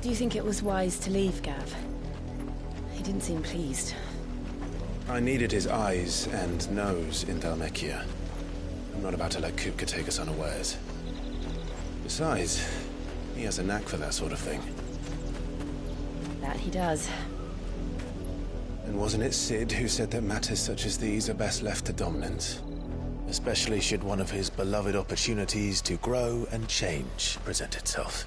Do you think it was wise to leave, Gav? He didn't seem pleased. I needed his eyes and nose in Dhalmekia. I'm not about to let Kupka take us unawares. Besides, he has a knack for that sort of thing. That he does. And wasn't it Sid who said that matters such as these are best left to dominance? Especially should one of his beloved opportunities to grow and change present itself.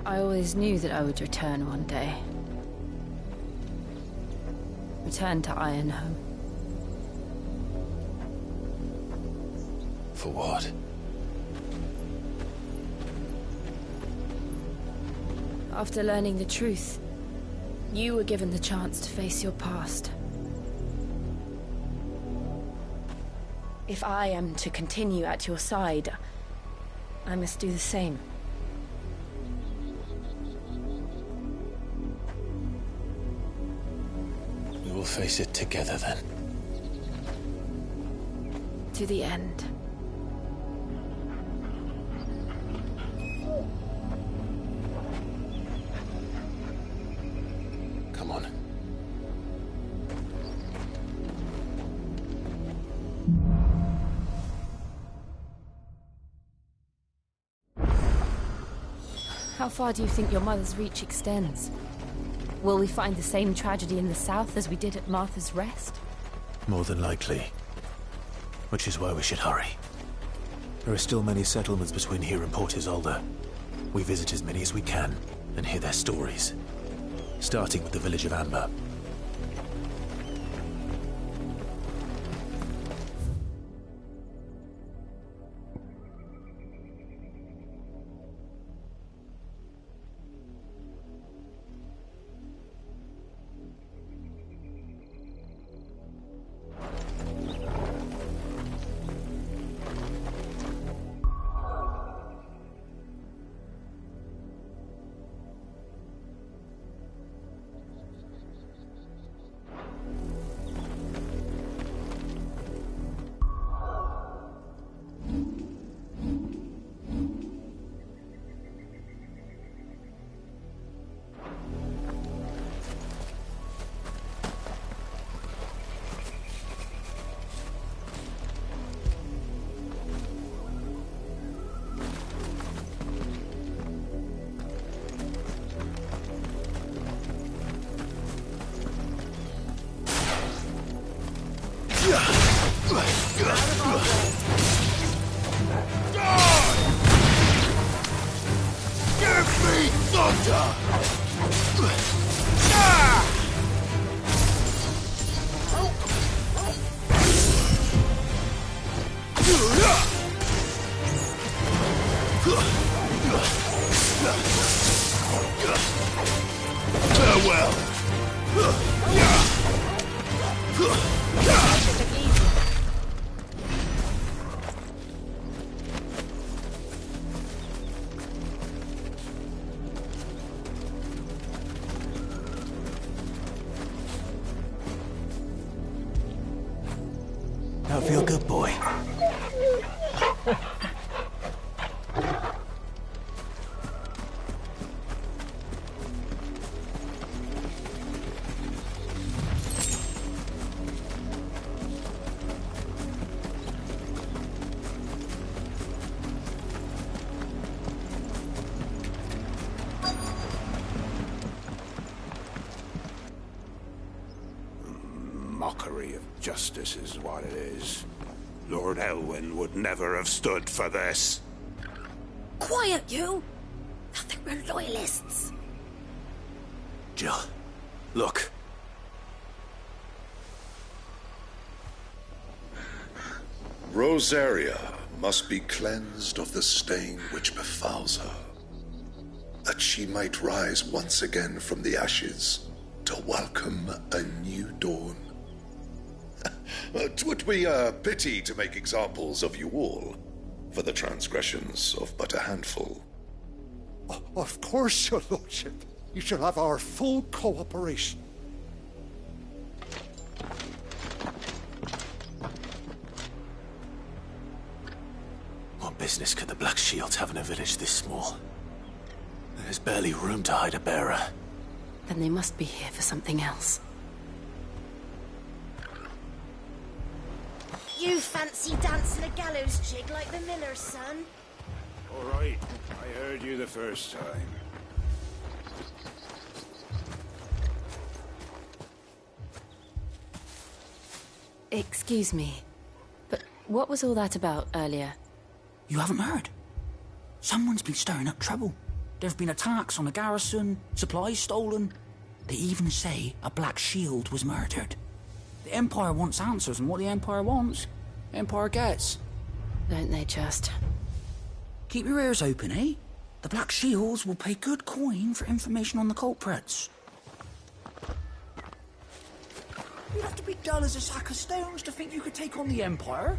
I always knew that I would return one day. Return to Ironhome. For what? After learning the truth, you were given the chance to face your past. If I am to continue at your side, I must do the same. We will face it together then. To the end. Come on. How far do you think your mother's reach extends? Will we find the same tragedy in the south as we did at Martha's Rest? More than likely. Which is why we should hurry. There are still many settlements between here and Port Isolde. We visit as many as we can and hear their stories. Starting with the village of Amber. Now feel good, boy. Mockery of justice is what it is. Lord Elwyn would never have stood for this. Quiet, you! I think we're loyalists. Jill, look. Rosaria must be cleansed of the stain which befouls her, that she might rise once again from the ashes to welcome a new dawn. 'Twould be a pity to make examples of you all, for the transgressions of but a handful. Of course, your lordship. You shall have our full cooperation. What business could the Black Shields have in a village this small? There's barely room to hide a bearer. Then they must be here for something else. You fancy dancing a gallows jig like the miller's son? All right, I heard you the first time. Excuse me, but what was all that about earlier? You haven't heard? Someone's been stirring up trouble. There have been attacks on the garrison, supplies stolen. They even say a Black Shield was murdered. The Empire wants answers, and what the Empire wants, the Empire gets. Don't they just? Keep your ears open, eh? The Black Shields will pay good coin for information on the culprits. You'd have to be dull as a sack of stones to think you could take on the Empire.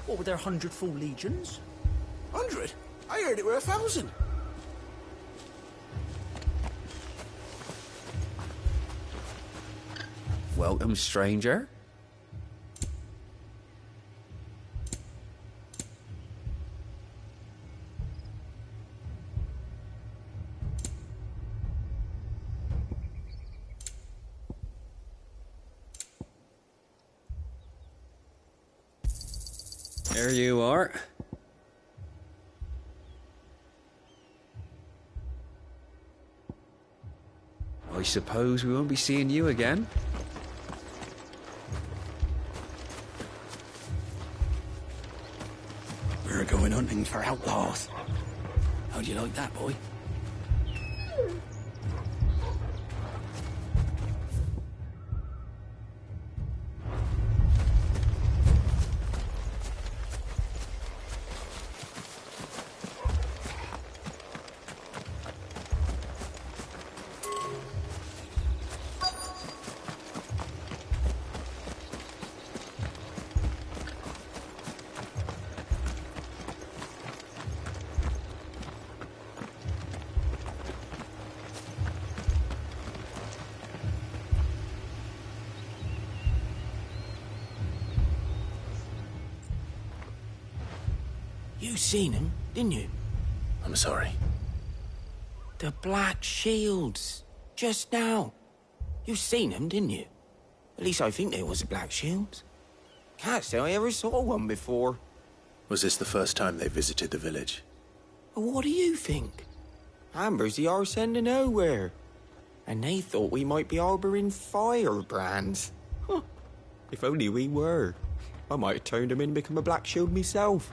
What with their 100 full legions? 100? I heard it were 1,000. Welcome, stranger. There you are. I suppose we won't be seeing you again. We're going hunting for outlaws. How do you like that, boy? You seen him, didn't you? I'm sorry. The Black Shields. Just now. You seen them, didn't you? At least I think there was a Black Shields. Can't say I ever saw one before. Was this the first time they visited the village? Well, what do you think? Amber's the arse end of nowhere. And they thought we might be harbouring firebrands. Huh. If only we were. I might have turned them in and become a Black Shield myself.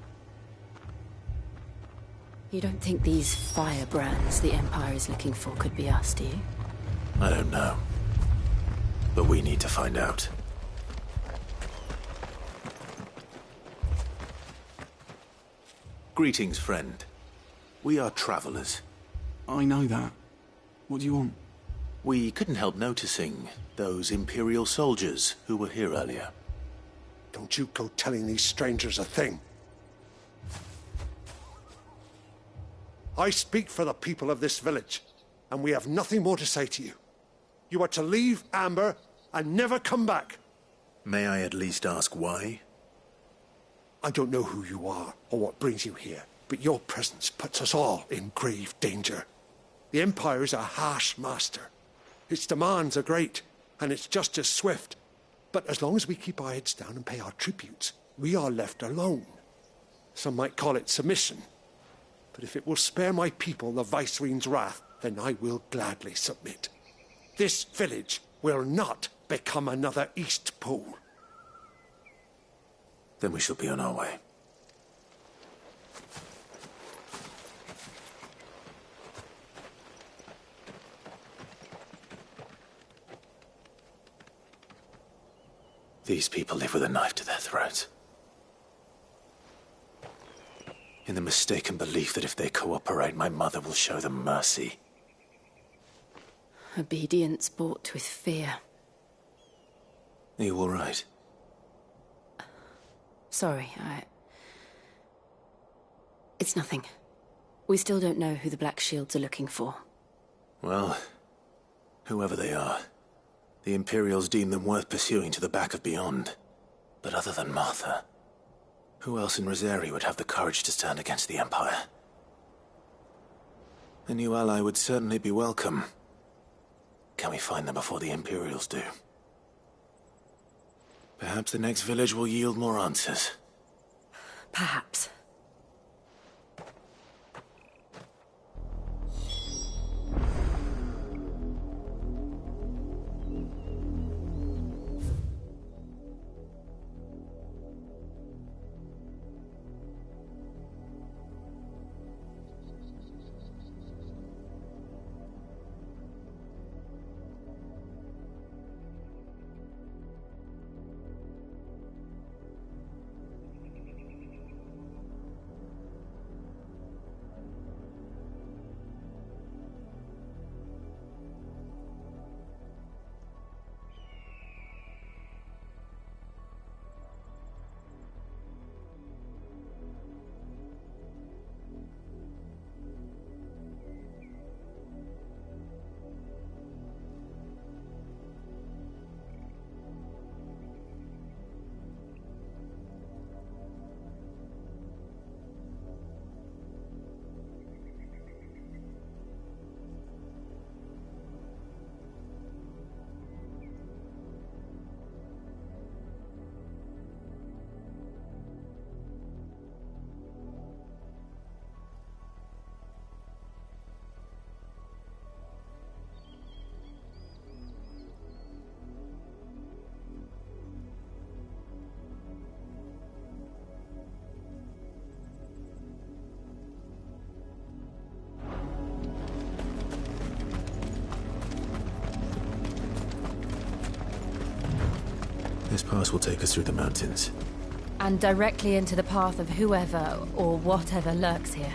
You don't think these firebrands the Empire is looking for could be us, do you? I don't know. But we need to find out. Greetings, friend. We are travelers. I know that. What do you want? We couldn't help noticing those Imperial soldiers who were here earlier. Don't you go telling these strangers a thing. I speak for the people of this village, and we have nothing more to say to you. You are to leave Amber and never come back. May I at least ask why? I don't know who you are or what brings you here, but your presence puts us all in grave danger. The Empire is a harsh master. Its demands are great, and its justice swift. But as long as we keep our heads down and pay our tributes, we are left alone. Some might call it submission. But if it will spare my people the Viceroy's wrath, then I will gladly submit. This village will not become another Eastpool. Then we shall be on our way. These people live with a knife to their throats. In the mistaken belief that if they cooperate, my mother will show them mercy. Obedience bought with fear. Are you all right? Sorry, It's nothing. We still don't know who the Black Shields are looking for. Well, whoever they are, the Imperials deem them worth pursuing to the back of beyond. But other than Martha, Who else in Rosari would have the courage to stand against the Empire? A new ally would certainly be welcome. Can we find them before the Imperials do? Perhaps the next village will yield more answers. Perhaps. This pass will take us through the mountains. And directly into the path of whoever or whatever lurks here.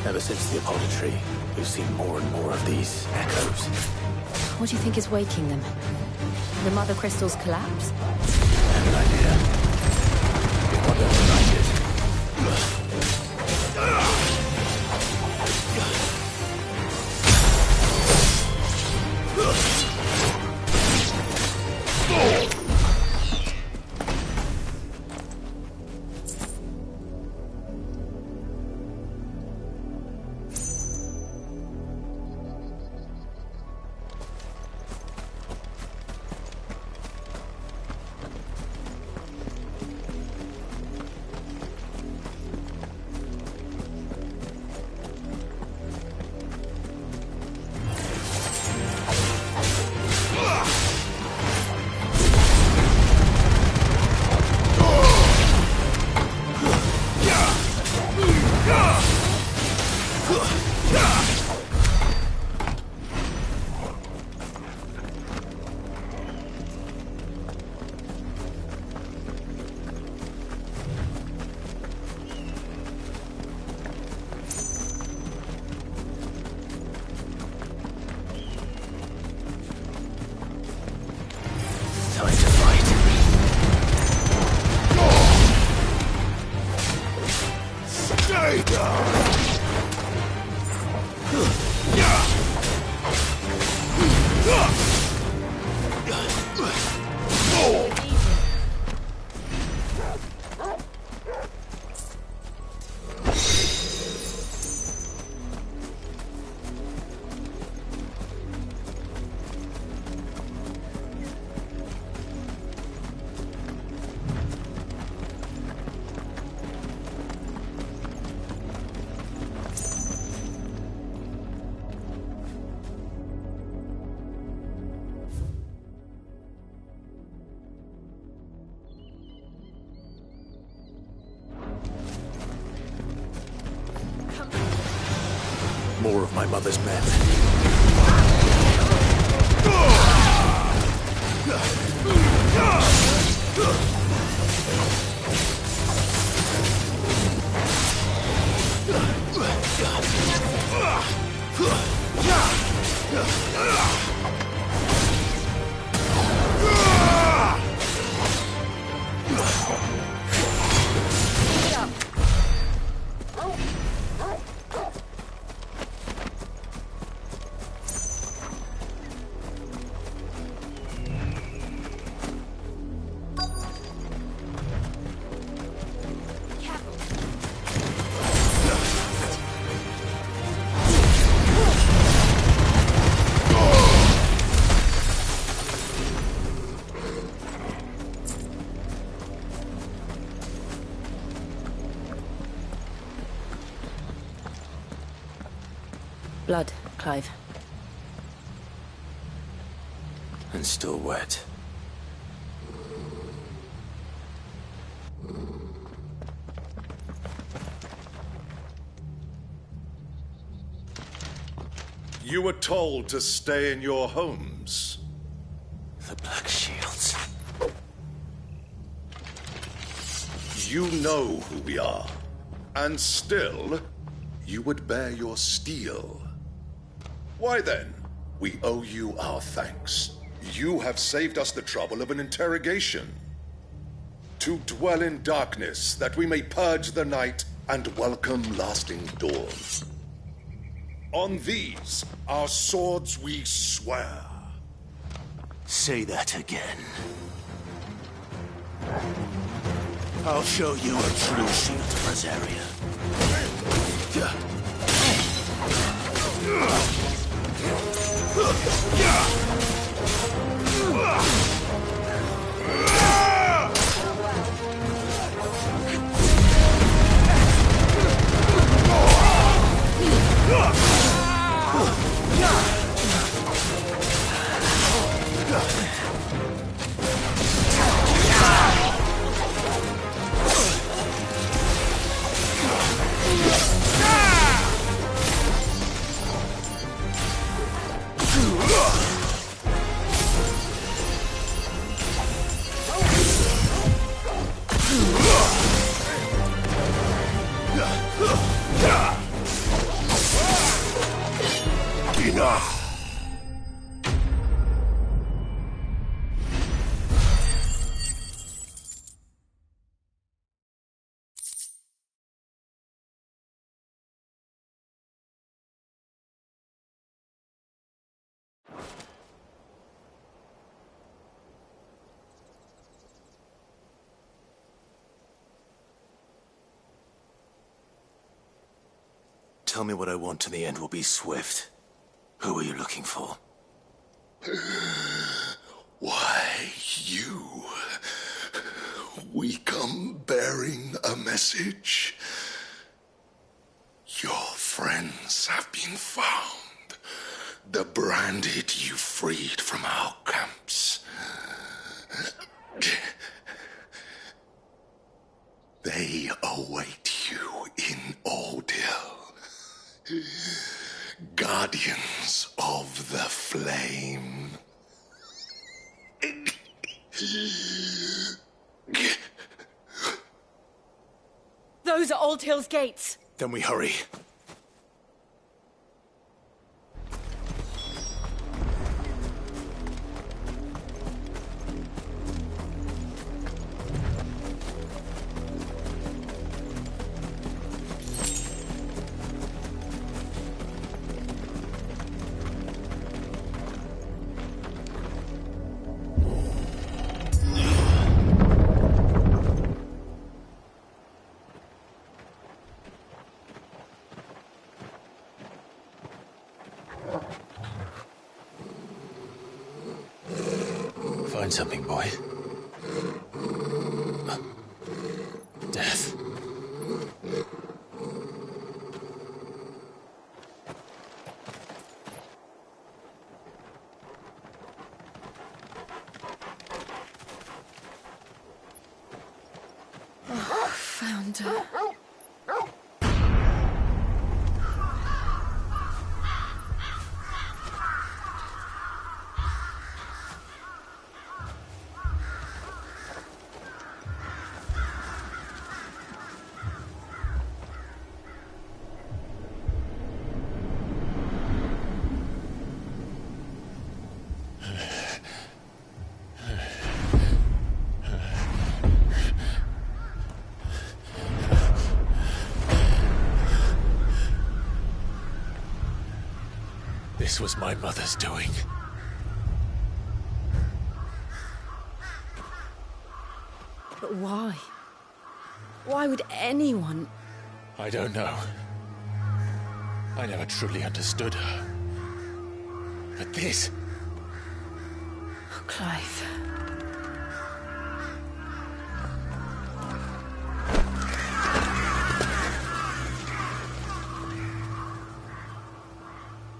Ever since the Apollo tree, we've seen more and more of these echoes. What do you think is waking them? The Mother Crystal's collapse? I have an idea. What else like mother's men. Blood, Clive. And still wet. You were told to stay in your homes. The Black Shields. You know who we are. And still, you would bear your steel. Why then, we owe you our thanks. You have saved us the trouble of an interrogation. To dwell in darkness, that we may purge the night and welcome lasting dawn. On these, our swords we swear. Say that again. I'll show you a true shield of Rosaria. Enough! Tell me what I want and the end will be swift. Who are you looking for? Why, you. We come bearing a message. Your friends have been found. The branded you freed from our camps. They await you in Aldil. Guardians of the Flame. Those are Old Hill's gates. Then we hurry. Find something, boy. Death. Found her. This was my mother's doing. But why? Why would anyone... I don't know. I never truly understood her. But this... Oh, Clive.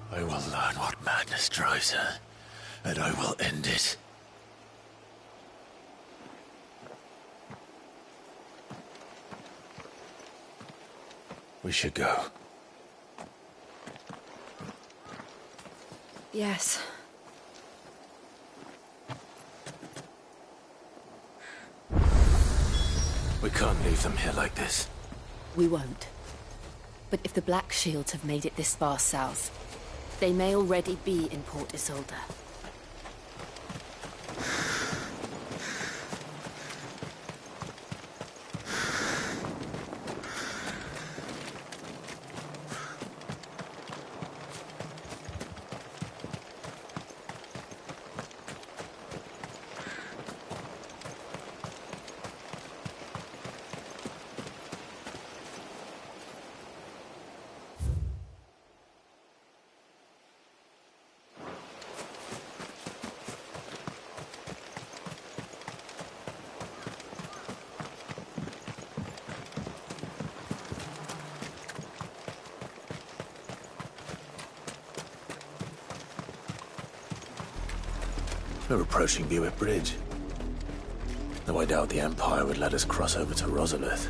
I will learn what madness drives her, and I will end it. We should go. Yes. We can't leave them here like this. We won't. But if the Black Shields have made it this far south, they may already be in Port Isolde. We're approaching Buick Bridge. Though I doubt the Empire would let us cross over to Rosalith.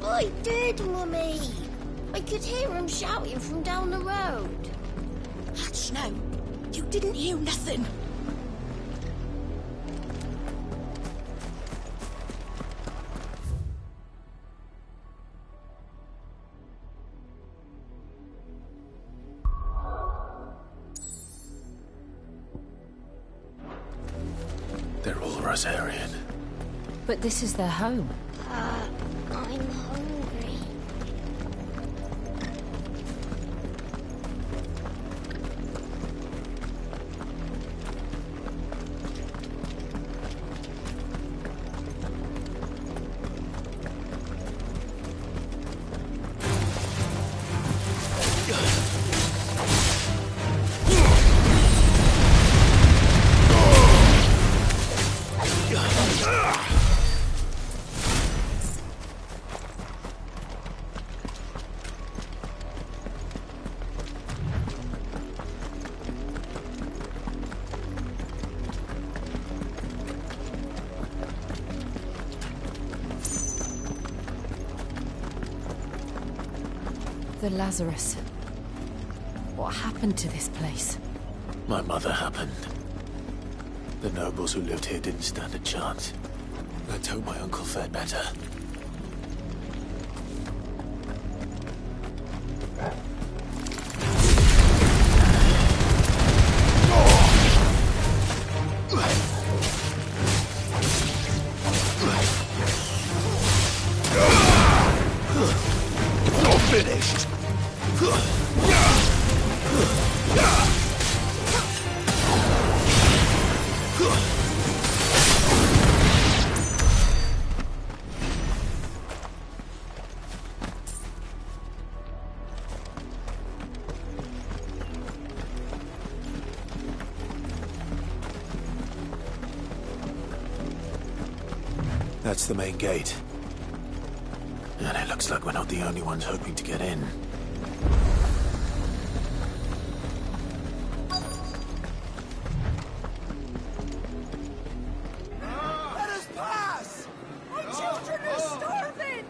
I did, Mummy. I could hear him shouting from down the road. Hush now. You didn't hear nothing. They're all Rosarian. But this is their home. I'm hungry. The Lazarus. What happened to this place? My mother happened. The nobles who lived here didn't stand a chance. Let's hope my uncle fared better. You're finished. That's the main gate. And it looks like we're not the only ones hoping to get in. Let us pass! Our children are starving!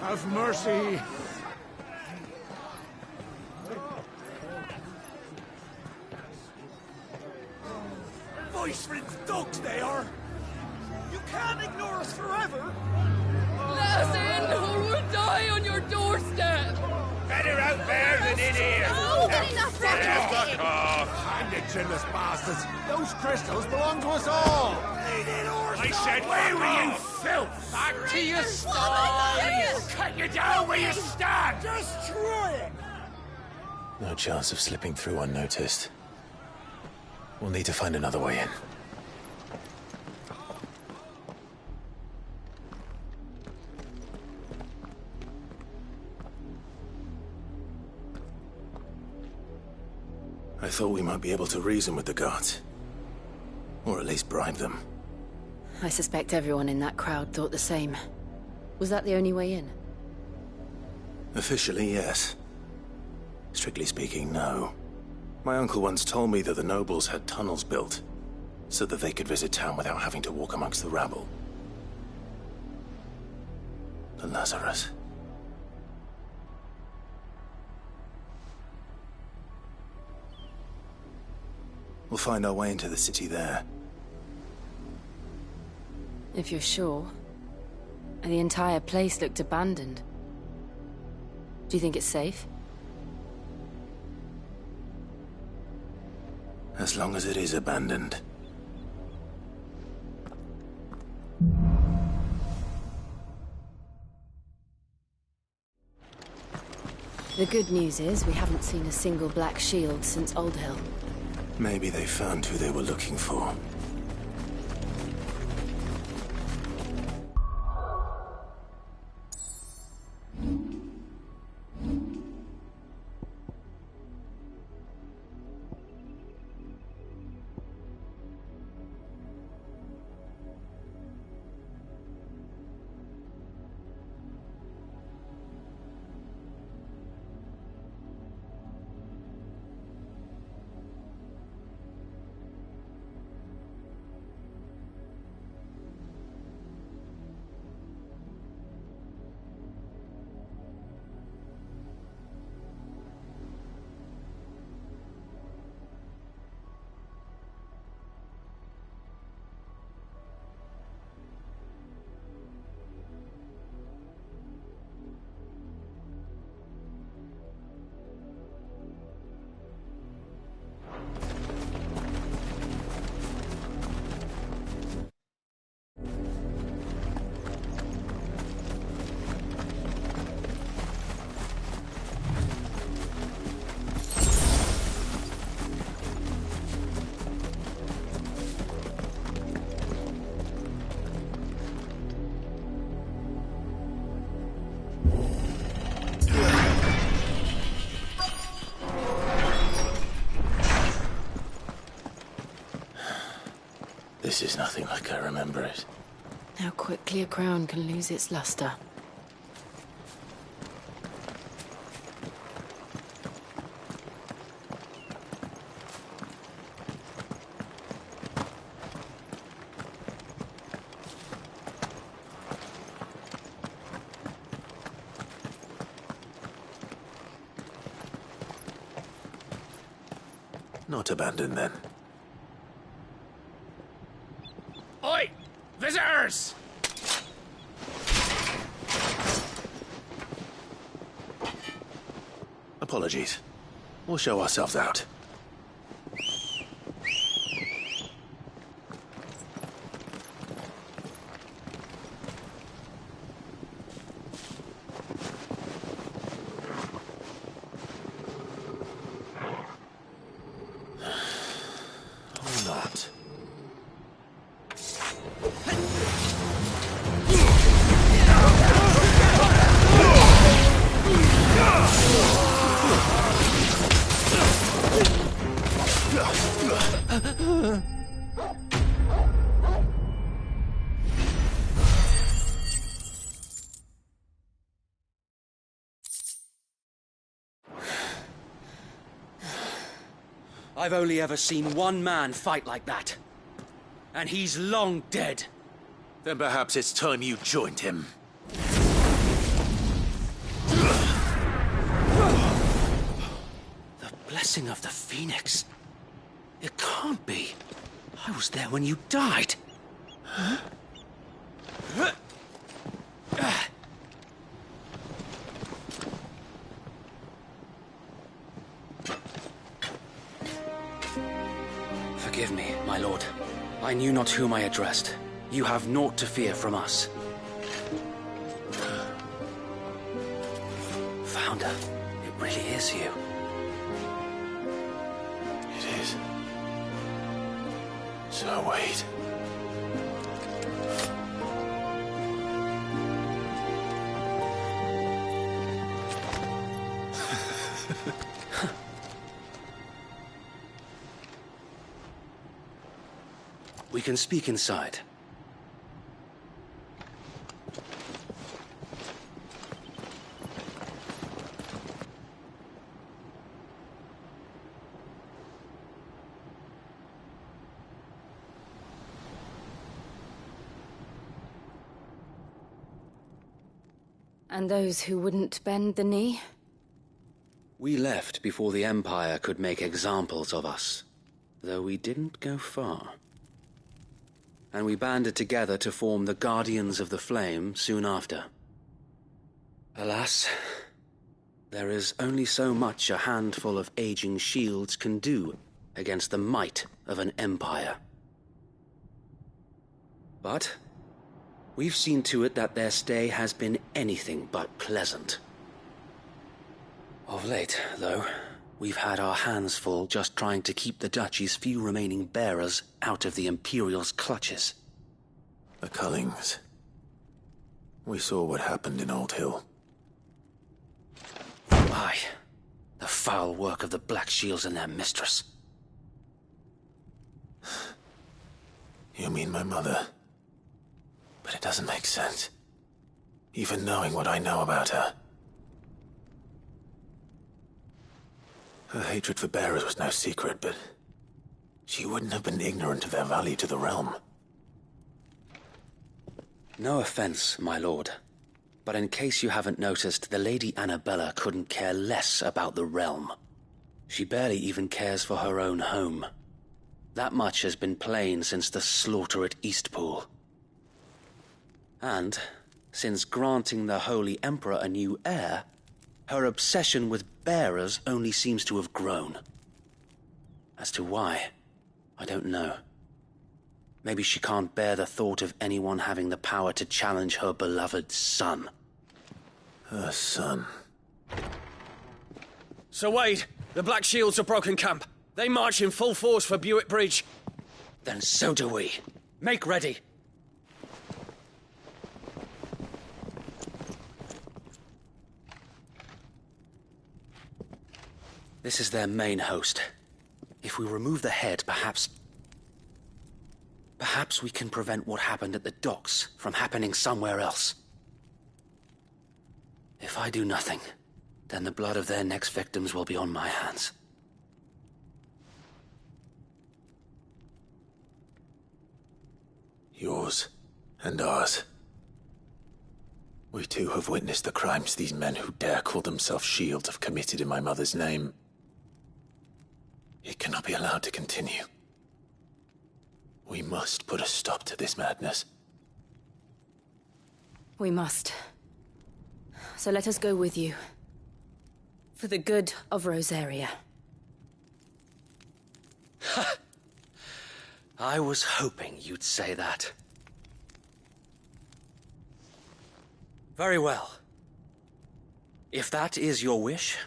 Have mercy! Voice-riddled dogs they are! You can't ignore us forever! Let us in, or we'll die on your doorstep! Better out there than in here. Oh, get enough Fuck rocket! off. Hang the chinless bastards! Those crystals belong to us all! I said, where were you, filth? Back to your sties! Cut you down where you stand. Destroy it! No chance of slipping through unnoticed. We'll need to find another way in. I thought we might be able to reason with the guards. Or at least bribe them. I suspect everyone in that crowd thought the same. Was that the only way in? Officially, yes. Strictly speaking, no. My uncle once told me that the nobles had tunnels built, so that they could visit town without having to walk amongst the rabble. The Lazarus. We'll find our way into the city there. If you're sure. The entire place looked abandoned. Do you think it's safe? As long as it is abandoned. The good news is we haven't seen a single black shield since Old Hill. Maybe they found who they were looking for. This is nothing like I remember it. How quickly a crown can lose its luster. Not abandoned, then. Oi! Visitors! Apologies. We'll show ourselves out. Or not. I've only ever seen one man fight like that. And he's long dead. Then perhaps it's time you joined him. The blessing of the Phoenix. It can't be. I was there when you died. Huh? Forgive me, my lord. I knew not whom I addressed. You have naught to fear from us. Founder, it really is you. It is. Sir Wade. We can speak inside. And those who wouldn't bend the knee? We left before the Empire could make examples of us, though we didn't go far. And we banded together to form the Guardians of the Flame soon after. Alas, there is only so much a handful of aging shields can do against the might of an empire. But we've seen to it that their stay has been anything but pleasant. Of late, though, we've had our hands full just trying to keep the Duchy's few remaining bearers out of the Imperial's clutches. The Cullings. We saw what happened in Old Hill. Aye, the foul work of the Black Shields and their mistress. You mean my mother? But it doesn't make sense. Even knowing what I know about her. Her hatred for bearers was no secret, but she wouldn't have been ignorant of their value to the realm. No offense, my lord, but in case you haven't noticed, the Lady Annabella couldn't care less about the realm. She barely even cares for her own home. That much has been plain since the slaughter at Eastpool. And, since granting the Holy Emperor a new heir, her obsession with bearers only seems to have grown. As to why, I don't know. Maybe she can't bear the thought of anyone having the power to challenge her beloved son. Her son. Sir Wade, the Black Shields have broken camp. They march in full force for Buick Bridge. Then so do we. Make ready. This is their main host. If we remove the head, perhaps we can prevent what happened at the docks from happening somewhere else. If I do nothing, then the blood of their next victims will be on my hands. Yours and ours. We too have witnessed the crimes these men who dare call themselves shields have committed in my mother's name. It cannot be allowed to continue. We must put a stop to this madness. We must. So let us go with you. For the good of Rosaria. I was hoping you'd say that. Very well. If that is your wish,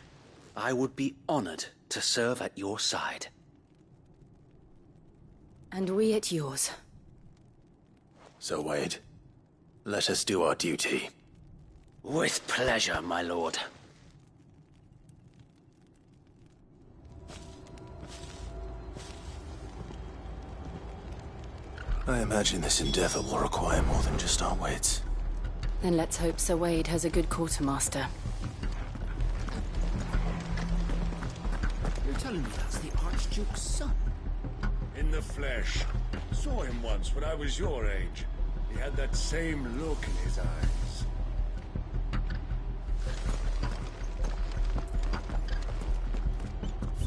I would be honored to serve at your side. And we at yours. So, Wade, let us do our duty. With pleasure, my lord. I imagine this endeavor will require more than just our wits. Then let's hope Sir Wade has a good quartermaster. You're telling me that's the Archduke's son? In the flesh. Saw him once when I was your age. He had that same look in his eyes.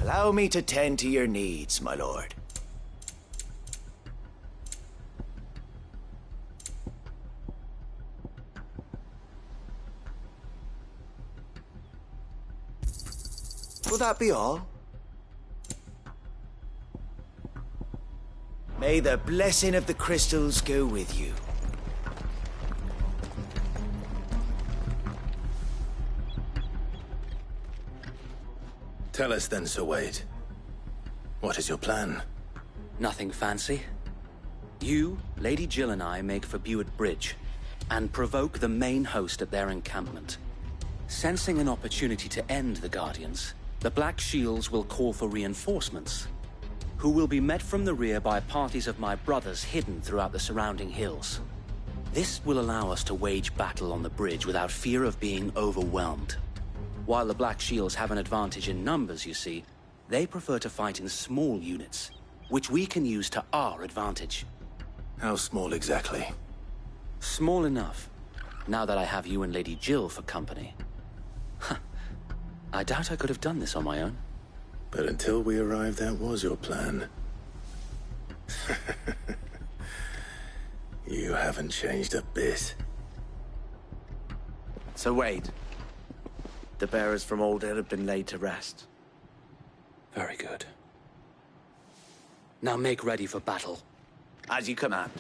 Allow me to tend to your needs, my lord. Will that be all? May the blessing of the crystals go with you. Tell us then, Sir Wade. What is your plan? Nothing fancy. You, Lady Jill and I make for Buett Bridge, and provoke the main host at their encampment. Sensing an opportunity to end the Guardians, the Black Shields will call for reinforcements, who will be met from the rear by parties of my brothers hidden throughout the surrounding hills. This will allow us to wage battle on the bridge without fear of being overwhelmed. While the Black Shields have an advantage in numbers, you see, they prefer to fight in small units, which we can use to our advantage. How small exactly? Small enough, now that I have you and Lady Jill for company. I doubt I could have done this on my own. But until we arrived, that was your plan. You haven't changed a bit. So Wade, the bearers from Old Hill have been laid to rest. Very good. Now make ready for battle. As you command.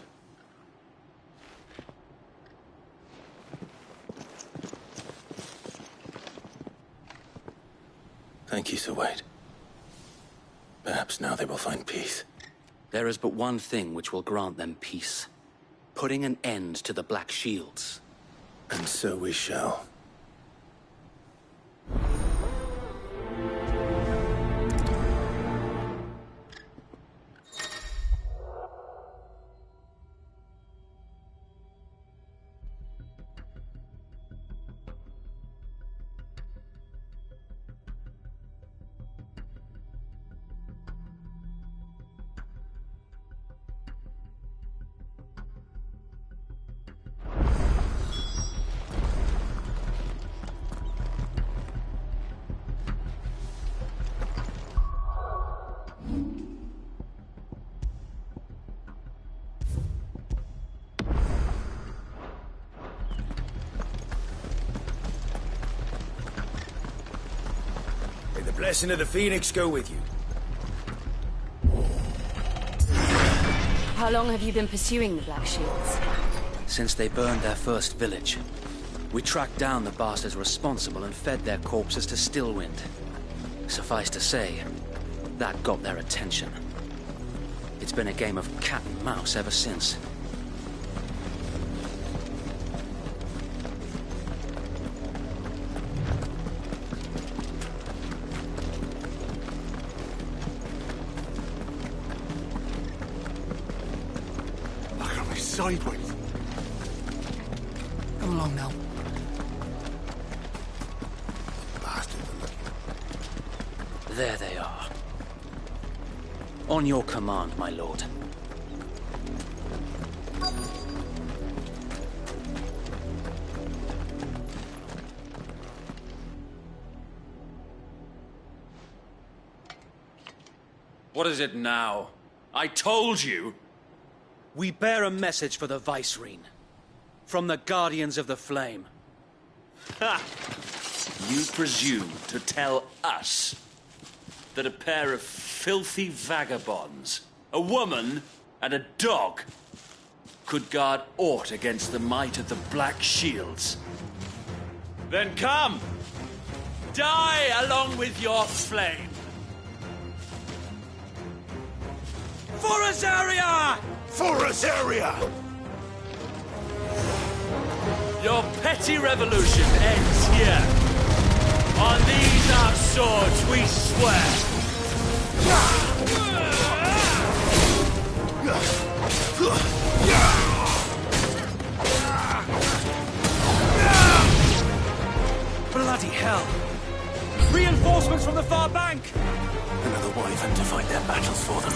Thank you, Sir Wade. Perhaps now they will find peace. There is but one thing which will grant them peace. Putting an end to the Black Shields. And so we shall. Blessing of the Phoenix go with you. How long have you been pursuing the Black Shields? Since they burned their first village. We tracked down the bastards responsible and fed their corpses to Stillwind. Suffice to say, that got their attention. It's been a game of cat and mouse ever since. Sideways. Come along now. There they are. On your command, my lord. What is it now? I told you! We bear a message for the Vicereine. From the Guardians of the Flame. Ha! You presume to tell us that a pair of filthy vagabonds, a woman and a dog, could guard aught against the might of the Black Shields? Then come! Die along with your flame! For Azaria! For Azaria! Your petty revolution ends here. On these our swords we swear. Bloody hell! Reinforcements from the far bank! Another wyvern to fight their battles for them.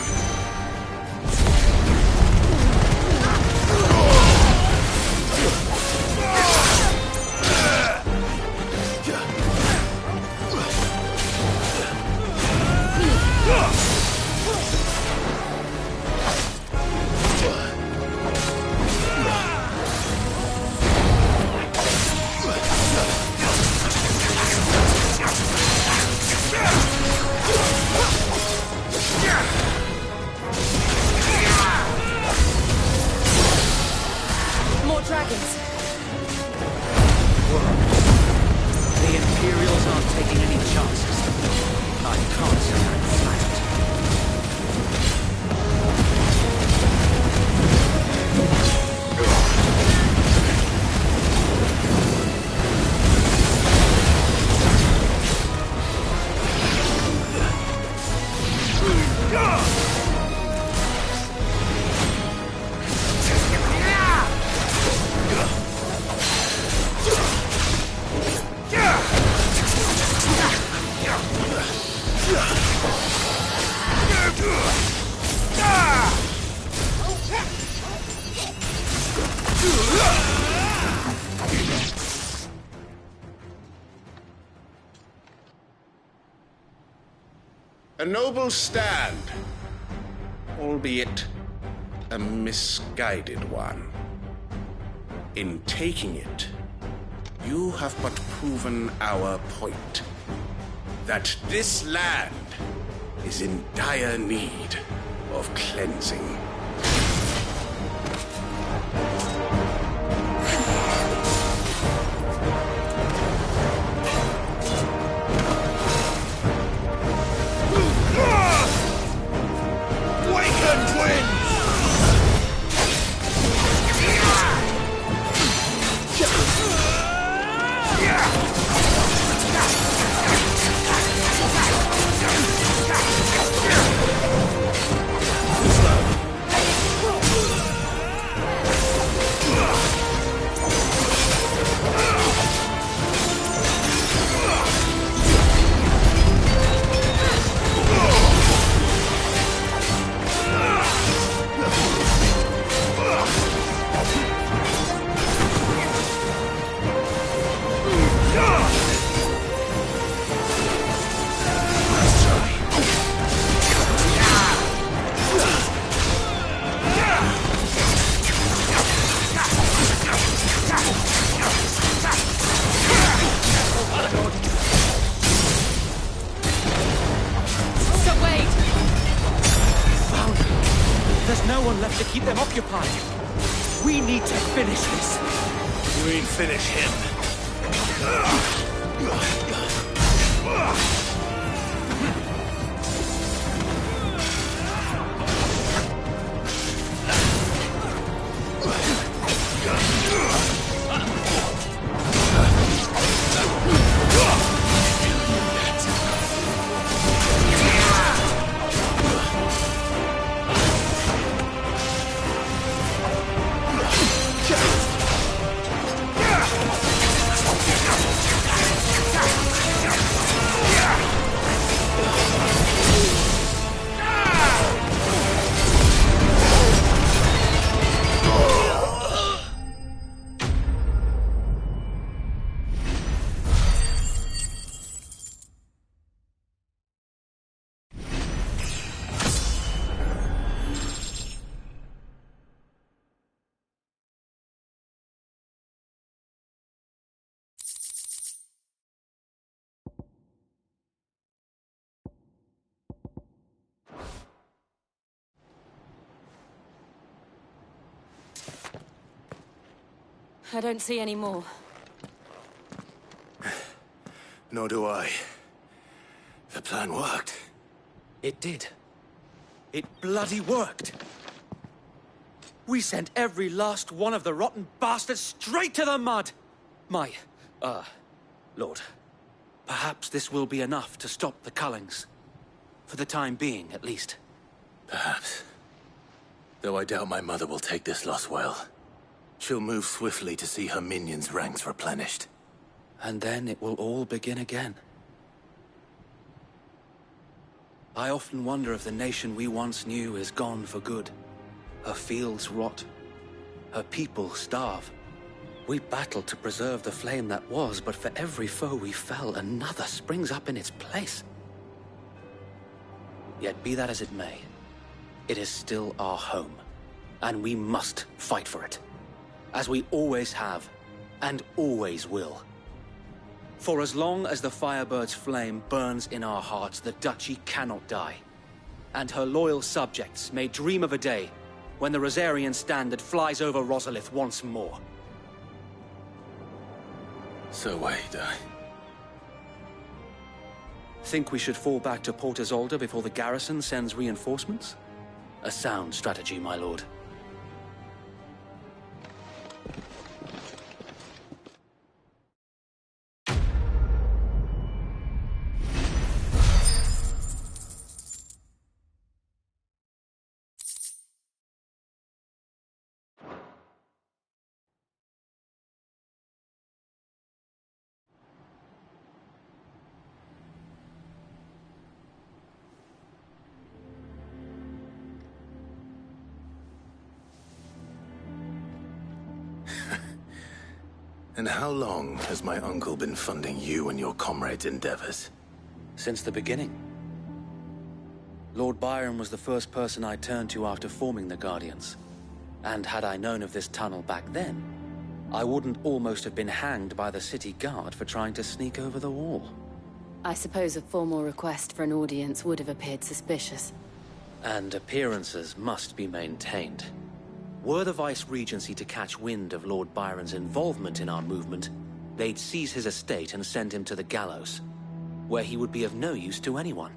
A noble stand, albeit a misguided one. In taking it, you have but proven our point, that this land is in dire need of cleansing. There's no one left to keep them occupied. We need to finish this. We'll finish him. I don't see any more. Nor do I. The plan worked. It did. It bloody worked. We sent every last one of the rotten bastards straight to the mud! Lord, perhaps this will be enough to stop the Cullings. For the time being, at least. Perhaps. Though I doubt my mother will take this loss well. She'll move swiftly to see her minions' ranks replenished. And then it will all begin again. I often wonder if the nation we once knew is gone for good. Her fields rot. Her people starve. We battled to preserve the flame that was, but for every foe we fell, another springs up in its place. Yet be that as it may, it is still our home, and we must fight for it. As we always have, and always will. For as long as the Firebird's flame burns in our hearts, the Duchy cannot die. And her loyal subjects may dream of a day when the Rosarian standard flies over Rosalith once more. So wait, Think we should fall back to Port Isolde before the garrison sends reinforcements? A sound strategy, my lord. And how long has my uncle been funding you and your comrades' endeavors? Since the beginning. Lord Byron was the first person I turned to after forming the Guardians. And had I known of this tunnel back then, I wouldn't almost have been hanged by the city guard for trying to sneak over the wall. I suppose a formal request for an audience would have appeared suspicious. And appearances must be maintained. Were the Vice-Regency to catch wind of Lord Byron's involvement in our movement, they'd seize his estate and send him to the gallows, where he would be of no use to anyone.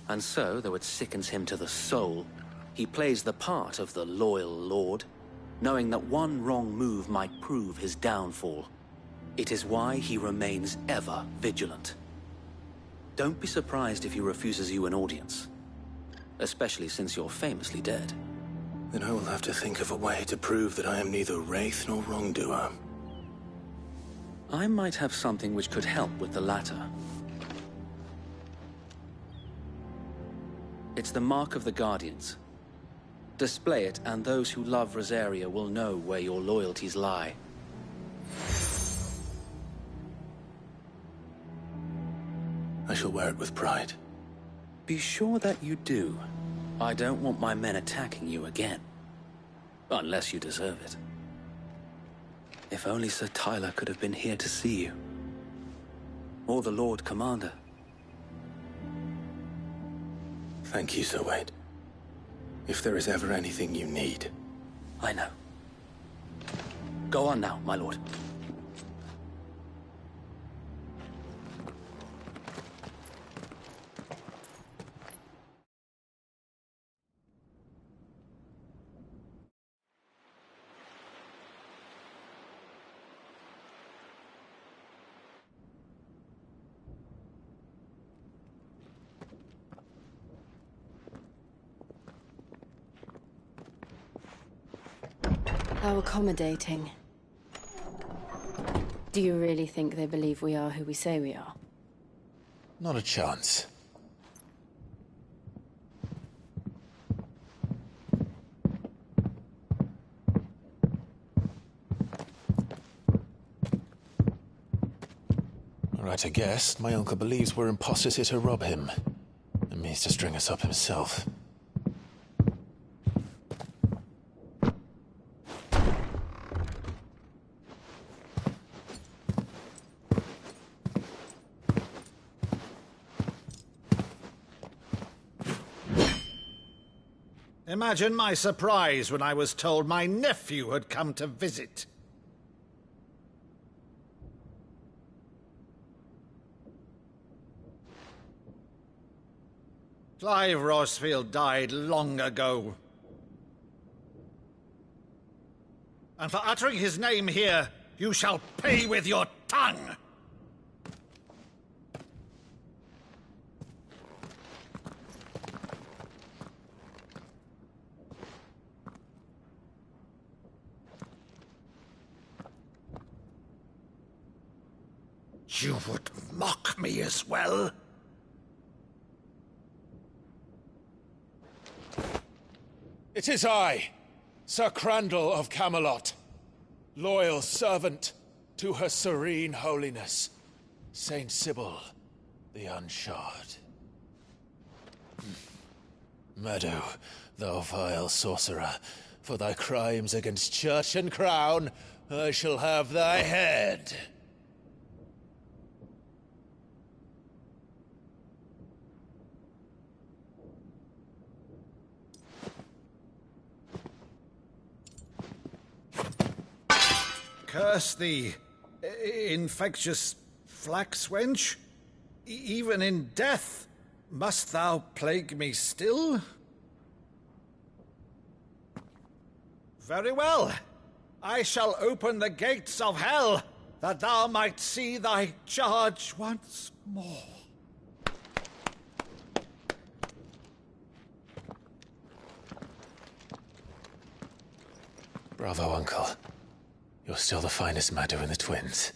And so, though it sickens him to the soul, he plays the part of the loyal lord, knowing that one wrong move might prove his downfall. It is why he remains ever vigilant. Don't be surprised if he refuses you an audience, especially since you're famously dead. Then I will have to think of a way to prove that I am neither wraith nor wrongdoer. I might have something which could help with the latter. It's the Mark of the Guardians. Display it, and those who love Rosaria will know where your loyalties lie. I shall wear it with pride. Be sure that you do. I don't want my men attacking you again. Unless you deserve it. If only Sir Tyler could have been here to see you. Or the Lord Commander. Thank you, Sir Wade. If there is ever anything you need. I know. Go on now, my lord. How accommodating. Do you really think they believe we are who we say we are? Not a chance. Right, I guess. My uncle believes we're imposters here to rob him. And means to string us up himself. Imagine my surprise when I was told my nephew had come to visit. Clive Rosfield died long ago. And for uttering his name here, you shall pay with your tongue! You would mock me as well? It is I, Sir Crandall of Camelot, loyal servant to Her Serene Holiness, Saint Sybil the Unshod. Meadow, thou vile sorcerer, for thy crimes against church and crown, I shall have thy head. Curse thee, infectious flax wench. Even in death, must thou plague me still? Very well. I shall open the gates of hell, that thou might see thy charge once more. Bravo, Uncle. You're still the finest Meadow in the twins.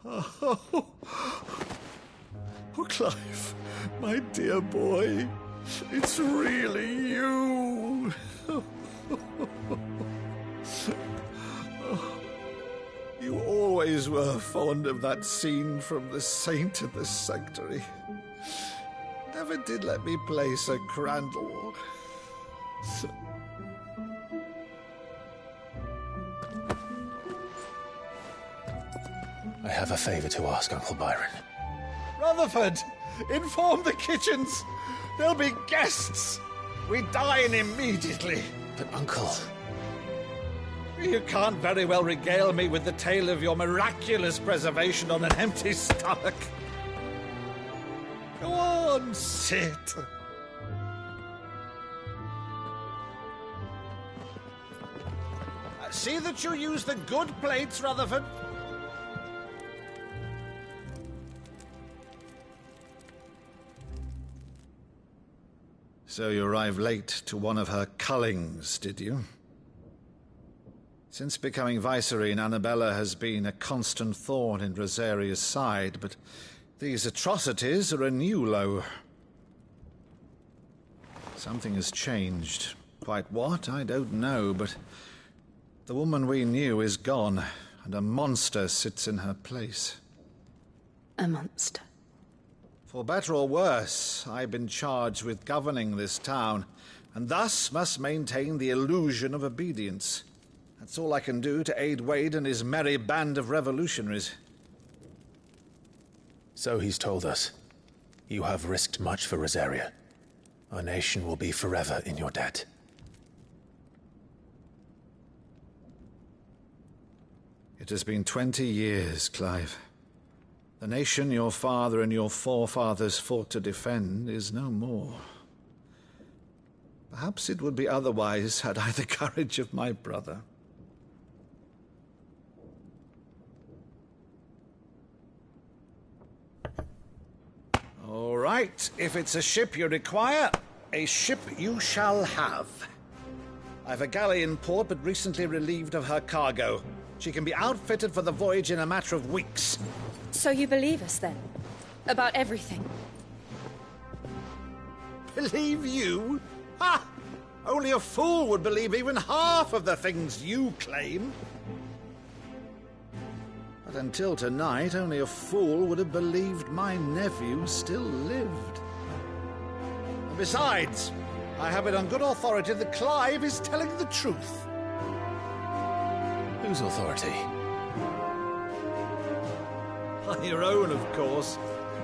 Oh, Clive, my dear boy, it's really you. You always were fond of that scene from The Saint of the Sanctuary. Never did let me play Sir Crandall. I have a favor to ask, Uncle Byron. Rutherford, inform the kitchens. There'll be guests. We dine immediately. But, Uncle... You can't very well regale me with the tale of your miraculous preservation on an empty stomach. Go on, sit. See that you use the good plates, Rutherford. So you arrived late to one of her cullings, did you? Since becoming Vicereine, Annabella has been a constant thorn in Rosaria's side, but these atrocities are a new low. Something has changed. Quite what, I don't know, but the woman we knew is gone, and a monster sits in her place. A monster? For better or worse, I've been charged with governing this town, and thus must maintain the illusion of obedience. That's all I can do to aid Wade and his merry band of revolutionaries. So he's told us. You have risked much for Rosaria. Our nation will be forever in your debt. It has been 20 years, Clive. The nation your father and your forefathers fought to defend is no more. Perhaps it would be otherwise had I the courage of my brother. All right, if it's a ship you require, a ship you shall have. I've a galley in port, but recently relieved of her cargo. She can be outfitted for the voyage in a matter of weeks. So you believe us, then? About everything? Believe you? Ha! Only a fool would believe even half of the things you claim. But until tonight, only a fool would have believed my nephew still lived. And besides, I have it on good authority that Clive is telling the truth. Whose authority? On your own, of course.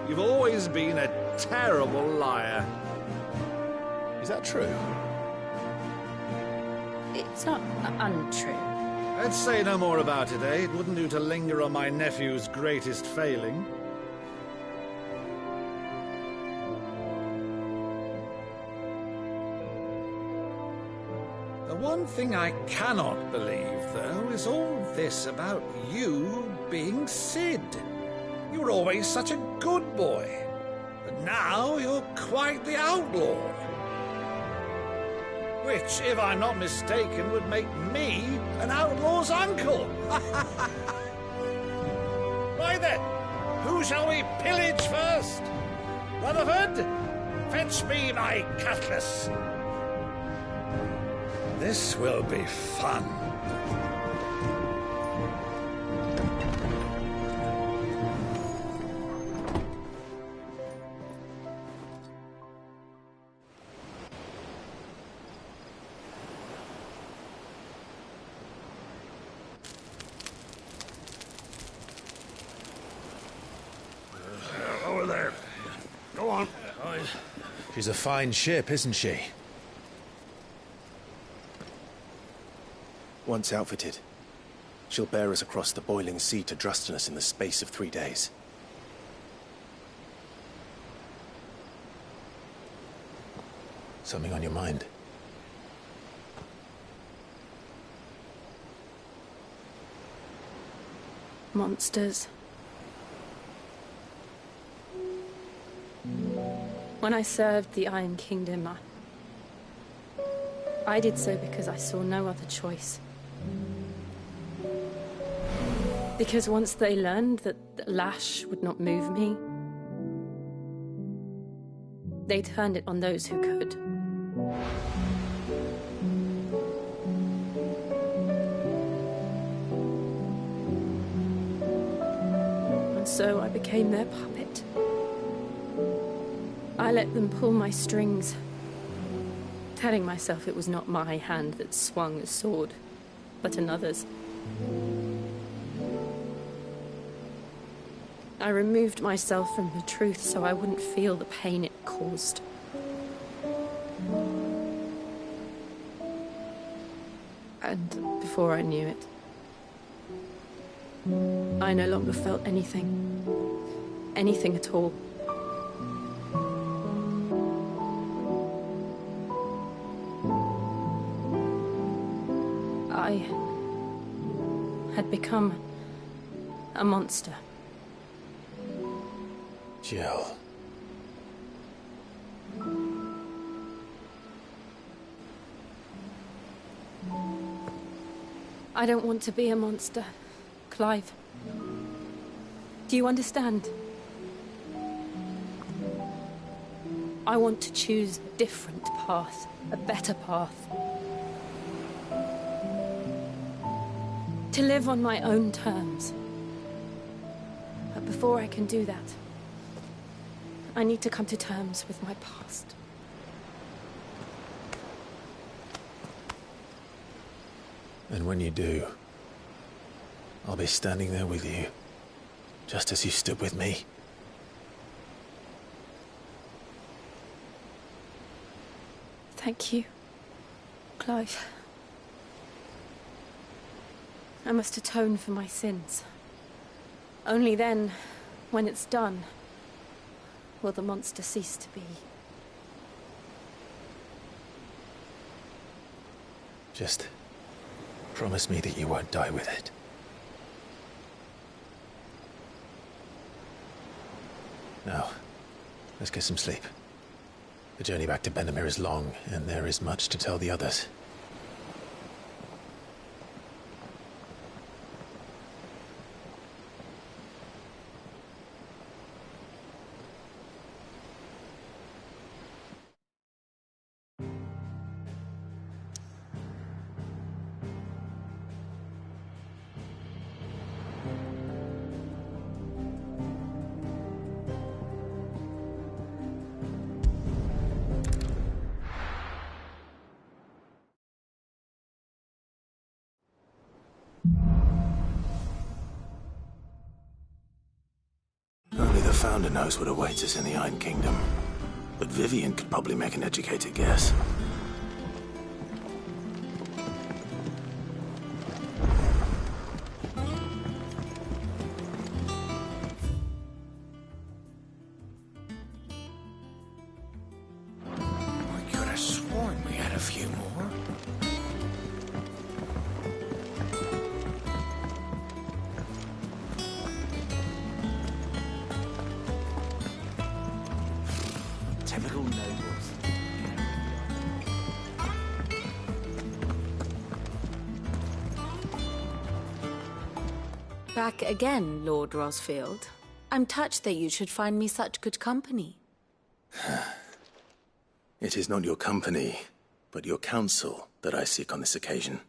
You've always been a terrible liar. Is that true? It's not untrue. Let's say no more about it, eh? It wouldn't do to linger on my nephew's greatest failing. The one thing I cannot believe, though, is all this about you being Sid. You were always such a good boy, but now you're quite the outlaw. Which, if I'm not mistaken, would make me an outlaw's uncle. Right then, who shall we pillage first? Rutherford, fetch me my cutlass. This will be fun. Over there. Go on. She's a fine ship, isn't she? Once outfitted, she'll bear us across the boiling sea to Drustinus in the space of 3 days. Something on your mind? Monsters. When I served the Iron Kingdom, I did so because I saw no other choice. Because once they learned that Lash would not move me, they turned it on those who could. so I became their puppet. I let them pull my strings, telling myself it was not my hand that swung the sword, but another's. I removed myself from the truth so I wouldn't feel the pain it caused. And before I knew it, I no longer felt anything. Anything at all. I had become a monster. Jill. I don't want to be a monster, Clive. Do you understand? I want to choose a different path, a better path. To live on my own terms. But before I can do that, I need to come to terms with my past. And when you do, I'll be standing there with you, just as you stood with me. Thank you, Clive. I must atone for my sins. Only then, when it's done, will the monster cease to be. Just promise me that you won't die with it. Now, let's get some sleep. The journey back to Benamir is long, and there is much to tell the others. Only the Founder knows what awaits us in the Iron Kingdom. But Vivian could probably make an educated guess. I could have sworn we had a few more. Typical nobles. Back again, Lord Rosfield. I'm touched that you should find me such good company. It is not your company, but your counsel that I seek on this occasion.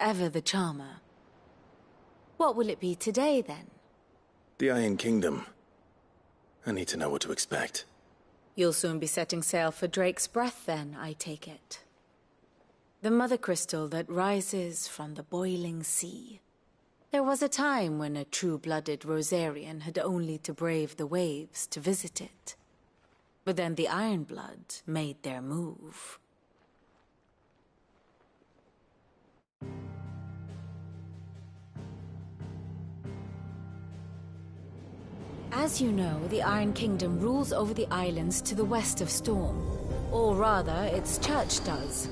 Ever the charmer. What will it be today, then? The Iron Kingdom. I need to know what to expect. You'll soon be setting sail for Drake's Breath, then, I take it. The mother crystal that rises from the boiling sea. There was a time when a true-blooded Rosarian had only to brave the waves to visit it. But then the Ironblood made their move. As you know, the Iron Kingdom rules over the islands to the west of Storm. Or rather, its church does.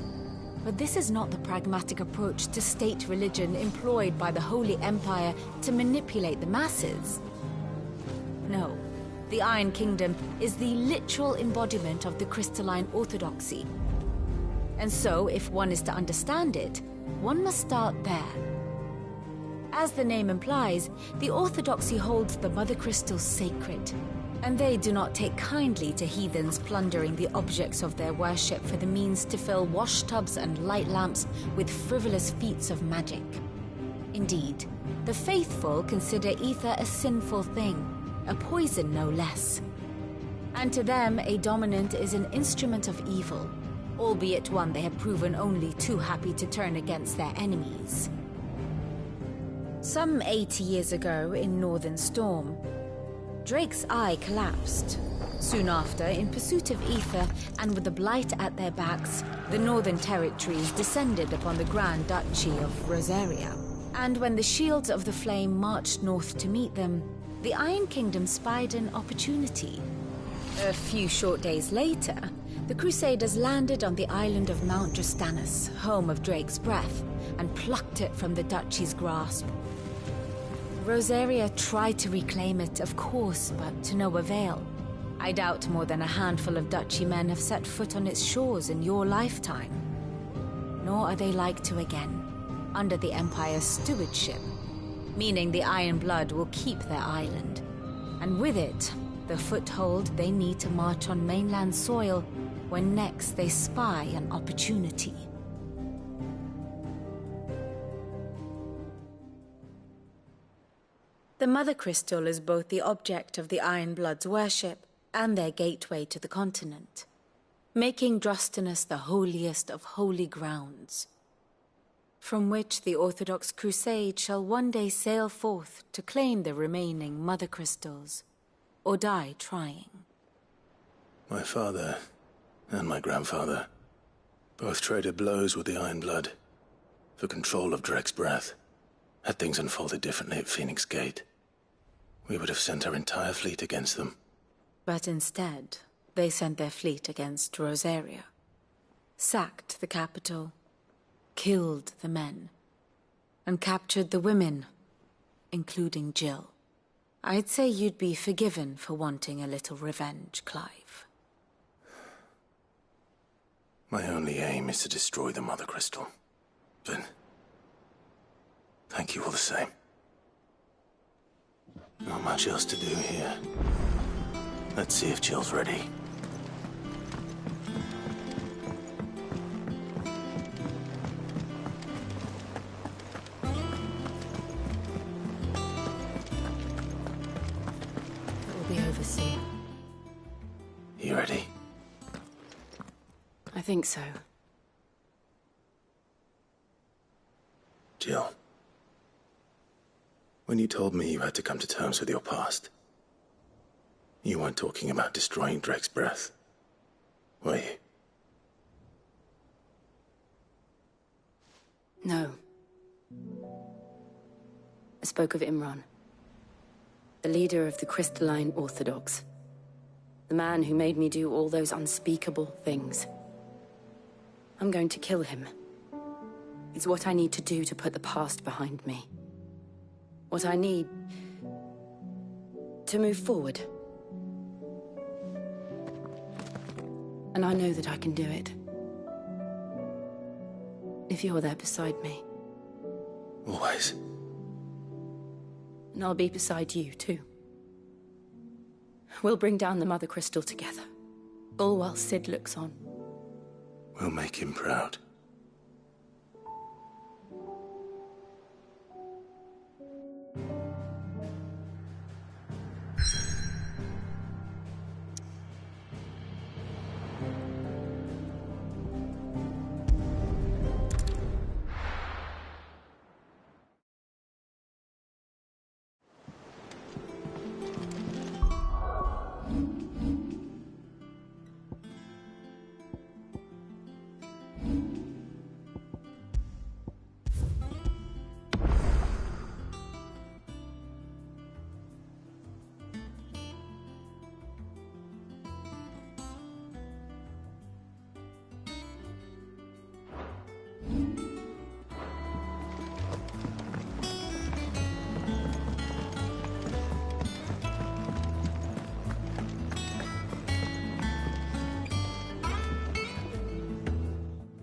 But this is not the pragmatic approach to state religion employed by the Holy Empire to manipulate the masses. No, the Iron Kingdom is the literal embodiment of the crystalline orthodoxy. And so, if one is to understand it, one must start there. As the name implies, the Orthodoxy holds the Mother Crystal sacred, and they do not take kindly to heathens plundering the objects of their worship for the means to fill washtubs and light lamps with frivolous feats of magic. Indeed, the faithful consider ether a sinful thing, a poison no less. And to them, a dominant is an instrument of evil, albeit one they have proven only too happy to turn against their enemies. Some 80 years ago in Northern Storm, Drake's eye collapsed. Soon after, in pursuit of ether and with the Blight at their backs, the Northern Territories descended upon the Grand Duchy of Rosaria. And when the Shields of the Flame marched north to meet them, the Iron Kingdom spied an opportunity. A few short days later, the Crusaders landed on the island of Mount Drastanus, home of Drake's breath, and plucked it from the duchy's grasp. Rosaria tried to reclaim it, of course, but to no avail. I doubt more than a handful of duchy men have set foot on its shores in your lifetime. Nor are they like to again, under the Empire's stewardship, meaning the Iron Blood will keep their island, and with it, the foothold they need to march on mainland soil when next they spy an opportunity. The Mother Crystal is both the object of the Iron Blood's worship and their gateway to the continent, making Drastanus the holiest of holy grounds, from which the Orthodox Crusade shall one day sail forth to claim the remaining Mother Crystals, or die trying. My father and my grandfather both traded blows with the Iron Blood for control of Drake's breath. Had things unfolded differently at Phoenix Gate, we would have sent our entire fleet against them. But instead, they sent their fleet against Rosaria, sacked the capital, killed the men, and captured the women, including Jill. I'd say you'd be forgiven for wanting a little revenge, Clive. My only aim is to destroy the Mother Crystal. But thank you all the same. Not much else to do here. Let's see if Jill's ready. It will be over soon. You ready? I think so. Jill. When you told me you had to come to terms with your past, you weren't talking about destroying Drake's breath, were you? No. I spoke of Imran, the leader of the Crystalline Orthodox. The man who made me do all those unspeakable things. I'm going to kill him. It's what I need to do to put the past behind me. What I need to move forward. And I know that I can do it. If you're there beside me. Always. And I'll be beside you, too. We'll bring down the Mother Crystal together. All while Sid looks on. We'll make him proud.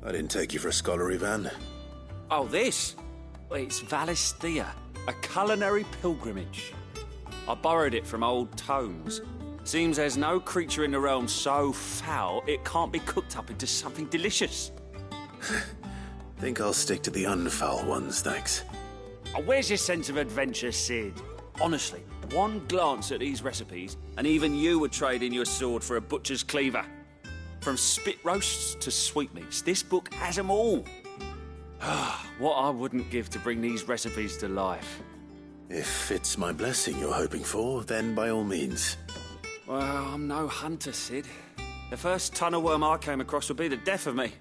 I didn't take you for a scholar, Ivan. Oh, this? It's Valisthea, a culinary pilgrimage. I borrowed it from old tomes. Seems there's no creature in the realm so foul it can't be cooked up into something delicious. Think I'll stick to the unfoul ones, thanks. Oh, where's your sense of adventure, Cid? Honestly, one glance at these recipes, and even you would trade in your sword for a butcher's cleaver. From spit roasts to sweetmeats, this book has them all. What I wouldn't give to bring these recipes to life. If it's my blessing you're hoping for, then by all means. Well, I'm no hunter, Cid. The first tunnel worm I came across would be the death of me.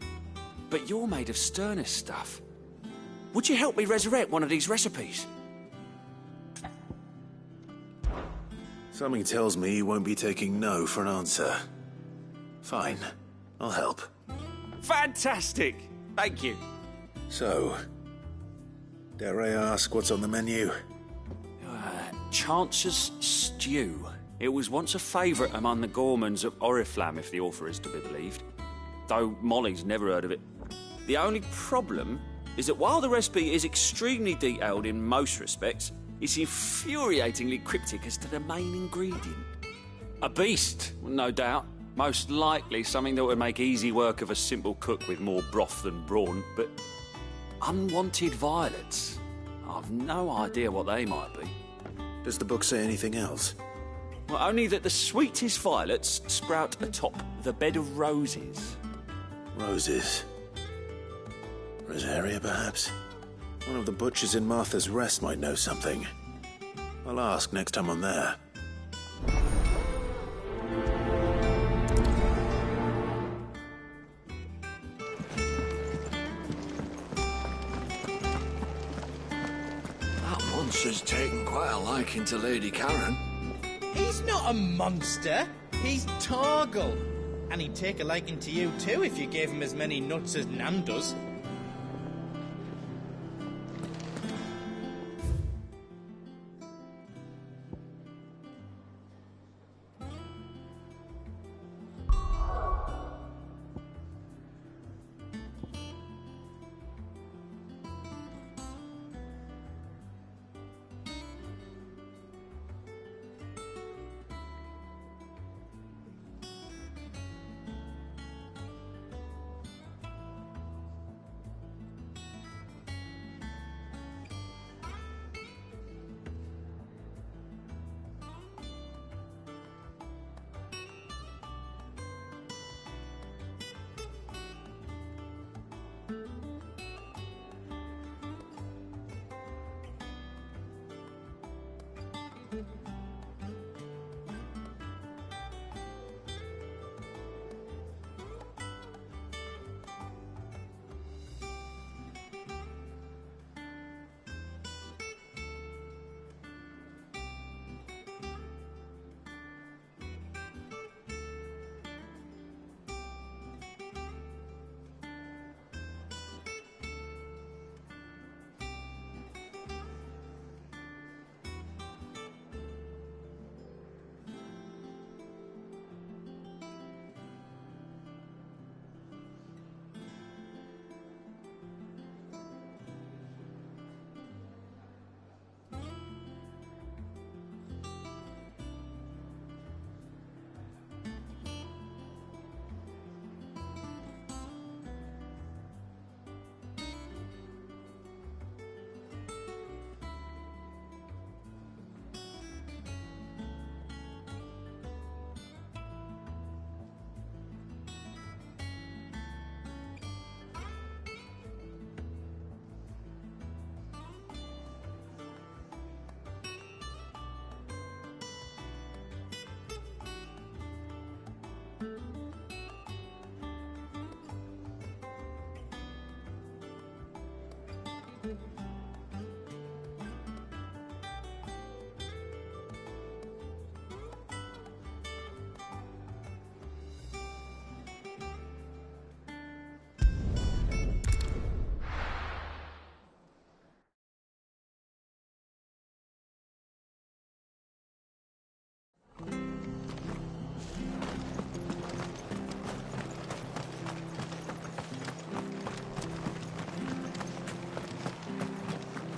But you're made of sterner stuff. Would you help me resurrect one of these recipes? Something tells me you won't be taking no for an answer. Fine, I'll help. Fantastic! Thank you. So, dare I ask what's on the menu? Chance's Stew. It was once a favourite among the gourmands of Oriflamme, if the author is to be believed. Though Molly's never heard of it. The only problem is that while the recipe is extremely detailed in most respects, it's infuriatingly cryptic as to the main ingredient. A beast, no doubt. Most likely something that would make easy work of a simple cook with more broth than brawn, but unwanted violets. I've no idea what they might be. Does the book say anything else? Well, only that the sweetest violets sprout atop the bed of roses. Roses. Rosaria, perhaps? One of the butchers in Martha's Rest might know something. I'll ask next time I'm there. That monster's taken quite a liking to Lady Karen. He's not a monster. He's Torgal. And he'd take a liking to you too if you gave him as many nuts as Nan does.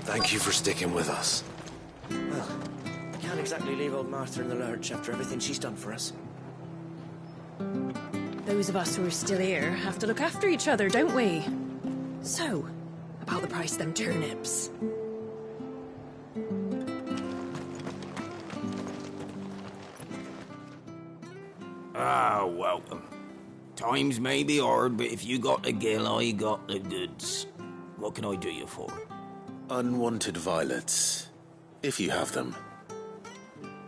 Thank you for sticking with us. Well, we can't exactly leave old Martha in the lurch after everything she's done for us. Those of us who are still here have to look after each other, don't we? So, about the price of them turnips. Ah, welcome. Times may be hard, but if you got the gill, I got the goods. What can I do you for? Unwanted violets, if you have them.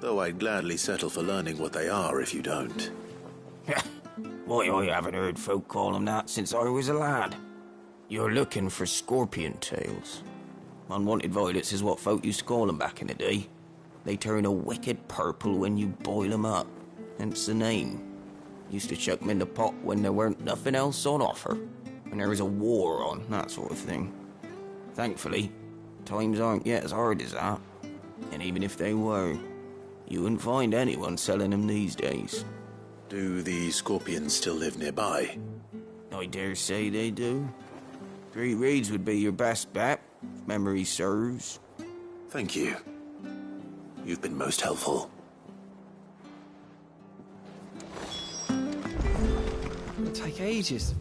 Though I'd gladly settle for learning what they are if you don't. Why, I haven't heard folk call them that since I was a lad. You're looking for scorpion tails. Unwanted violets is what folk used to call them back in the day. They turn a wicked purple when you boil them up, hence the name. Used to chuck them in the pot when there weren't nothing else on offer, and there was a war on, that sort of thing. Thankfully, times aren't yet as hard as that. And even if they were, you wouldn't find anyone selling them these days. Do the scorpions still live nearby? I dare say they do. Three Reeds would be your best bet, if memory serves. Thank you. You've been most helpful. It'll take ages.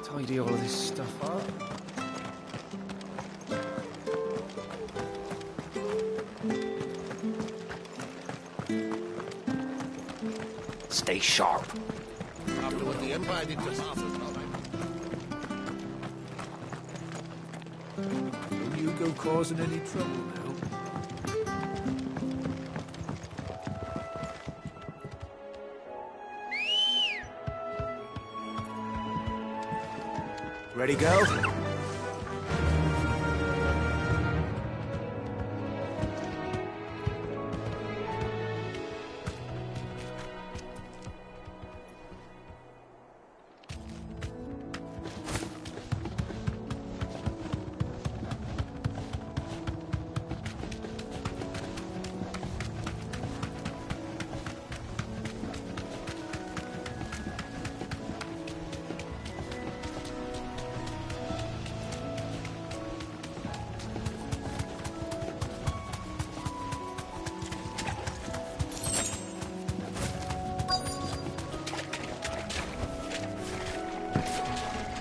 Tidy all of this stuff up. Stay sharp. After what the Empire did to Martha's Don't you go causing any trouble now. Ready, go?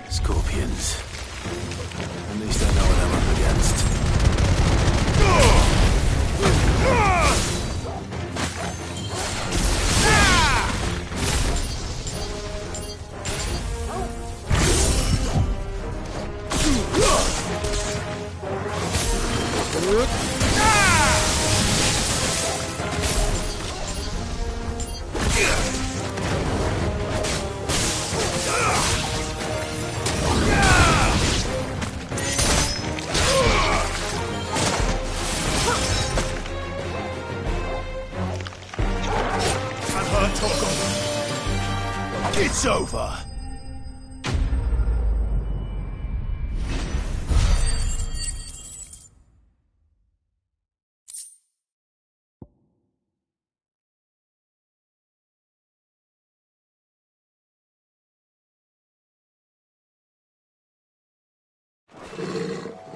Scorpions. At least I know what I'm up against. It's over.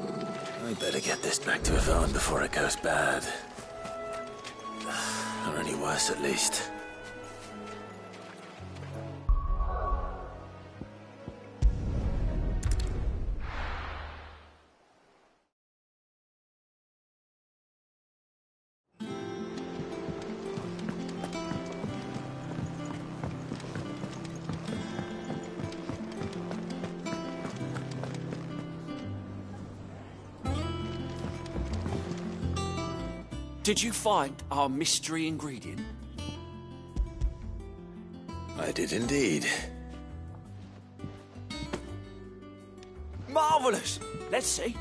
I better get this back to Yvonne before it goes bad. Or any worse, at least. Did you find our mystery ingredient? I did indeed. Marvellous! Let's see.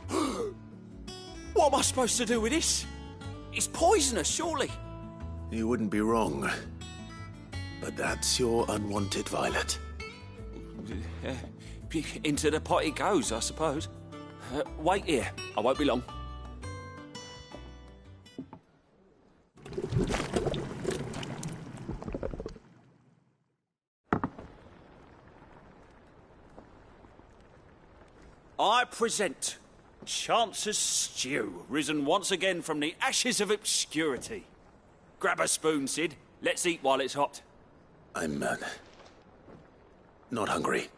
What am I supposed to do with this? It's poisonous, surely. You wouldn't be wrong. But that's your unwanted violet. Into the pot it goes, I suppose. Wait here. I won't be long. I present Chance's Stew, risen once again from the ashes of obscurity. Grab a spoon, Sid. Let's eat while it's hot. I'm, not hungry.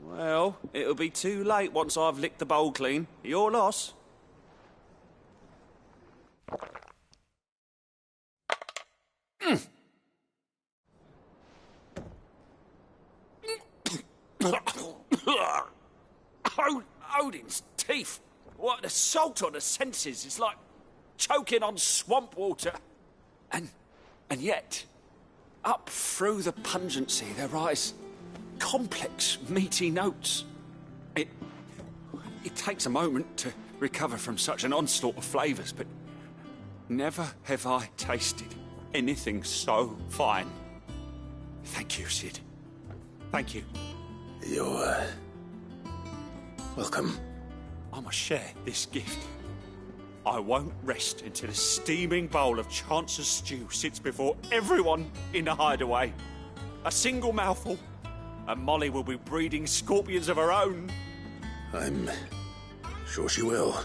Well, it'll be too late once I've licked the bowl clean. Your loss. Odin's teeth. What an assault on the senses. It's like choking on swamp water. And yet, up through the pungency, there rise complex, meaty notes. It takes a moment to recover from such an onslaught of flavours, but never have I tasted anything so fine. Thank you, Cid. Thank you. You're, welcome. I must share this gift. I won't rest until a steaming bowl of Chance's stew sits before everyone in the hideaway. A single mouthful, and Molly will be breeding scorpions of her own. I'm sure she will.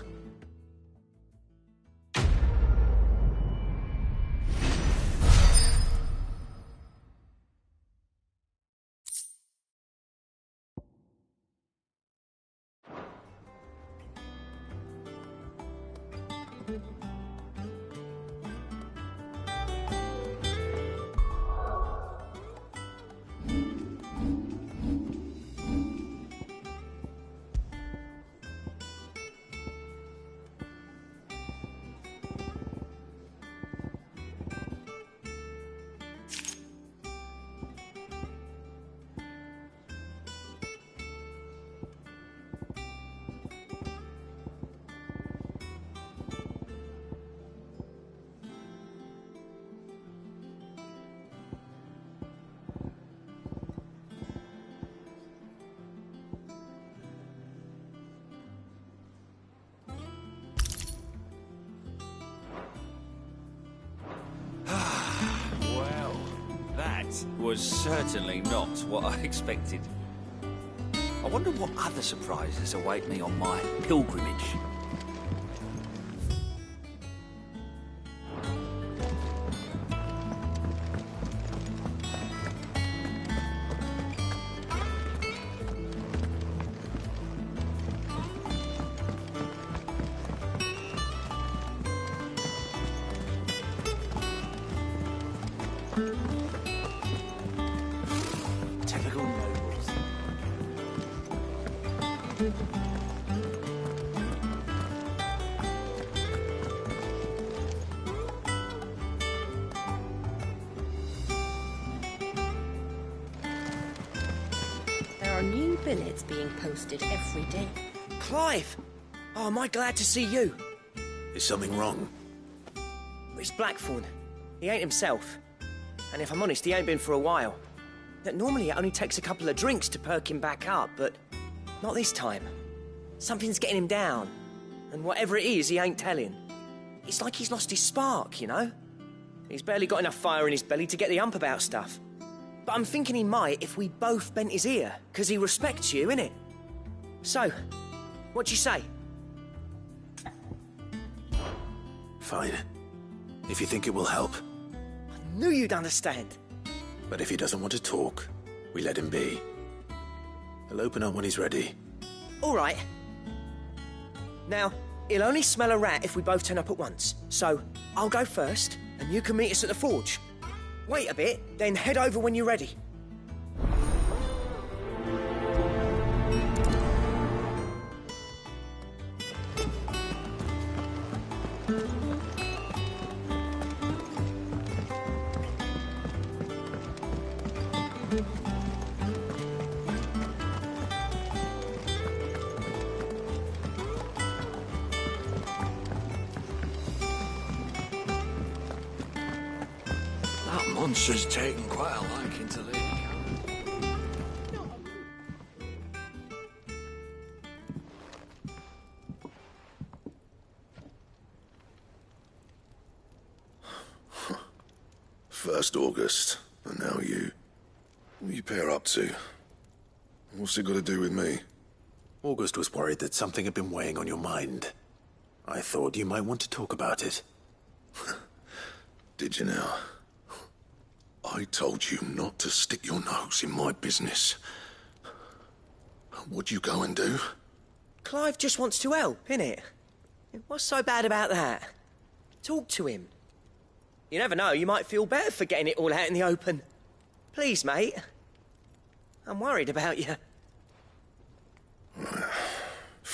Was certainly not what I expected. I wonder what other surprises await me on my pilgrimage. There are new billets being posted every day. Clive! Oh, am I glad to see you? Is something wrong? It's Blackthorn. He ain't himself. And if I'm honest, he ain't been for a while. Normally it only takes a couple of drinks to perk him back up, but not this time. Something's getting him down. And whatever it is, he ain't telling. It's like he's lost his spark, you know? He's barely got enough fire in his belly to get the ump about stuff. But I'm thinking he might if we both bent his ear, because he respects you, innit? So, what do you say? Fine. If you think it will help. I knew you'd understand. But if he doesn't want to talk, we let him be. He'll open up when he's ready. All right. Now, he'll only smell a rat if we both turn up at once. So, I'll go first, and you can meet us at the forge. Wait a bit, then head over when you're ready. Monster's taken quite a liking to Lady Karen. First August, and now you. What are you pair up to? What's it got to do with me? August was worried that something had been weighing on your mind. I thought you might want to talk about it. Did you now? I told you not to stick your nose in my business. What'd you go and do? Clive just wants to help, innit? What's so bad about that? Talk to him. You never know, you might feel better for getting it all out in the open. Please, mate. I'm worried about you.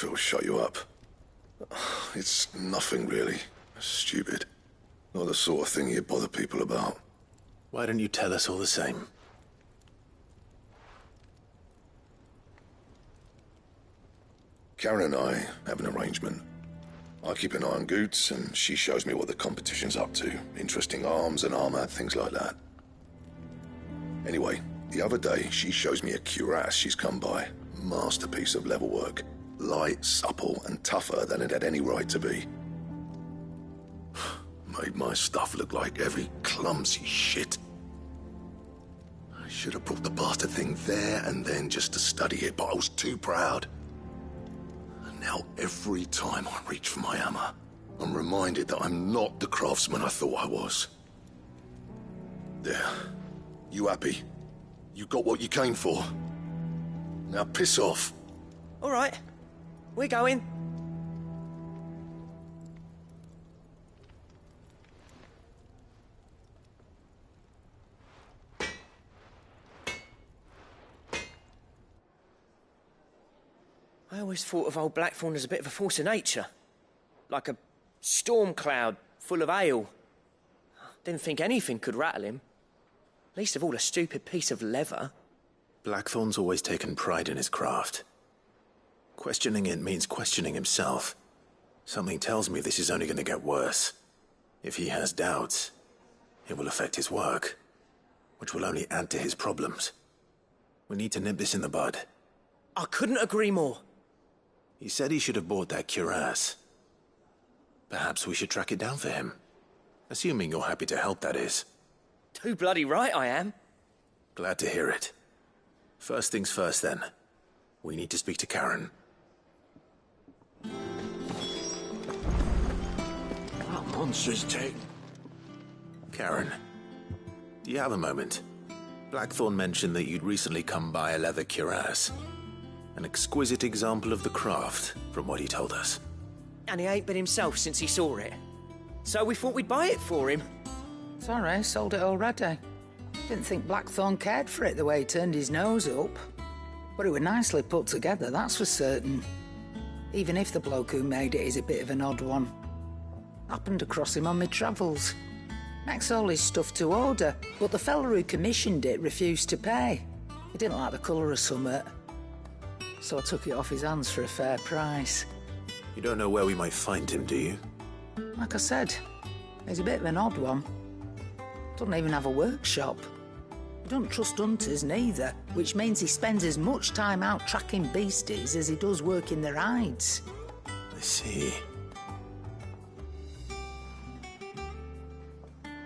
it'll shut you up. It's nothing really. Stupid. Not the sort of thing you bother people about. Why don't you tell us all the same? Karen and I have an arrangement. I keep an eye on Goots, and she shows me what the competition's up to. Interesting arms and armor, things like that. Anyway, the other day, she shows me a cuirass she's come by. Masterpiece of level work. Light, supple, and tougher than it had any right to be. Made my stuff look like every clumsy shit. I should have brought the bastard thing there and then just to study it, but I was too proud. And now every time I reach for my hammer, I'm reminded that I'm not the craftsman I thought I was. There. You happy? You got what you came for. Now piss off. All right. We're going. I always thought of old Blackthorn as a bit of a force of nature. Like a storm cloud full of hail. Didn't think anything could rattle him. Least of all a stupid piece of leather. Blackthorn's always taken pride in his craft. Questioning it means questioning himself. Something tells me this is only going to get worse. If he has doubts, it will affect his work, which will only add to his problems. We need to nip this in the bud. I couldn't agree more. He said he should have bought that cuirass. Perhaps we should track it down for him. Assuming you're happy to help, that is. Too bloody right I am. Glad to hear it. First things first, then. We need to speak to Karen. That monster's taken. Karen, do you have a moment? Blackthorn mentioned that you'd recently come by a leather cuirass. An exquisite example of the craft, from what he told us. And he ain't been himself since he saw it. So we thought we'd buy it for him. Sorry, sold it already. Didn't think Blackthorn cared for it the way he turned his nose up. But it was nicely put together, that's for certain. Even if the bloke who made it is a bit of an odd one. Happened across him on my travels. Makes all his stuff to order, but the fella who commissioned it refused to pay. He didn't like the colour of summit. So I took it off his hands for a fair price. You don't know where we might find him, do you? Like I said, he's a bit of an odd one. Doesn't even have a workshop. He doesn't trust hunters neither, which means he spends as much time out tracking beasties as he does working their hides. I see.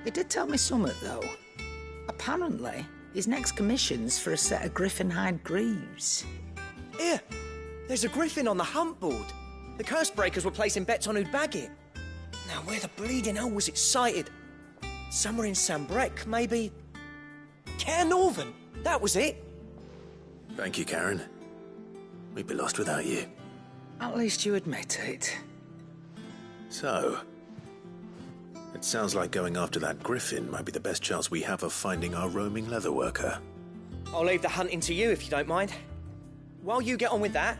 He did tell me something, though. Apparently, his next commission's for a set of griffin hide greaves. Here, there's a griffin on the hunt board. The curse breakers were placing bets on who'd bag it. Now, where the bleeding hell was it sighted? Somewhere in Sambrec, maybe? Caer Northern, that was it. Thank you, Karen. We'd be lost without you. At least you admit it. So, it sounds like going after that griffin might be the best chance we have of finding our roaming leatherworker. I'll leave the hunting to you if you don't mind. While you get on with that,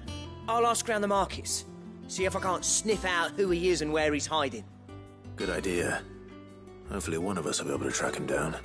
I'll ask around the markets. See if I can't sniff out who he is and where he's hiding. Good idea. Hopefully one of us will be able to track him down.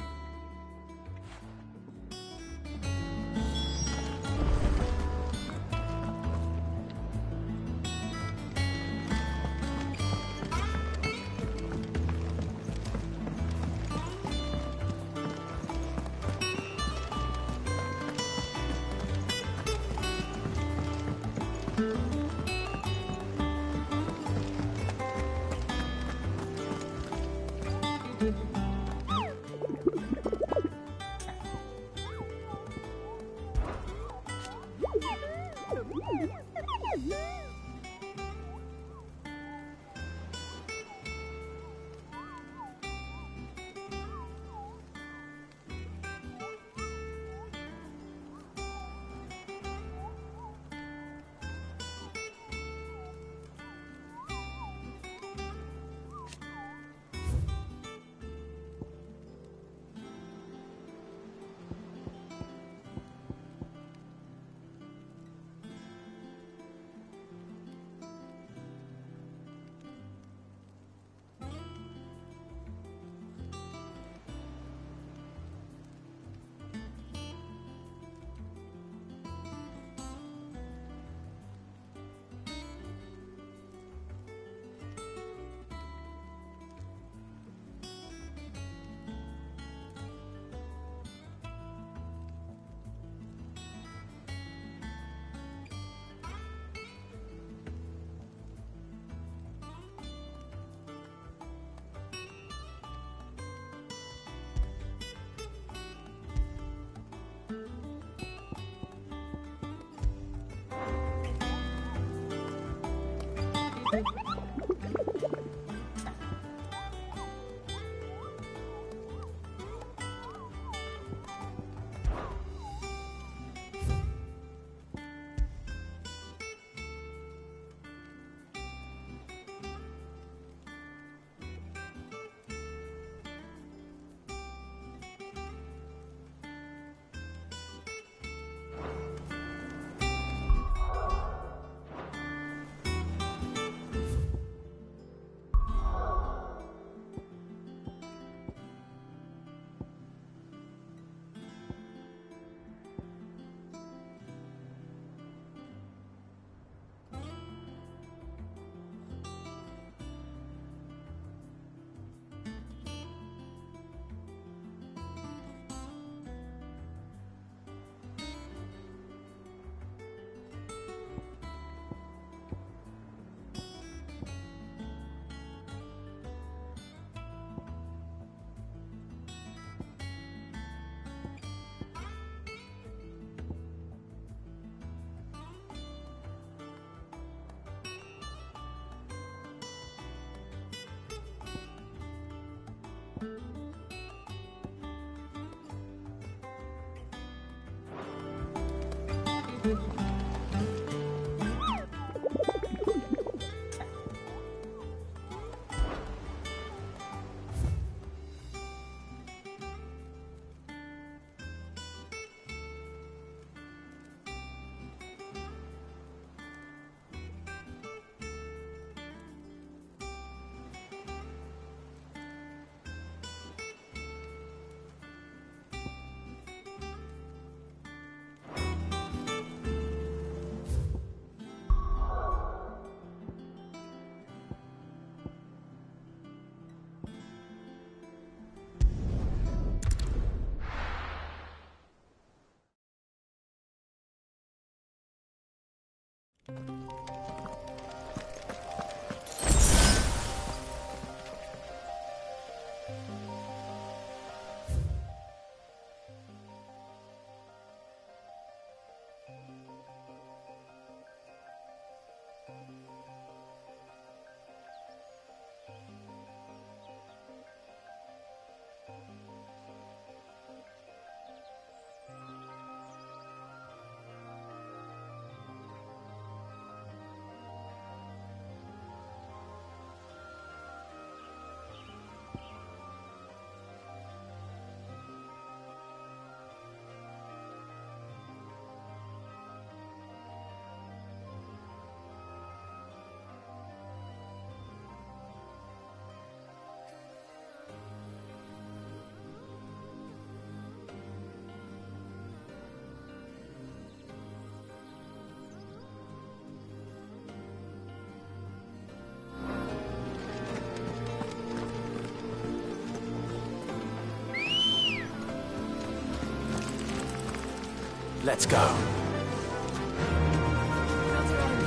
Let's go.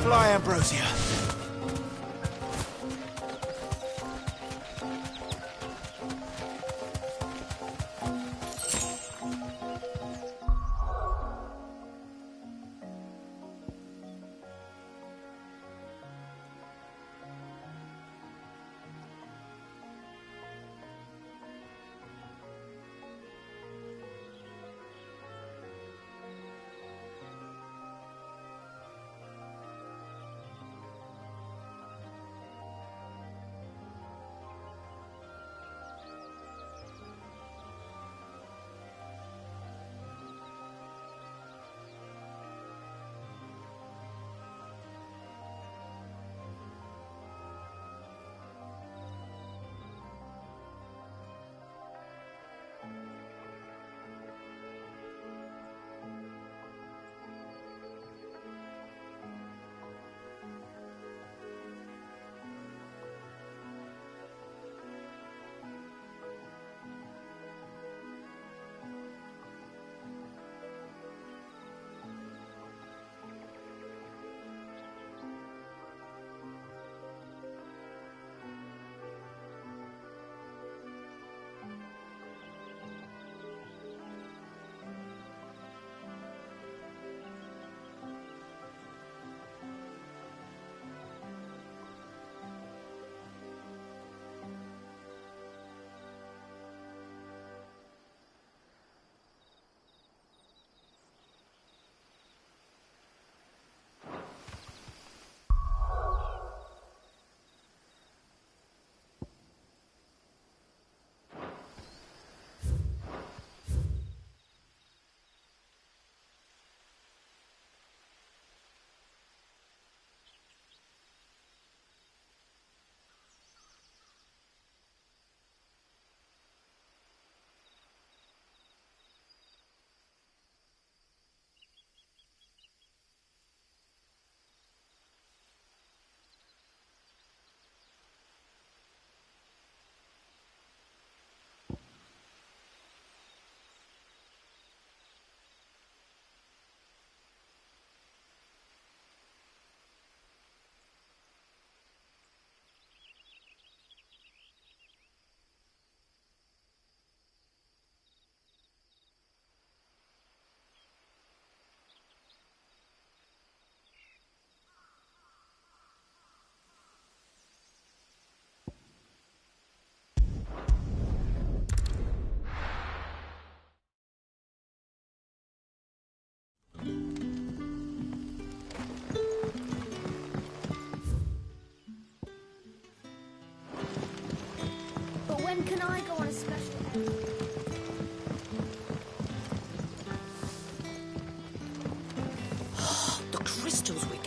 Fly, Ambrosia.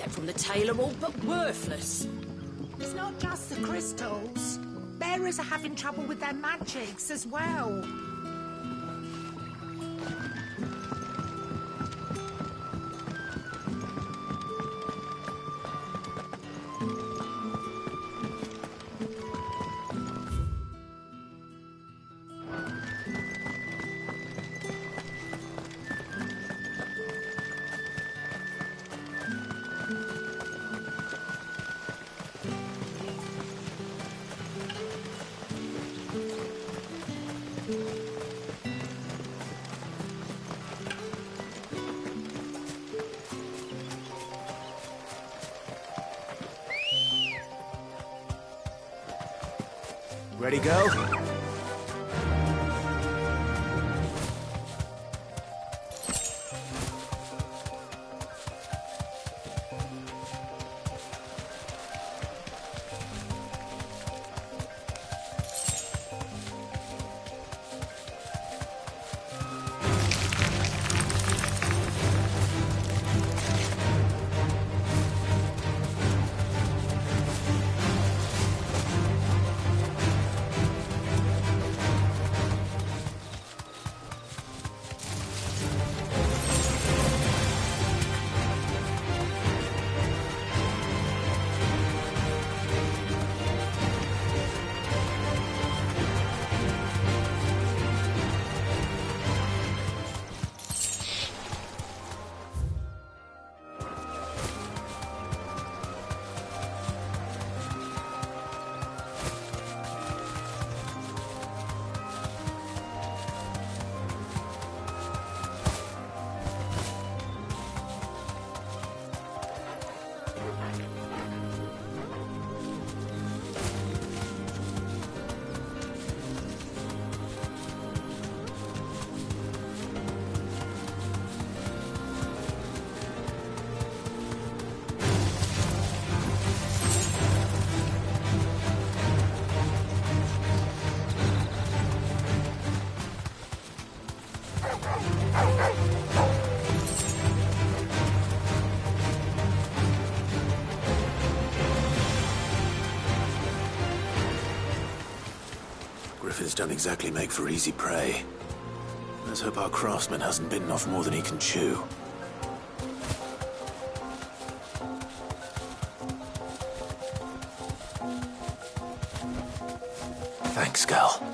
get from the tail are all but worthless. It's not just the crystals. Bearers are having trouble with their magics as well. Ready, go? Griffins don't exactly make for easy prey. Let's hope our craftsman hasn't bitten off more than he can chew. Thanks, Gal.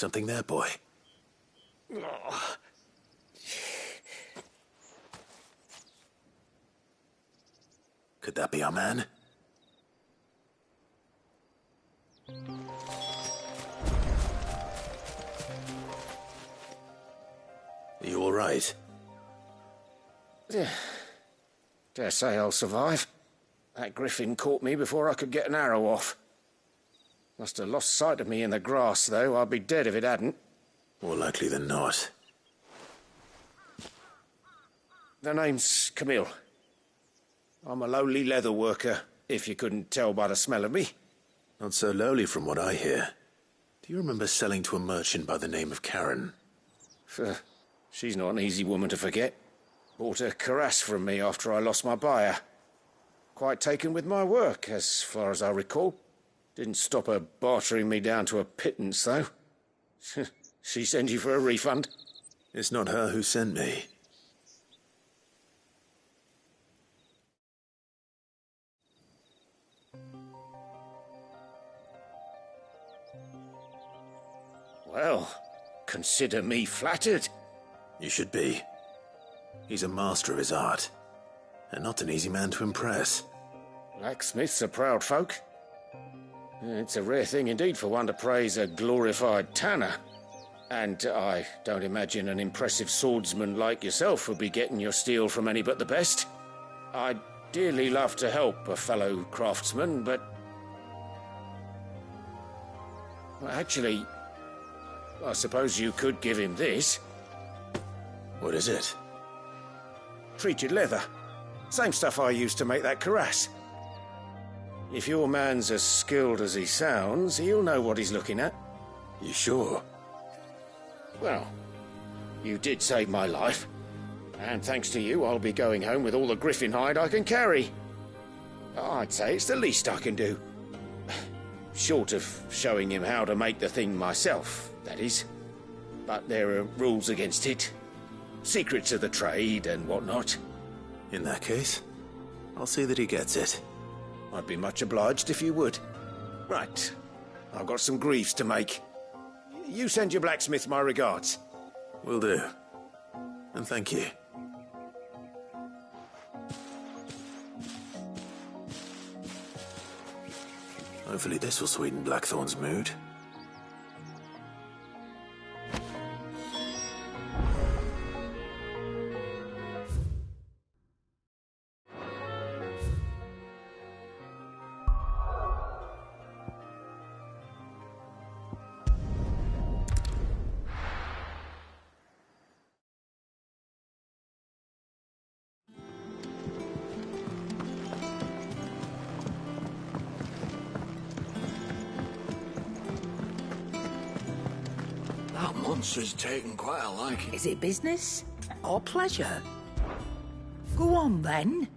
Something there, boy? Could that be our man? Are you all right? Dare say I'll survive. That griffin caught me before I could get an arrow off. Must have lost sight of me in the grass, though. I'd be dead if it hadn't. More likely than not. The name's Camille. I'm a lowly leather worker, if you couldn't tell by the smell of me. Not so lowly from what I hear. Do you remember selling to a merchant by the name of Karen? She's not an easy woman to forget. Bought a cuirass from me after I lost my buyer. Quite taken with my work, as far as I recall. Didn't stop her bartering me down to a pittance, though. She send you for a refund? It's not her who sent me. Well, consider me flattered. You should be. He's a master of his art, and not an easy man to impress. Blacksmiths are proud folk. It's a rare thing indeed for one to praise a glorified tanner. And I don't imagine an impressive swordsman like yourself would be getting your steel from any but the best. I'd dearly love to help a fellow craftsman, but... Well, actually, I suppose you could give him this. What is it? Treated leather. Same stuff I used to make that cuirass. If your man's as skilled as he sounds, he'll know what he's looking at. You sure? Well, you did save my life. And thanks to you, I'll be going home with all the griffin hide I can carry. I'd say it's the least I can do. Short of showing him how to make the thing myself, that is. But there are rules against it. Secrets of the trade and whatnot. In that case, I'll see that he gets it. I'd be much obliged if you would. Right. I've got some greaves to make. You send your blacksmith my regards. Will do. And thank you. Hopefully this will sweeten Blackthorn's mood. That monster's taken quite a liking. Is it business or pleasure? Go on, then.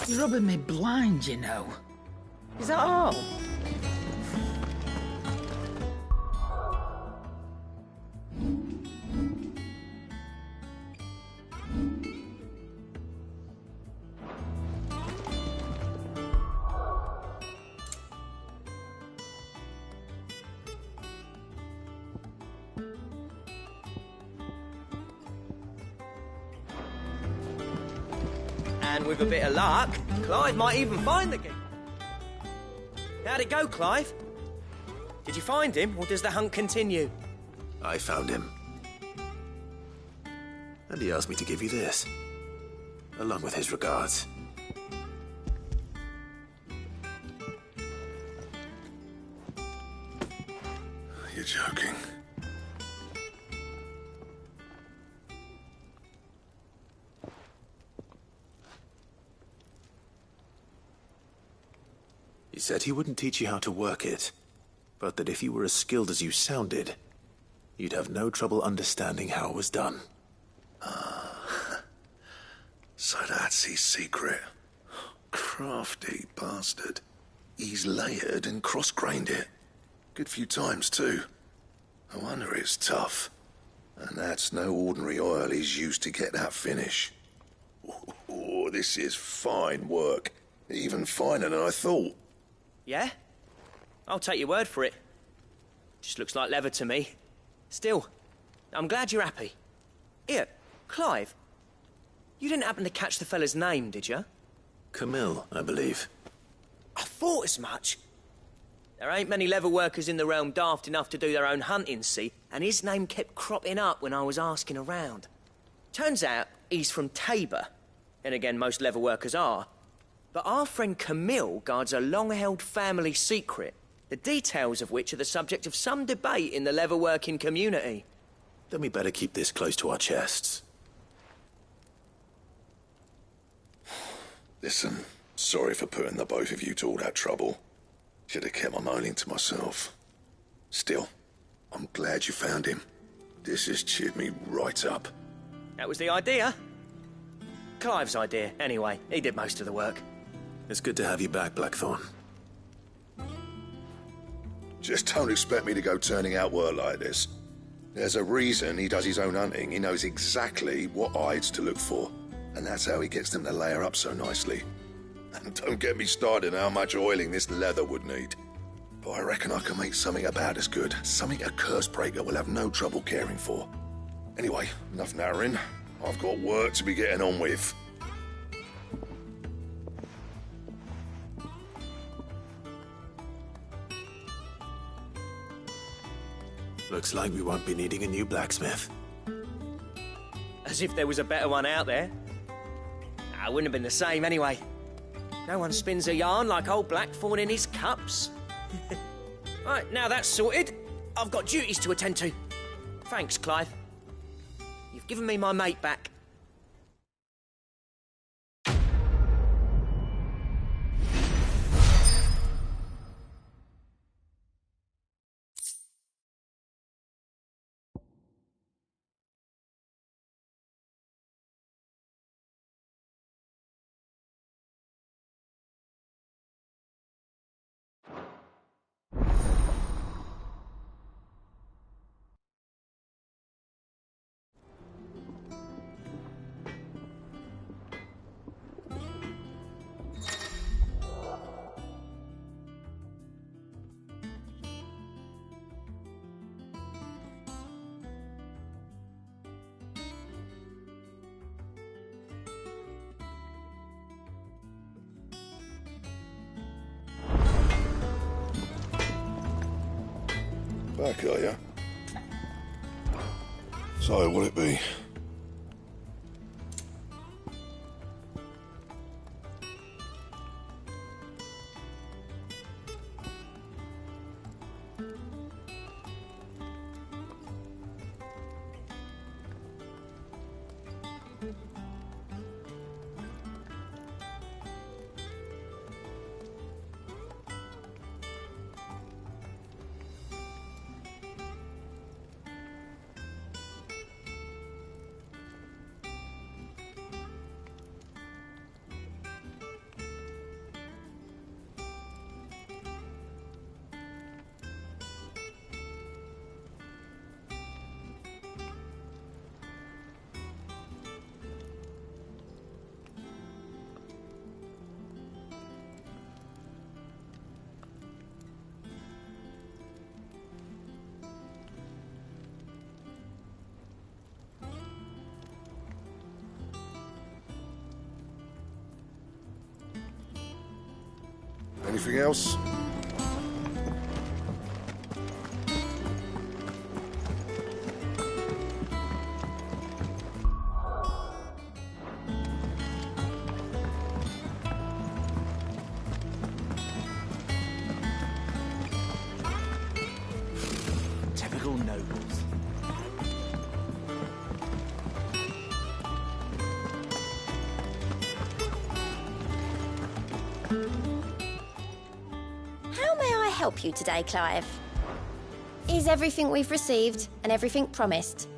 You're rubbing me blind, you know. Is that all? And with a bit of luck, Clive might even find the game. How'd it go, Clive? Did you find him, or does the hunt continue? I found him. And he asked me to give you this, along with his regards. You're joking. He said he wouldn't teach you how to work it, but that if you were as skilled as you sounded, you'd have no trouble understanding how it was done. So that's his secret. Crafty bastard. He's layered and cross-grained it. Good few times, too. No wonder it's tough. And that's no ordinary oil he's used to get that finish. Oh, Oh, this is fine work. Even finer than I thought. Yeah? I'll take your word for it. Just looks like leather to me. Still, I'm glad you're happy. Here, Clive. You didn't happen to catch the fella's name, did you? Camille, I believe. I thought as much. There ain't many leather workers in the realm daft enough to do their own hunting, see? And his name kept cropping up when I was asking around. Turns out he's from Tabor. And again, most leather workers are. But our friend Camille guards a long-held family secret, the details of which are the subject of some debate in the leather-working community. Then we better keep this close to our chests. Listen, sorry for putting the both of you to all that trouble. Should have kept my moaning to myself. Still, I'm glad you found him. This has cheered me right up. That was the idea. Clive's idea, anyway. He did most of the work. It's good to have you back, Blackthorn. Just don't expect me to go turning out work like this. There's a reason he does his own hunting. He knows exactly what hides to look for. And that's how he gets them to layer up so nicely. And don't get me started on how much oiling this leather would need. But I reckon I can make something about as good. Something a Cursebreaker will have no trouble caring for. Anyway, enough narrowing. I've got work to be getting on with. Looks like we won't be needing a new blacksmith. As if there was a better one out there. Nah, it wouldn't have been the same anyway. No one spins a yarn like old Blackthorn in his cups. Right, now that's sorted, I've got duties to attend to. Thanks, Clive. You've given me my mate back. Back, are ya? So, what'll it be? Anything else? Typical nobles. How may I help you today, Clive? Is everything we've received and everything promised?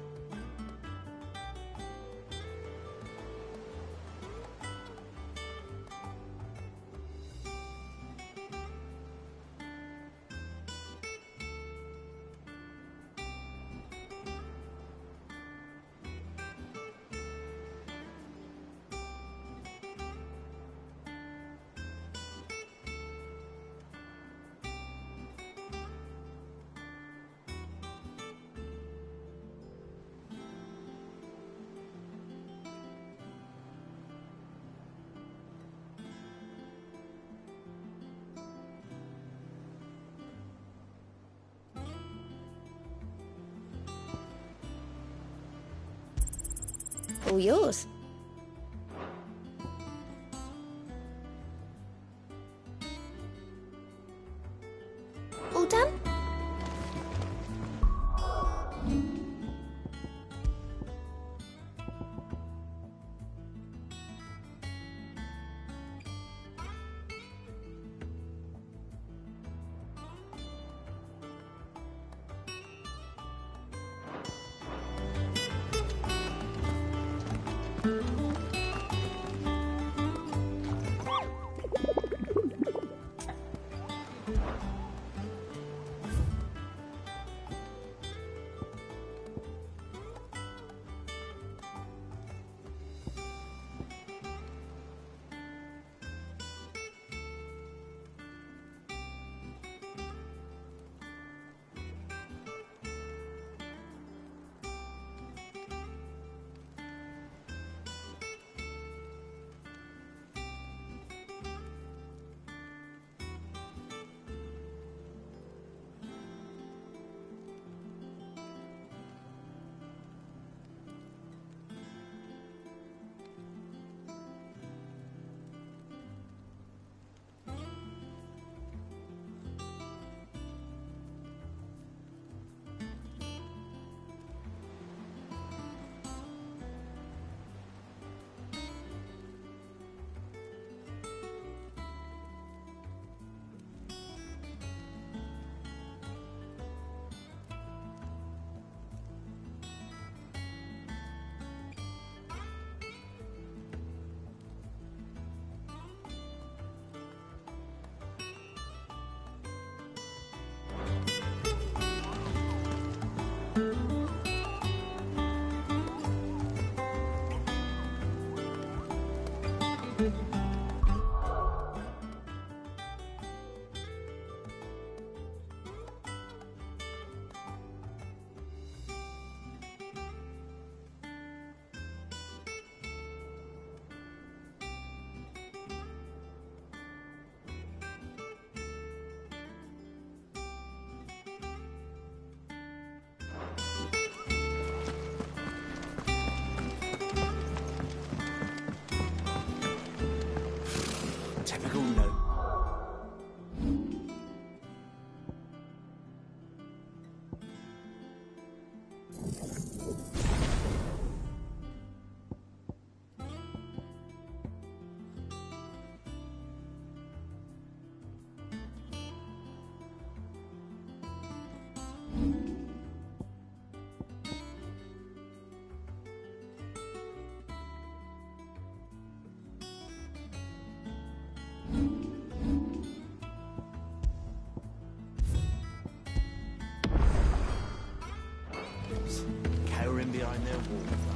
All yours. All done? Typical note. Cowering behind their walls.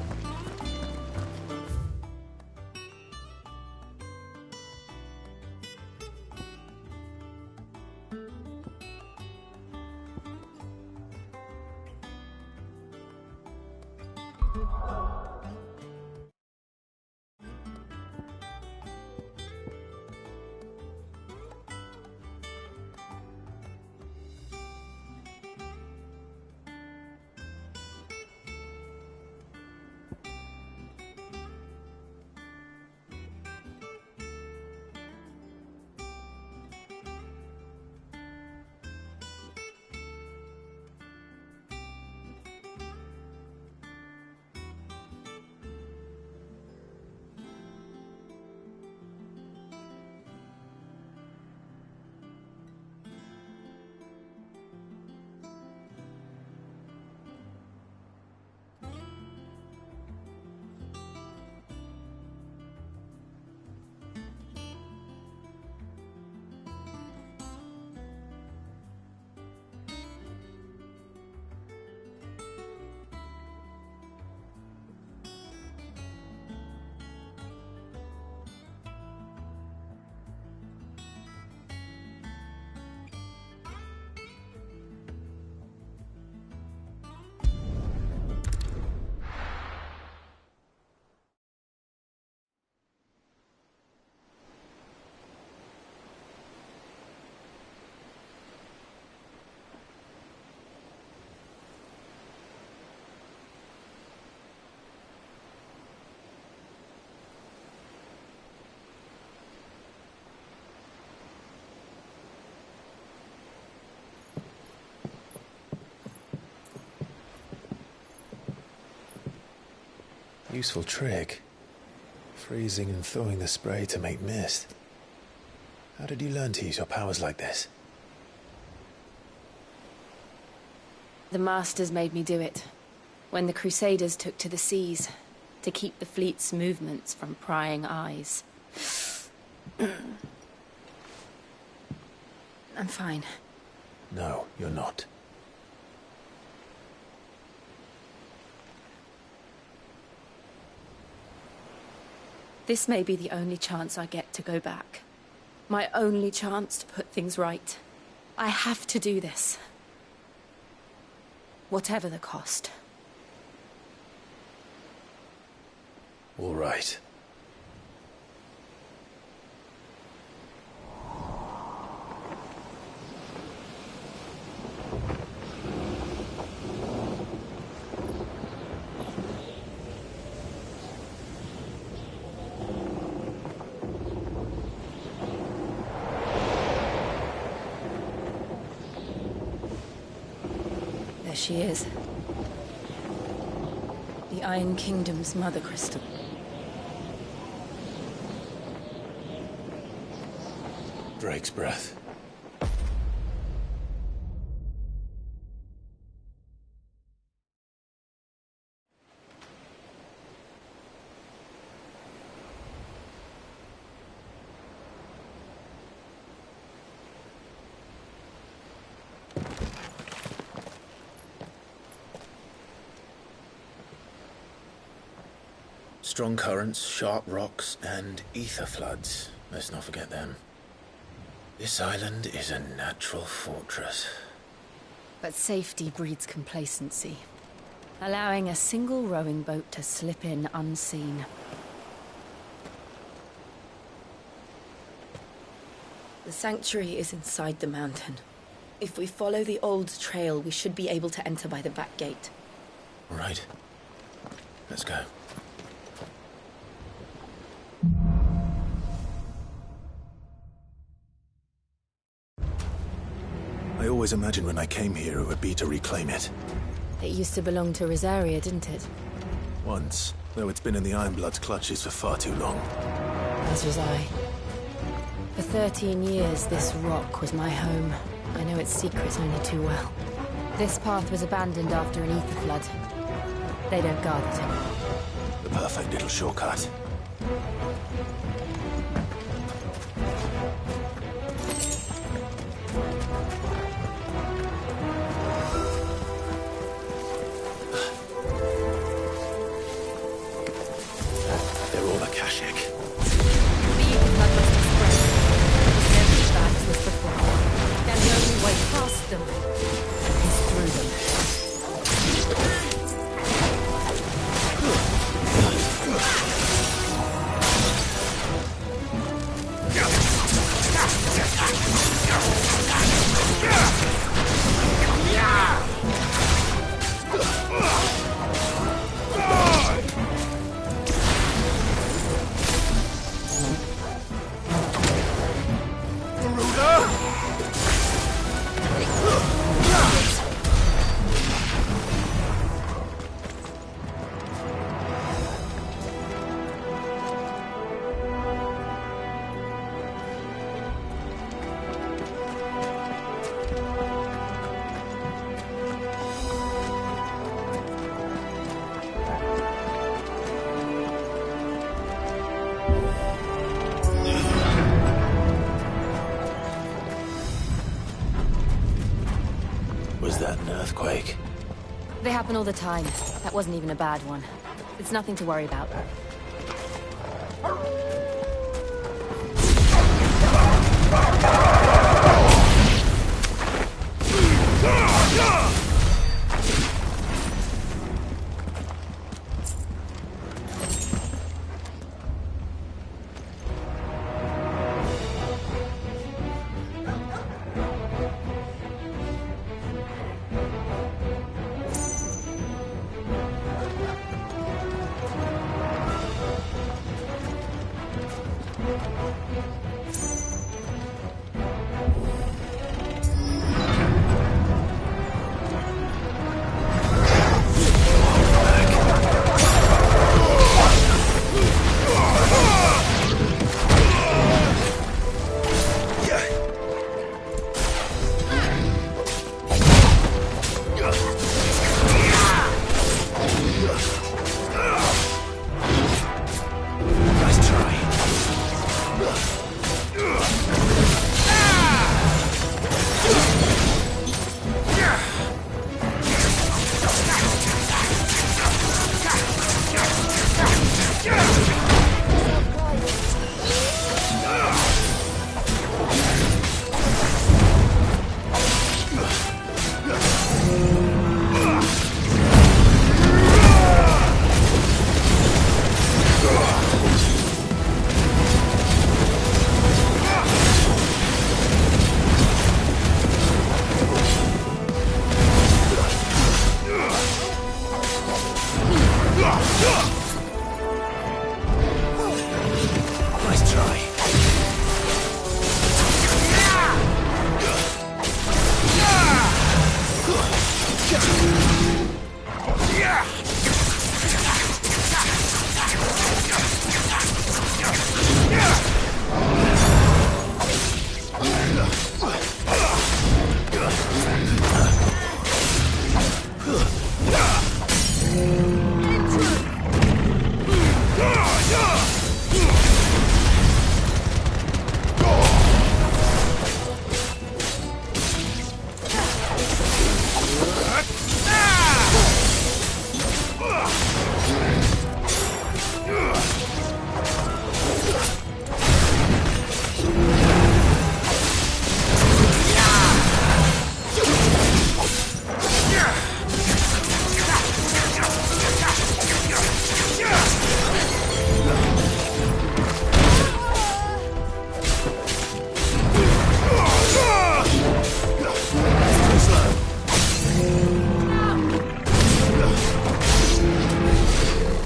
Useful trick. Freezing and thawing the spray to make mist. How did you learn to use your powers like this? The Masters made me do it. When the Crusaders took to the seas, to keep the fleet's movements from prying eyes. I'm fine. No, you're not. This may be the only chance I get to go back. My only chance to put things right. I have to do this. Whatever the cost. All right. There she is. The Iron Kingdom's Mother Crystal. Drake's breath. Strong currents, sharp rocks, and ether floods. Let's not forget them. This island is a natural fortress. But safety breeds complacency. Allowing a single rowing boat to slip in unseen. The sanctuary is inside the mountain. If we follow the old trail, we should be able to enter by the back gate. Right. Let's go. I always imagined when I came here it would be to reclaim it. It used to belong to Rosaria, didn't it? Once, though it's been in the Ironblood's clutches for far too long. As was I. For 13 years, this rock was my home. I know its secrets only too well. This path was abandoned after an ether flood. They don't guard it anymore. The perfect little shortcut. They're all Akashic. The ether flood must have spread. It was never as bad as this before. And the only way past them is through them. Was that an earthquake? They happen all the time. That wasn't even a bad one. It's nothing to worry about. Nice try.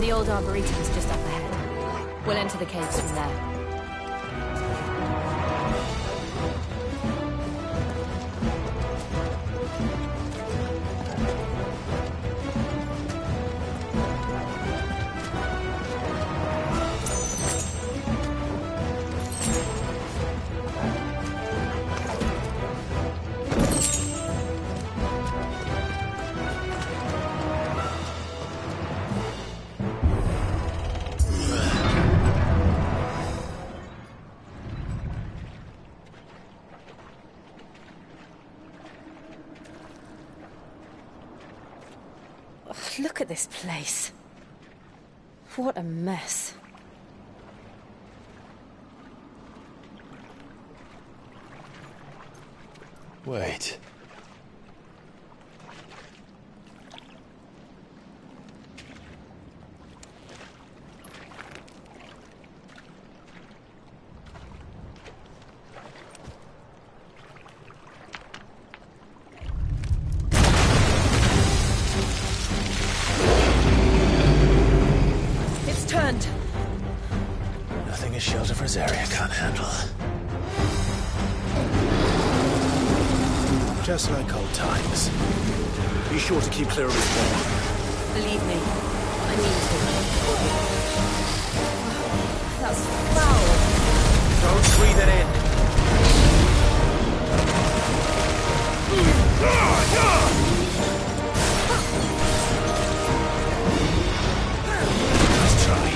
The old Arboretum's just up ahead. We'll enter the caves from there. Look at this place. What a mess. Wait. It's turned. Nothing a shelter for Zarya can't handle. Just like old times. Be sure to keep clear of his wall. Believe me, I mean to. That's foul. Don't breathe it in. Nice try.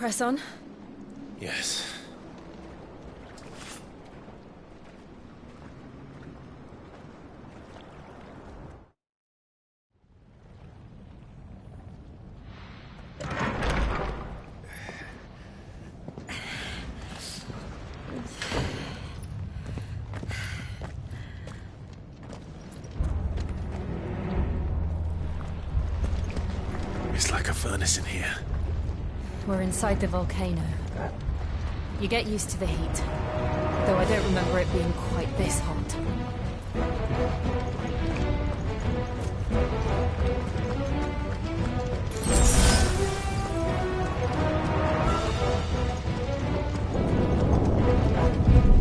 Press on. Yes. It's like a furnace in here. We're inside the volcano. You get used to the heat, though I don't remember it being quite this hot.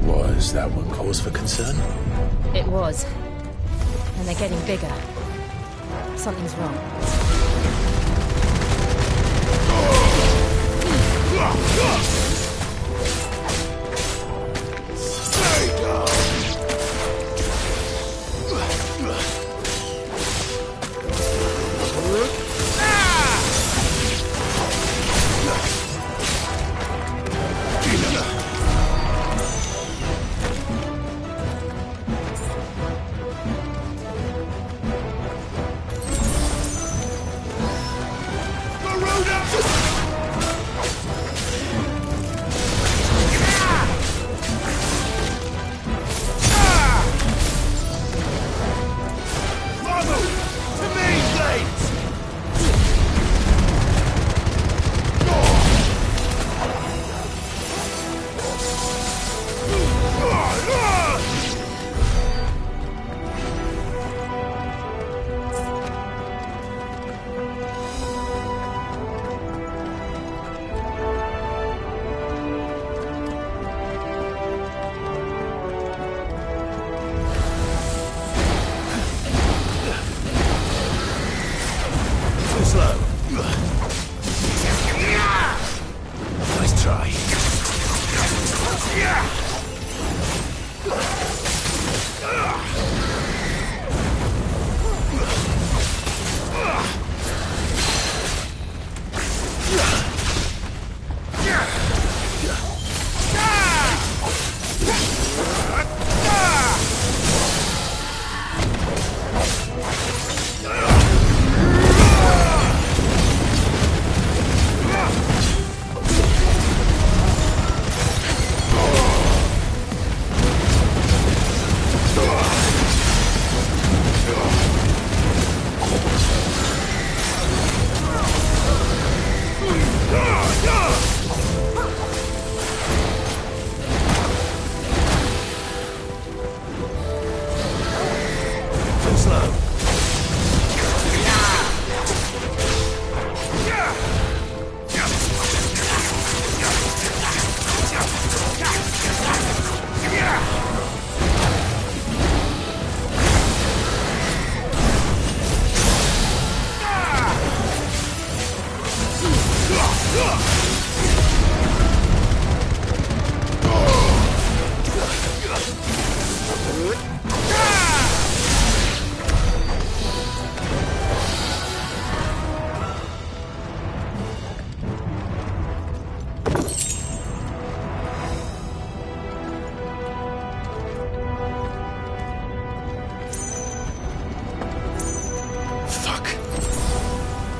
Was that one cause for concern? It was. And they're getting bigger. Something's wrong.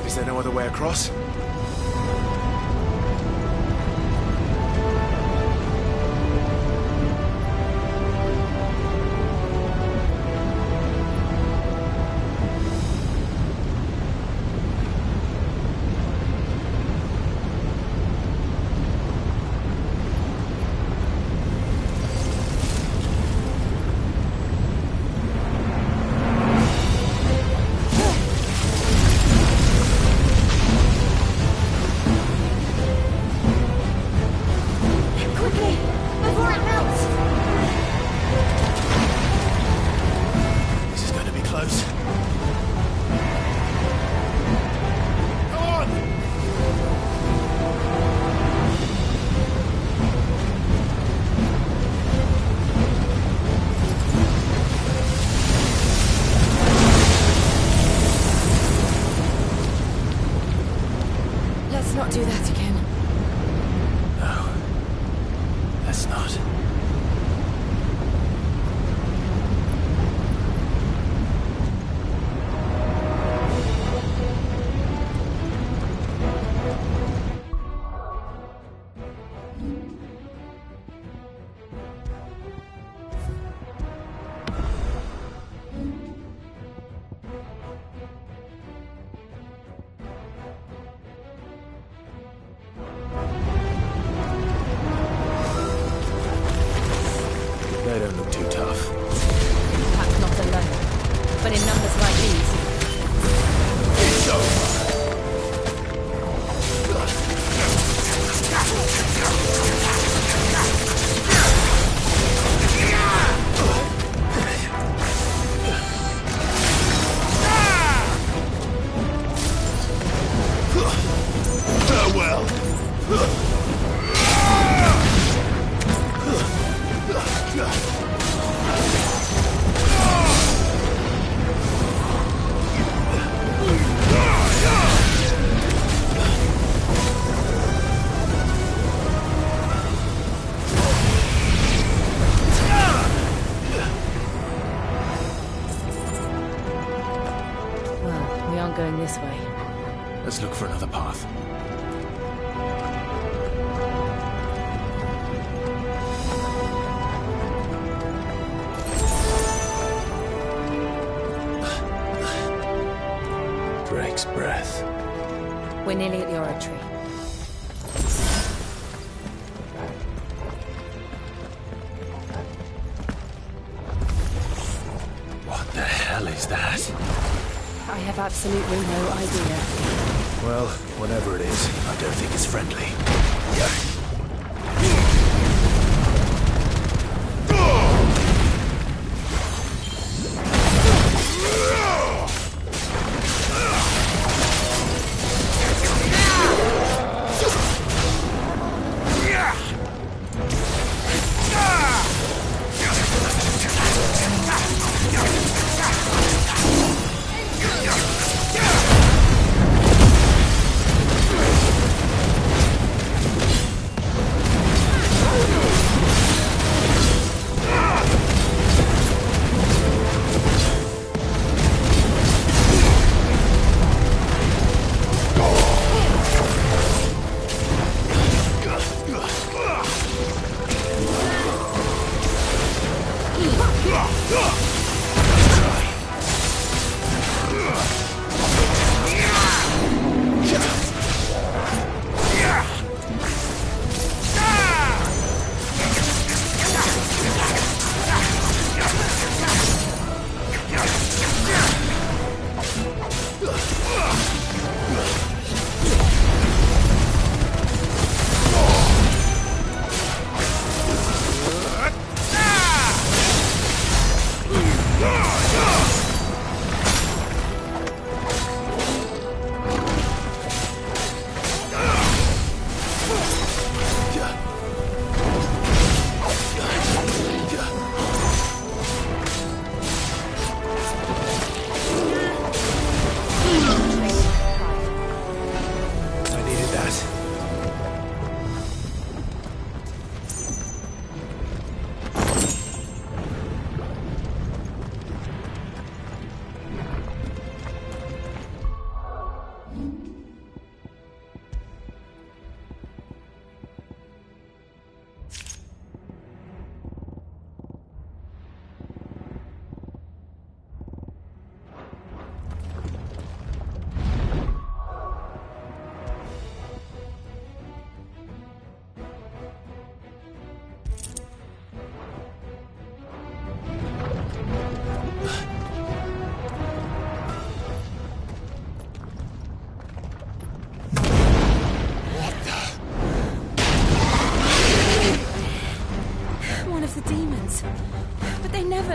Is there no other way across? Let's not do that again. please. It's over. Farewell. Well, we aren't going this way. Let's look for another path. Drake's breath. We're nearly at the oratory. What the hell is that? I have absolutely no idea. Well, whatever it is, I don't think it's friendly.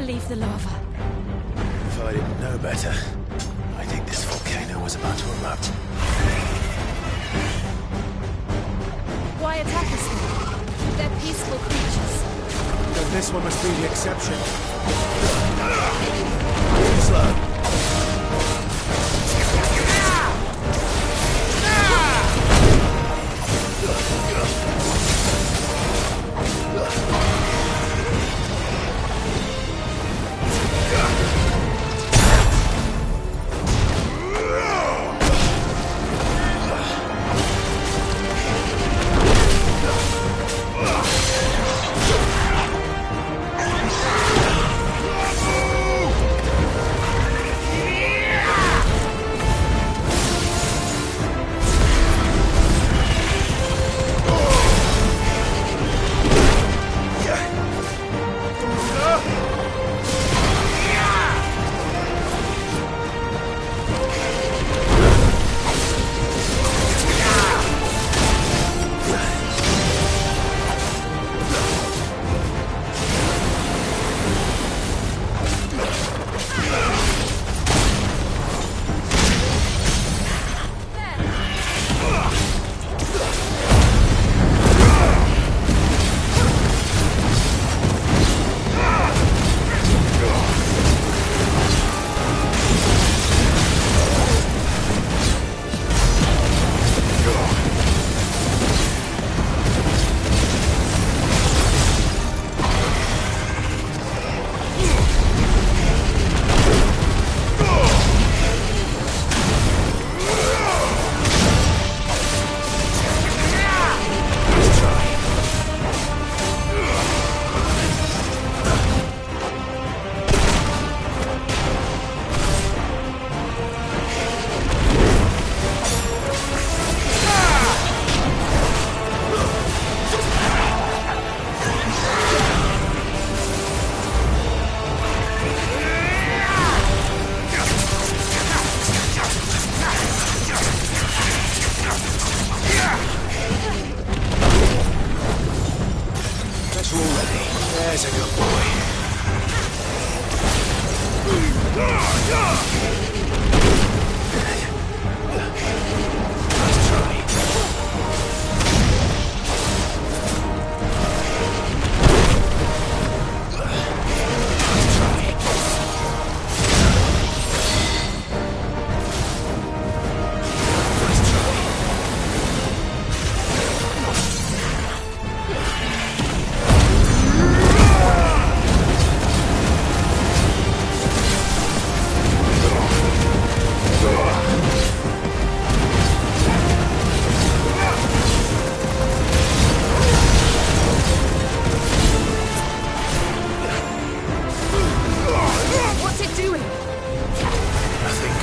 Leave the lava. If I didn't know better, I think this volcano was about to erupt. Why attack us then? They're peaceful creatures. Then this one must be the exception. Slow.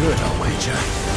good, I'll wager.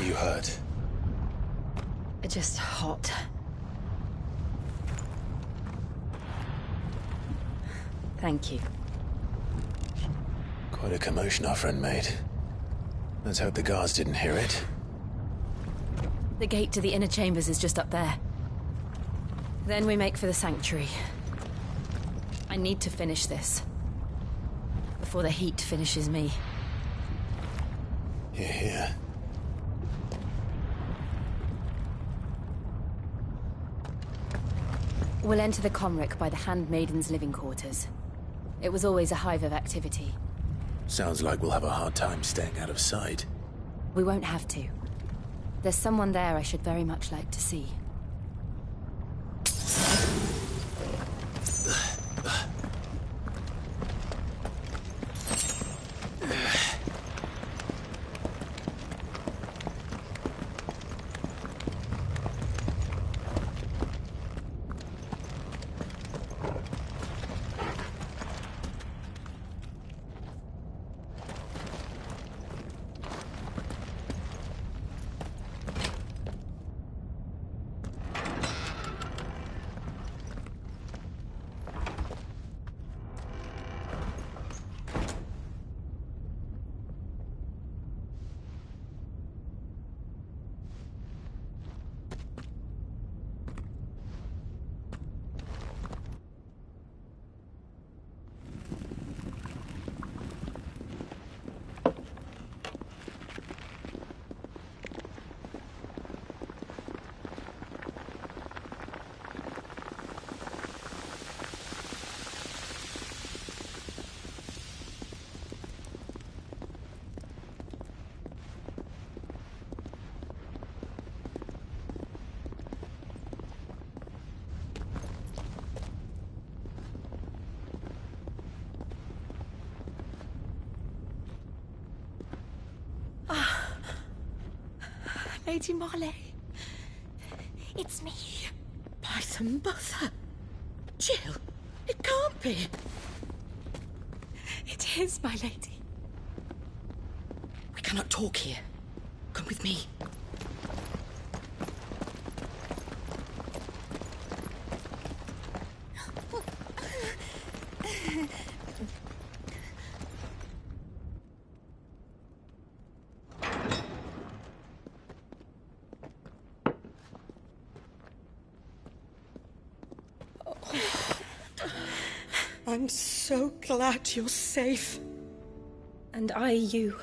You hurt? Just hot. Thank you. Quite a commotion our friend made. Let's hope the guards didn't hear it. The gate to the inner chambers is just up there. Then we make for the sanctuary. I need to finish this. Before the heat finishes me. Hear, hear. We'll enter the Comric by the Handmaiden's living quarters. It was always a hive of activity. Sounds like we'll have a hard time staying out of sight. We won't have to. There's someone there I should very much like to see. Lady Marley. It's me. By the mother. Jill, it can't be. It is, my lady. We cannot talk here. Come with me. I'm so glad you're safe. And I you.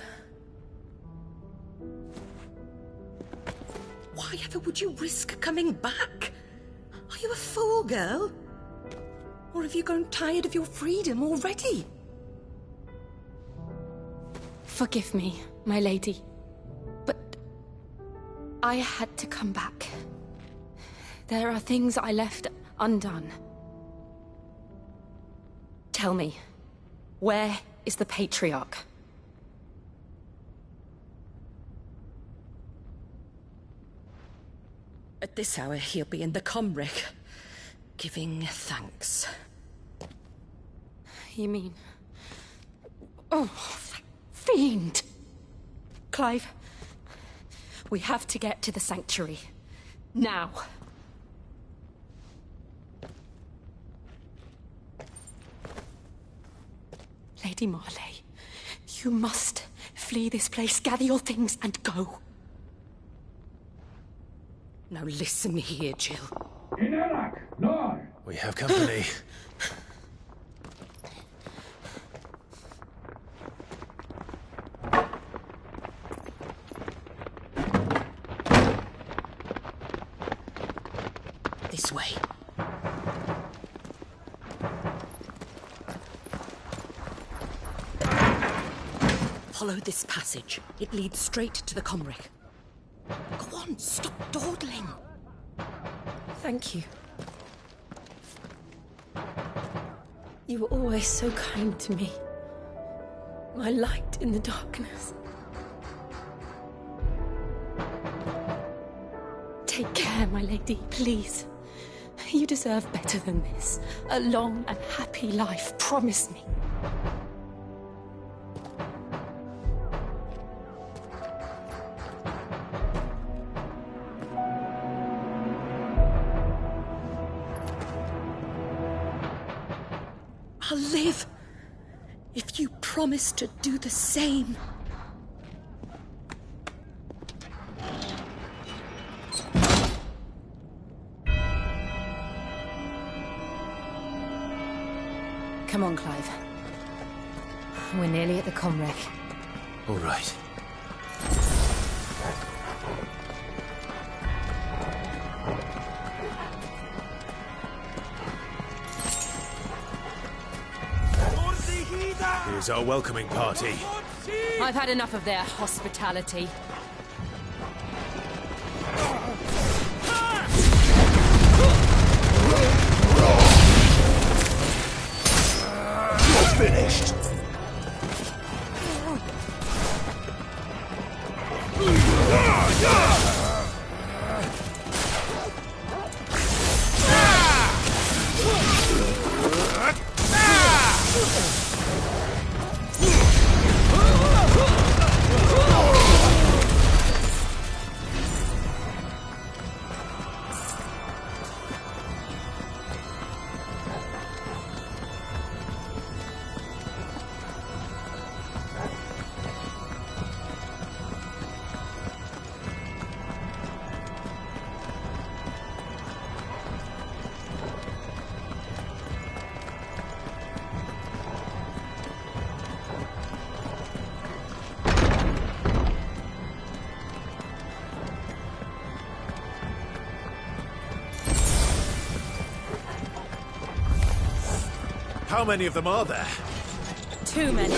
Why ever would you risk coming back? Are you a fool, girl? Or have you grown tired of your freedom already? Forgive me, my lady. But I had to come back. There are things I left undone. Tell me, where is the Patriarch? At this hour, he'll be in the Comric, giving thanks. You mean... Oh, fiend! Clive, we have to get to the Sanctuary. Now. Lady Marley, you must flee this place, gather your things, and go. Now listen here, Jill. We have company. This way. Follow this passage. It leads straight to the Comric. Go on, stop dawdling. Thank you. You were always so kind to me. My light in the darkness. Take care, my lady, please. You deserve better than this. A long and happy life, promise me. I'll live if you promise to do the same. Come on, Clive. We're nearly at the Comric. All right. Here's our welcoming party. I've had enough of their hospitality. You're finished. How many of them are there? Too many.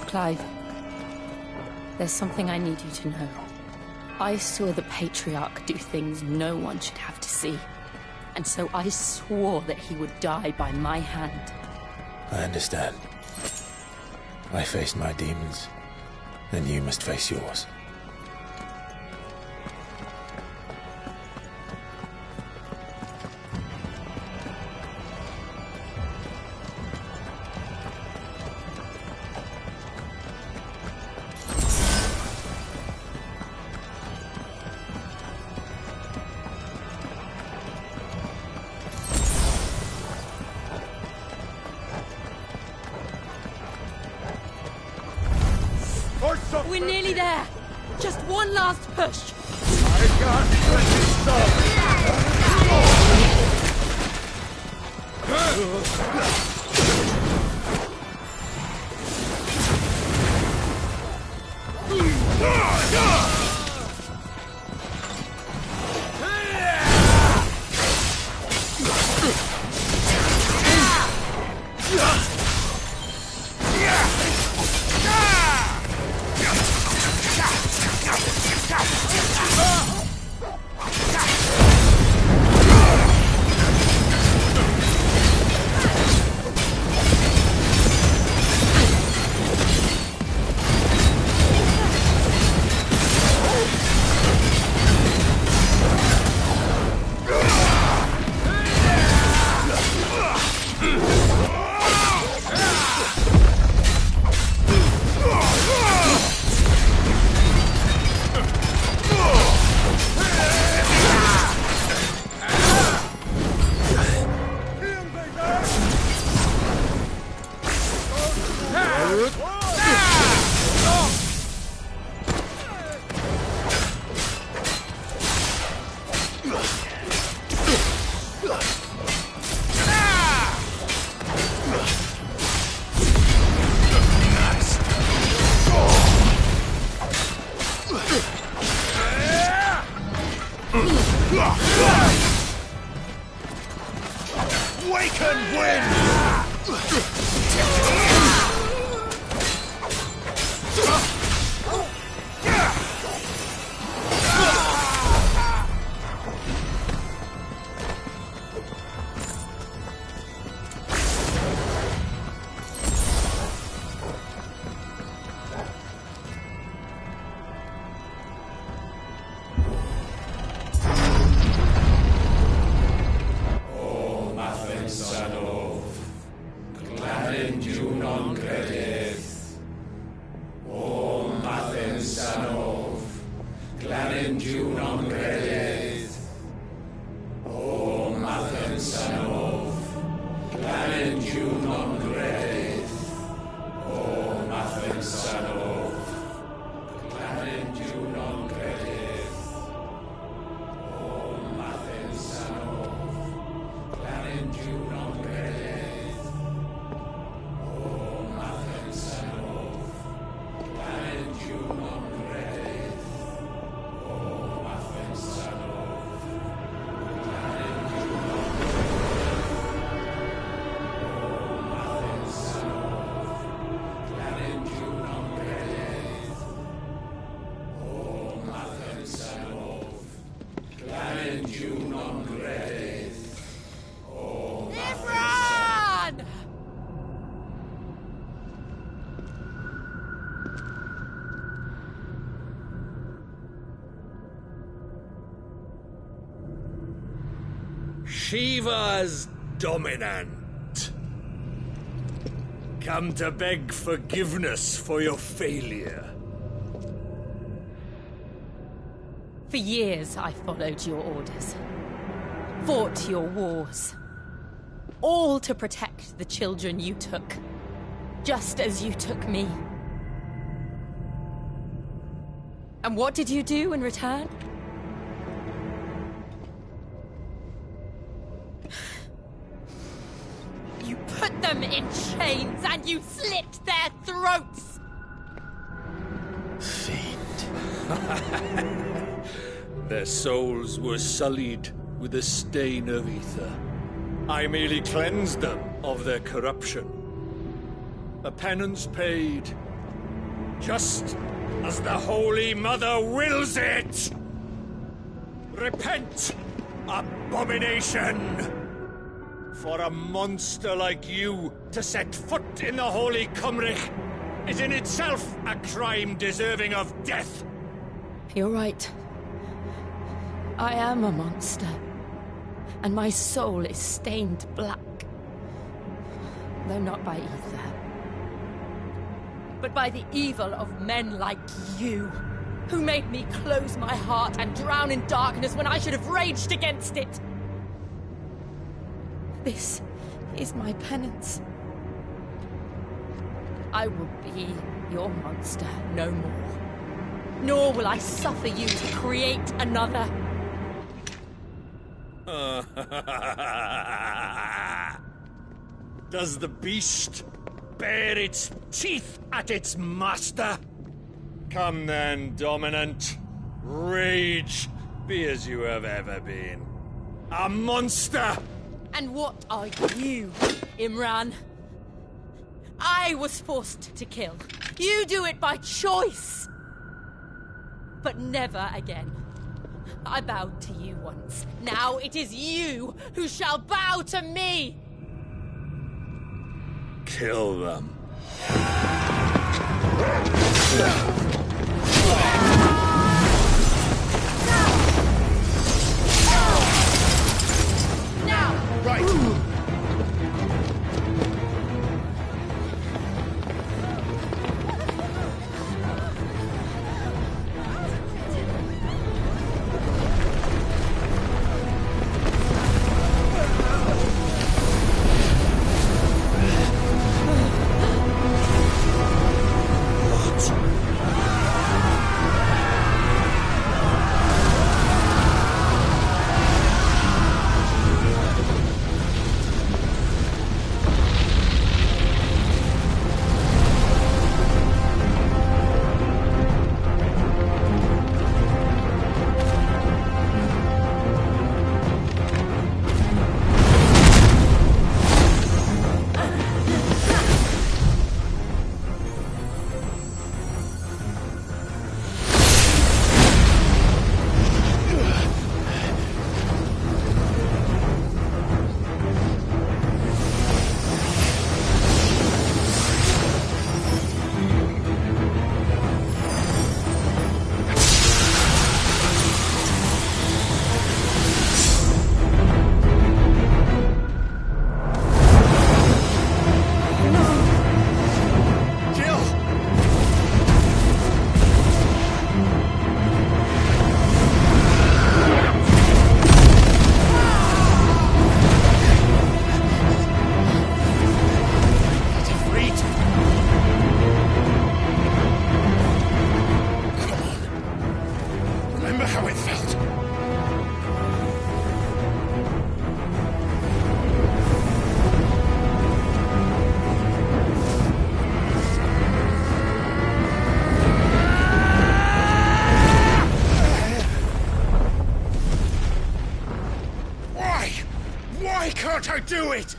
Clive, there's something I need you to know. I saw the Patriarch do things no one should have to see. And so I swore that he would die by my hand. I understand. I faced my demons, and you must face yours. We're nearly there. Just one last push. I can't let it Wake and win! Shiva's dominant. Come to beg forgiveness for your failure. For years, I followed your orders. Fought your wars. All to protect the children you took. Just as you took me. And what did you do in return? You put them in chains and you slit their throats! Their souls were sullied with the stain of ether. I merely cleansed them of their corruption. A penance paid, just as the Holy Mother wills it! Repent, abomination! For a monster like you to set foot in the Holy Cymric is in itself a crime deserving of death. You're right. I am a monster. And my soul is stained black. Though not by ether. But by the evil of men like you, who made me close my heart and drown in darkness when I should have raged against it. This is my penance. I will be your monster no more. Nor will I suffer you to create another. Does the beast bare its teeth at its master? Come then, Dominant. Rage, be as you have ever been. A monster! And what are you, Imran? I was forced to kill. You do it by choice. But never again. I bowed to you once. Now it is you who shall bow to me! Kill them. Now! Right! Can't I do it?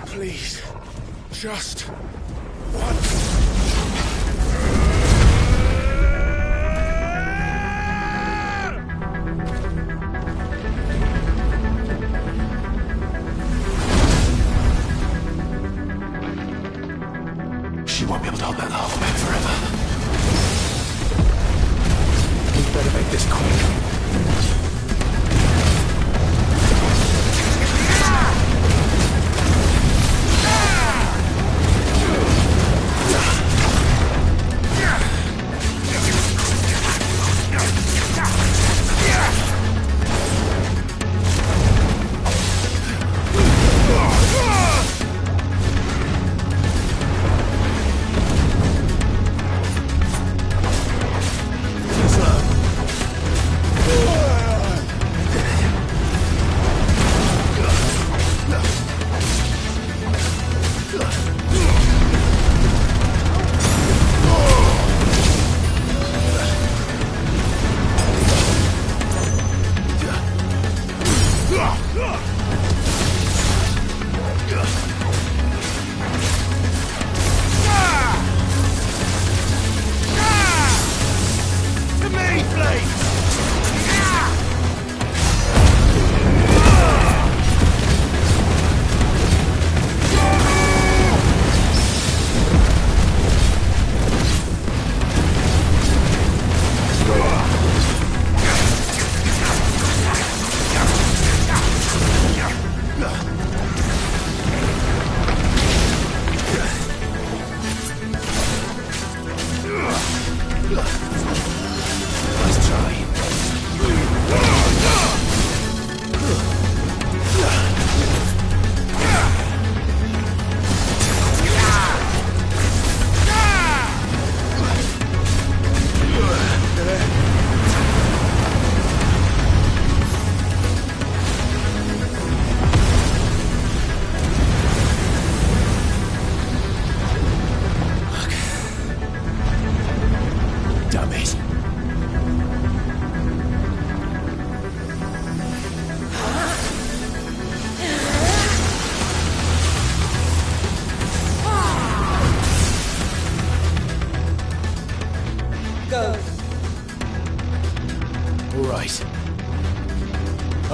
Please, just once. She won't be able to hold that half man forever. We better make this quick.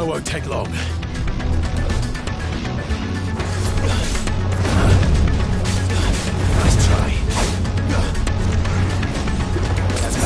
I won't take long. Nice try. That's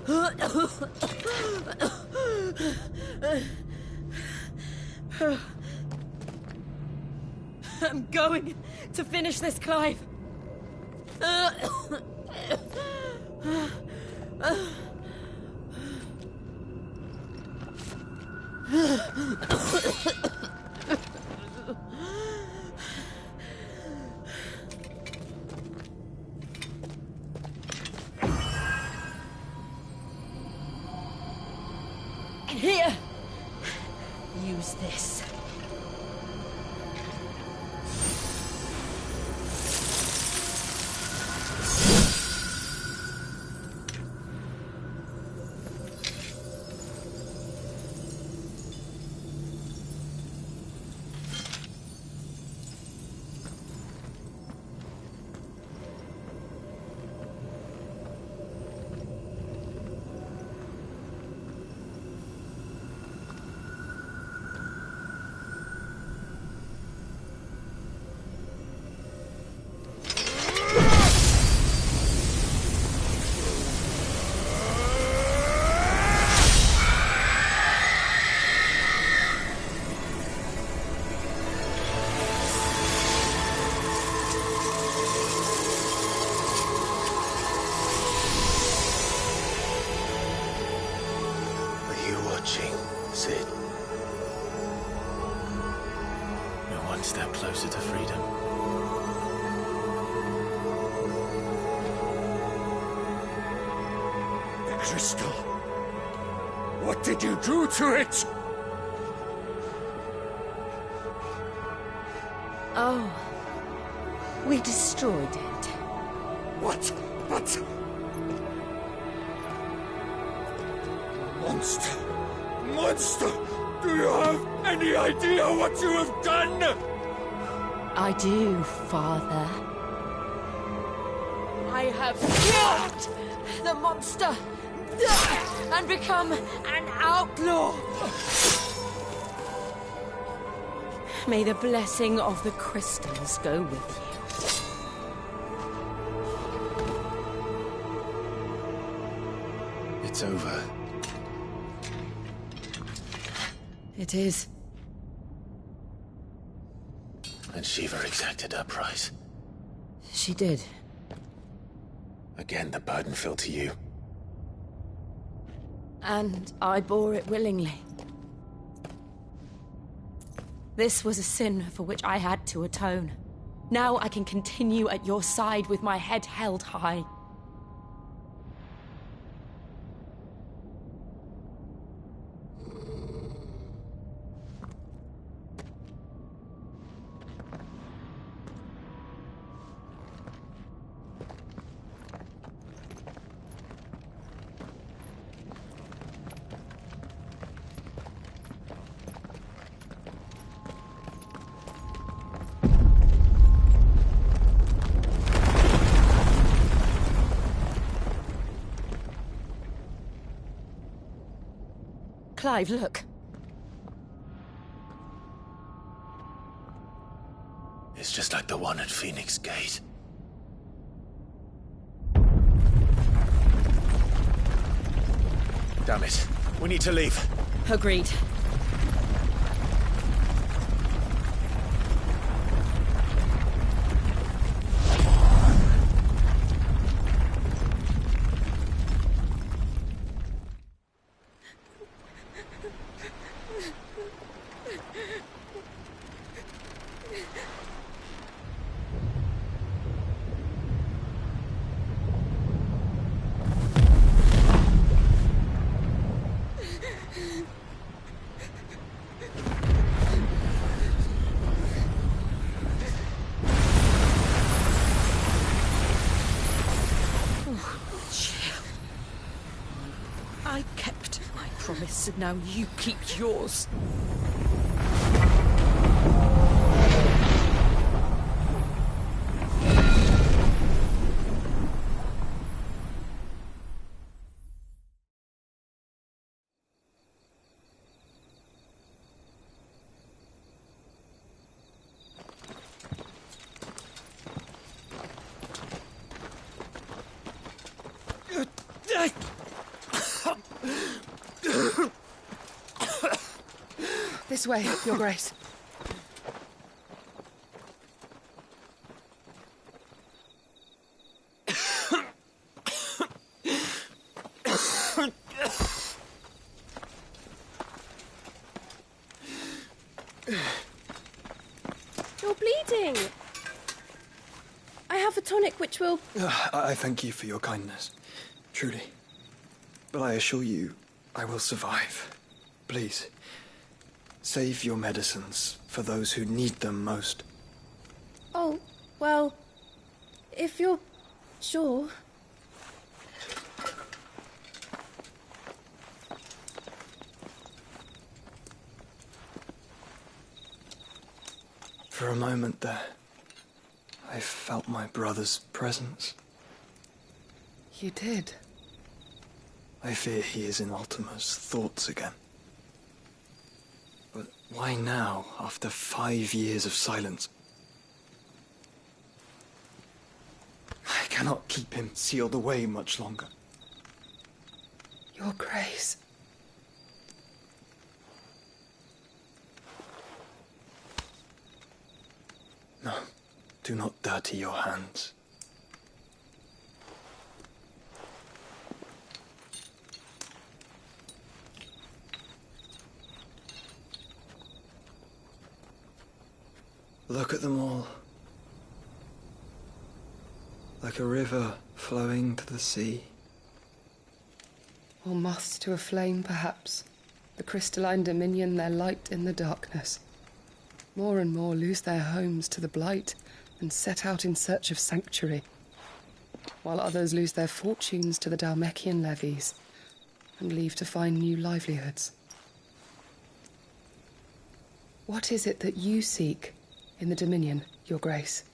I'm going to finish this, Clive. Here! Use this. Cid. We're one step closer to freedom. The crystal. What did you do to it? Oh. We destroyed it. What? Monster! Monster! Do you have any idea what you have done? I do, Father. I have killed the monster and become an outlaw. May the blessing of the crystals go with you. It's over. It is. And Shiva exacted her price. She did. Again, the burden fell to you. And I bore it willingly. This was a sin for which I had to atone. Now I can continue at your side with my head held high. Clive, look. It's just like the one at Phoenix Gate. Damn it. We need to leave. Agreed. I kept my promise, and now you keep yours. This way, Your Grace. You're bleeding. I have a tonic which will... I thank you for your kindness, truly. But I assure you, I will survive. Please, save your medicines for those who need them most. Oh, well, if you're sure... For a moment there, I felt my brother's presence. You did? I fear he is in Ultima's thoughts again. But why now, after 5 years of silence? I cannot keep him sealed away much longer. Your Grace. No, do not dirty your hands. Look at them all. Like a river flowing to the sea. Or moths to a flame, perhaps. The crystalline dominion, their light in the darkness. More and more lose their homes to the blight and set out in search of sanctuary, while others lose their fortunes to the Dhalmekian levies and leave to find new livelihoods. What is it that you seek in the Dominion, Your Grace?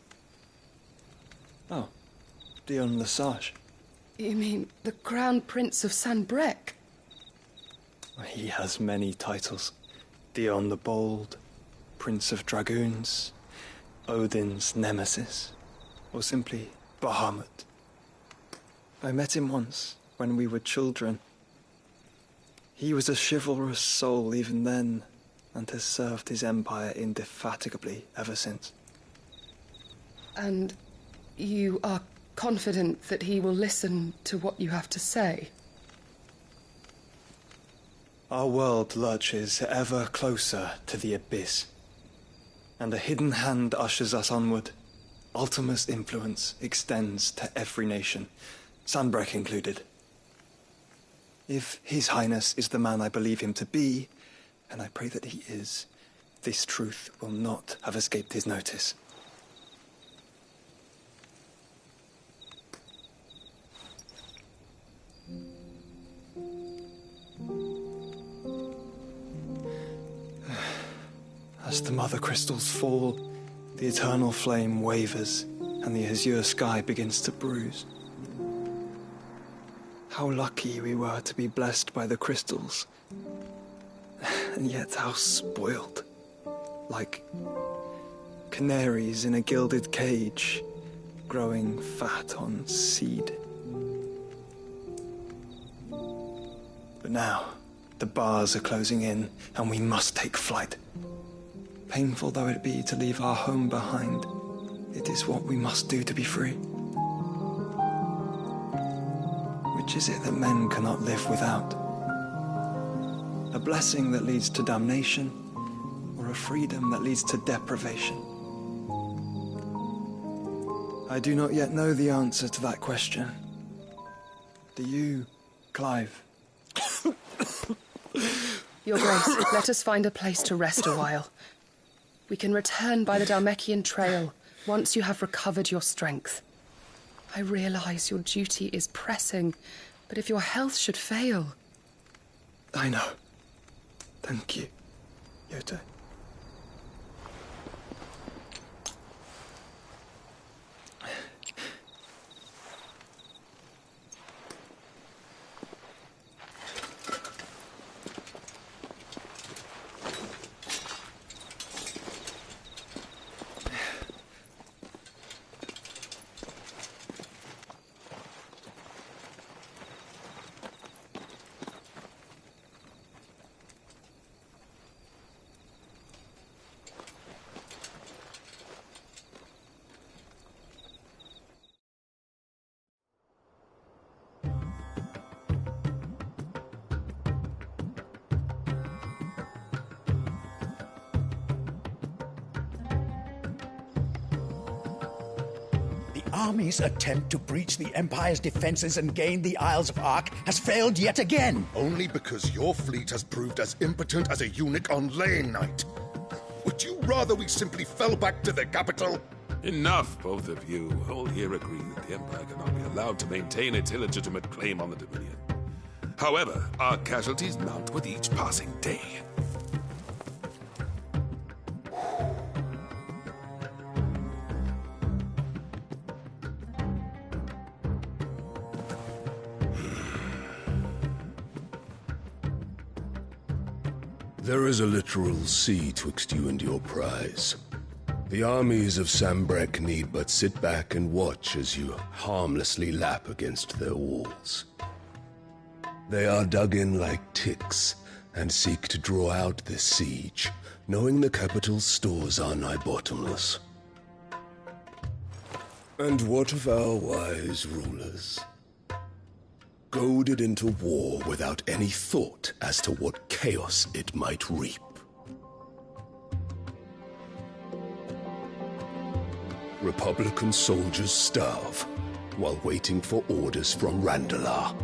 Oh, Dion Lesage. You mean the Crown Prince of Sanbreque? He has many titles. Dion the Bold, Prince of Dragoons, Odin's Nemesis, or simply Bahamut. I met him once, when we were children. He was a chivalrous soul even then, and has served his empire indefatigably ever since. And you are confident that he will listen to what you have to say? Our world lurches ever closer to the abyss, and a hidden hand ushers us onward. Ultima's influence extends to every nation, Sanbreque included. If His Highness is the man I believe him to be, and I pray that he is, this truth will not have escaped his notice. As the mother crystals fall, the eternal flame wavers, and the azure sky begins to bruise. How lucky we were to be blessed by the crystals, and yet how spoiled. Like canaries in a gilded cage, growing fat on seed. But now, the bars are closing in, and we must take flight. Painful though it be to leave our home behind, it is what we must do to be free. Which is it that men cannot live without? A blessing that leads to damnation, or a freedom that leads to deprivation? I do not yet know the answer to that question. Do you, Clive? Your Grace, let us find a place to rest a while. We can return by the Dhalmekian trail once you have recovered your strength. I realize your duty is pressing, but if your health should fail... I know. Thank you, Yote. army's attempt to breach the Empire's defenses and gain the Isles of Ark has failed yet again. Only because your fleet has proved as impotent as a eunuch on Lane Night. Would you rather we simply fell back to the capital? Enough, both of you. All here agree that the Empire cannot be allowed to maintain its illegitimate claim on the Dominion. However, our casualties mount with each passing day. There is a literal sea twixt you and your prize. The armies of Sanbreque need but sit back and watch as you harmlessly lap against their walls. They are dug in like ticks and seek to draw out this siege, knowing the capital's stores are nigh bottomless. And what of our wise rulers? Goaded into war without any thought as to what chaos it might reap. Republican soldiers starve while waiting for orders from Randalar.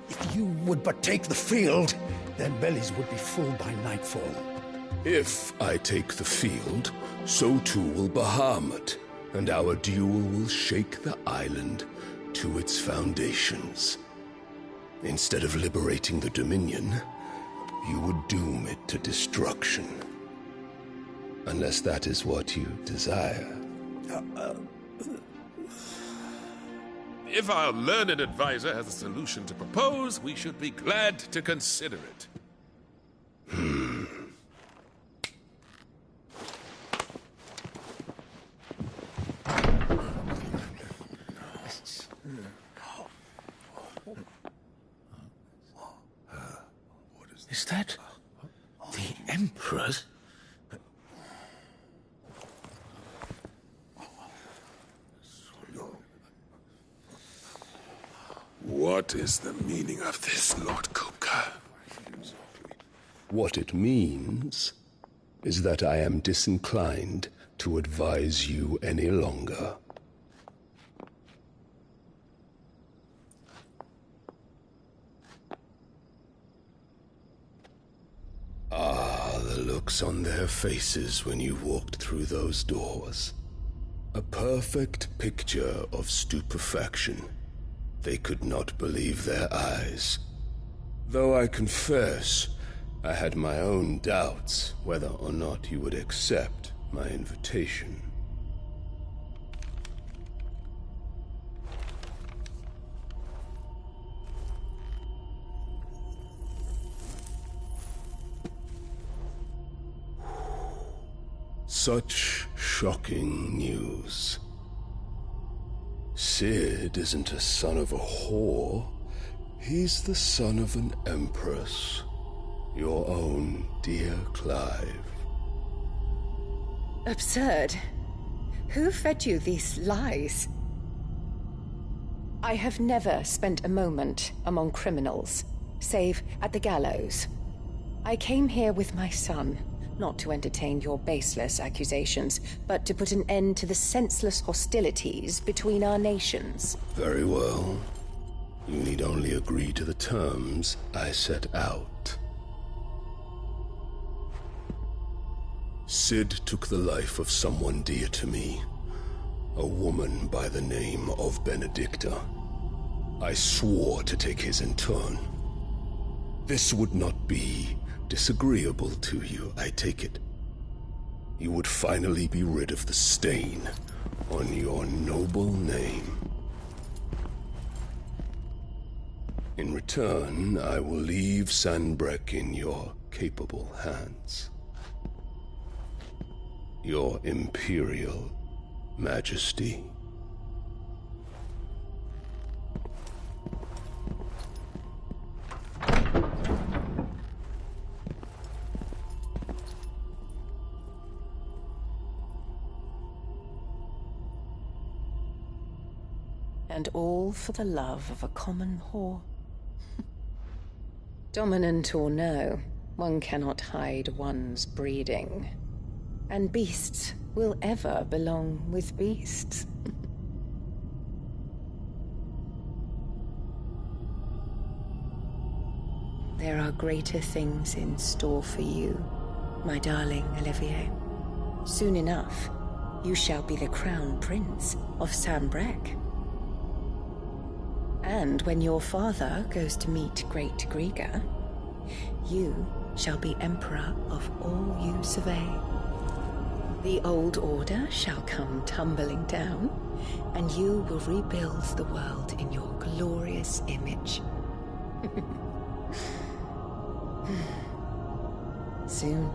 If you would but take the field, their bellies would be full by nightfall. If I take the field, so too will Bahamut, and our duel will shake the island to its foundations. Instead of liberating the Dominion, you would doom it to destruction. Unless that is what you desire. If our learned advisor has a solution to propose, we should be glad to consider it. Is that the Emperor's? What is the meaning of this, Lord Kupka? What it means is that I am disinclined to advise you any longer. Ah, the looks on their faces when you walked through those doors. A perfect picture of stupefaction. They could not believe their eyes. Though I confess, I had my own doubts whether or not you would accept my invitation. Such shocking news. Cid isn't a son of a whore. He's the son of an empress. Your own dear Clive. Absurd. Who fed you these lies? I have never spent a moment among criminals, save at the gallows. I came here with my son, not to entertain your baseless accusations, but to put an end to the senseless hostilities between our nations. Very well. You need only agree to the terms I set out. Cid took the life of someone dear to me, a woman by the name of Benedicta. I swore to take his in turn. This would not be disagreeable to you, I take it. You would finally be rid of the stain on your noble name. In return, I will leave Sanbreque in your capable hands. Your Imperial Majesty. And all for the love of a common whore. Dominant or no, one cannot hide one's breeding. And beasts will ever belong with beasts. There are greater things in store for you, my darling Olivier. Soon enough, you shall be the crown prince of Sanbreque. And when your father goes to meet Great Griga, you shall be emperor of all you survey. The old order shall come tumbling down, and you will rebuild the world in your glorious image. Soon.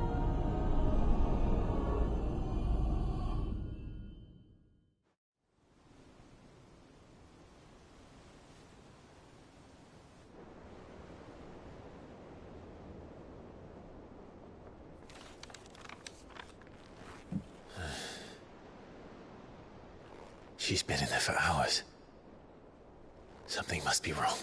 She's been in there for hours. Something must be wrong.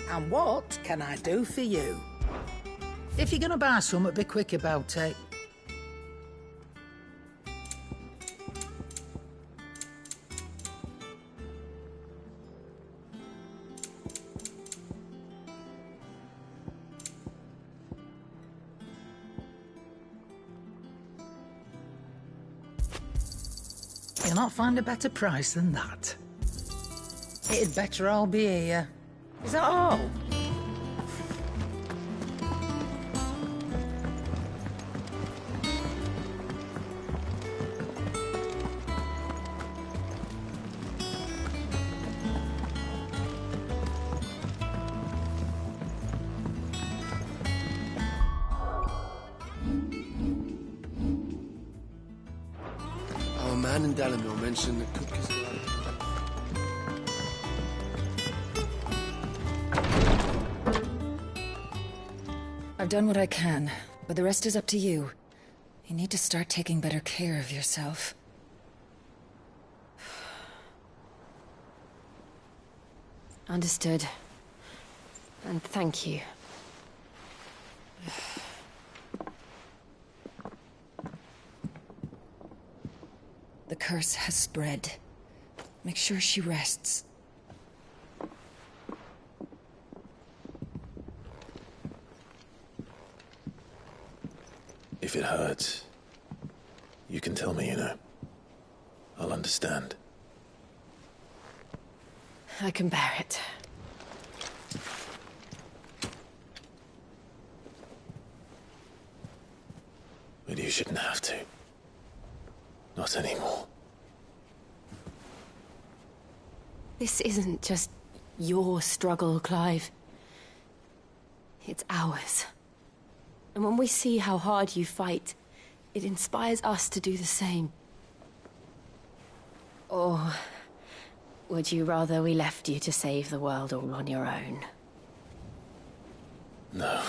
And what can I do for you? If you're gonna buy something, be quick about it. You'll not find a better price than that. It'd better all be here. Is that all? Our man in Dalamir mentioned that Cook is alive. I've done what I can, but the rest is up to you. You need to start taking better care of yourself. Understood. And thank you. The curse has spread. Make sure she rests. If it hurts, you can tell me, you know. I'll understand. I can bear it. But you shouldn't have to. Not anymore. This isn't just your struggle, Clive. It's ours. And when we see how hard you fight, it inspires us to do the same. Or would you rather we left you to save the world all on your own? No.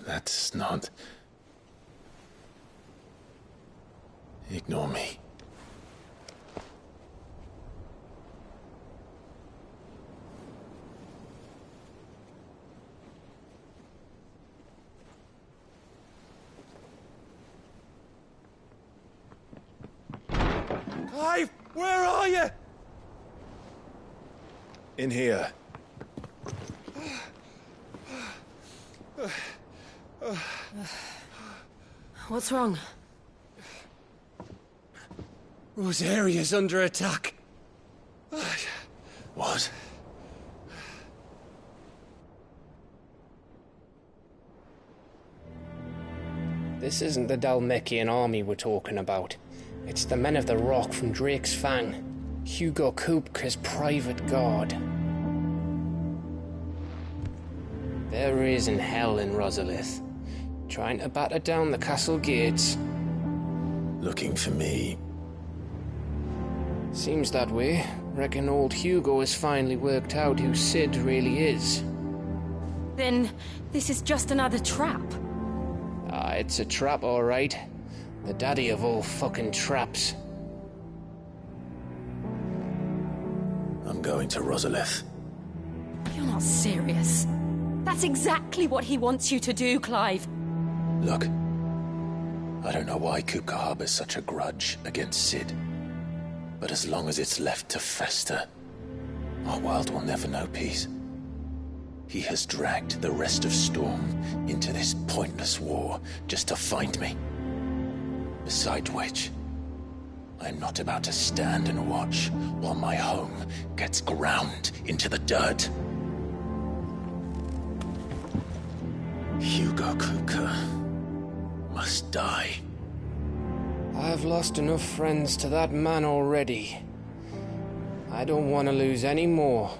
That's not... Ignore me. Clive, where are you? In here. What's wrong? Rosaria's under attack. What? This isn't the Dhalmekian army we're talking about. It's the men of the Rock from Drake's Fang. Hugo Kupka's private guard. There is in hell in Rosalith, trying to batter down the castle gates. Looking for me? Seems that way. Reckon old Hugo has finally worked out who Cid really is. Then this is just another trap. Ah, it's a trap, all right. The daddy of all fucking traps. I'm going to Rosalith. You're not serious. That's exactly what he wants you to do, Clive. Look, I don't know why Kupka harbors such a grudge against Cid. But as long as it's left to fester, our world will never know peace. He has dragged the rest of Storm into this pointless war just to find me. Besides which, I'm not about to stand and watch while my home gets ground into the dirt. Hugo Kupka must die. I've lost enough friends to that man already. I don't want to lose any more.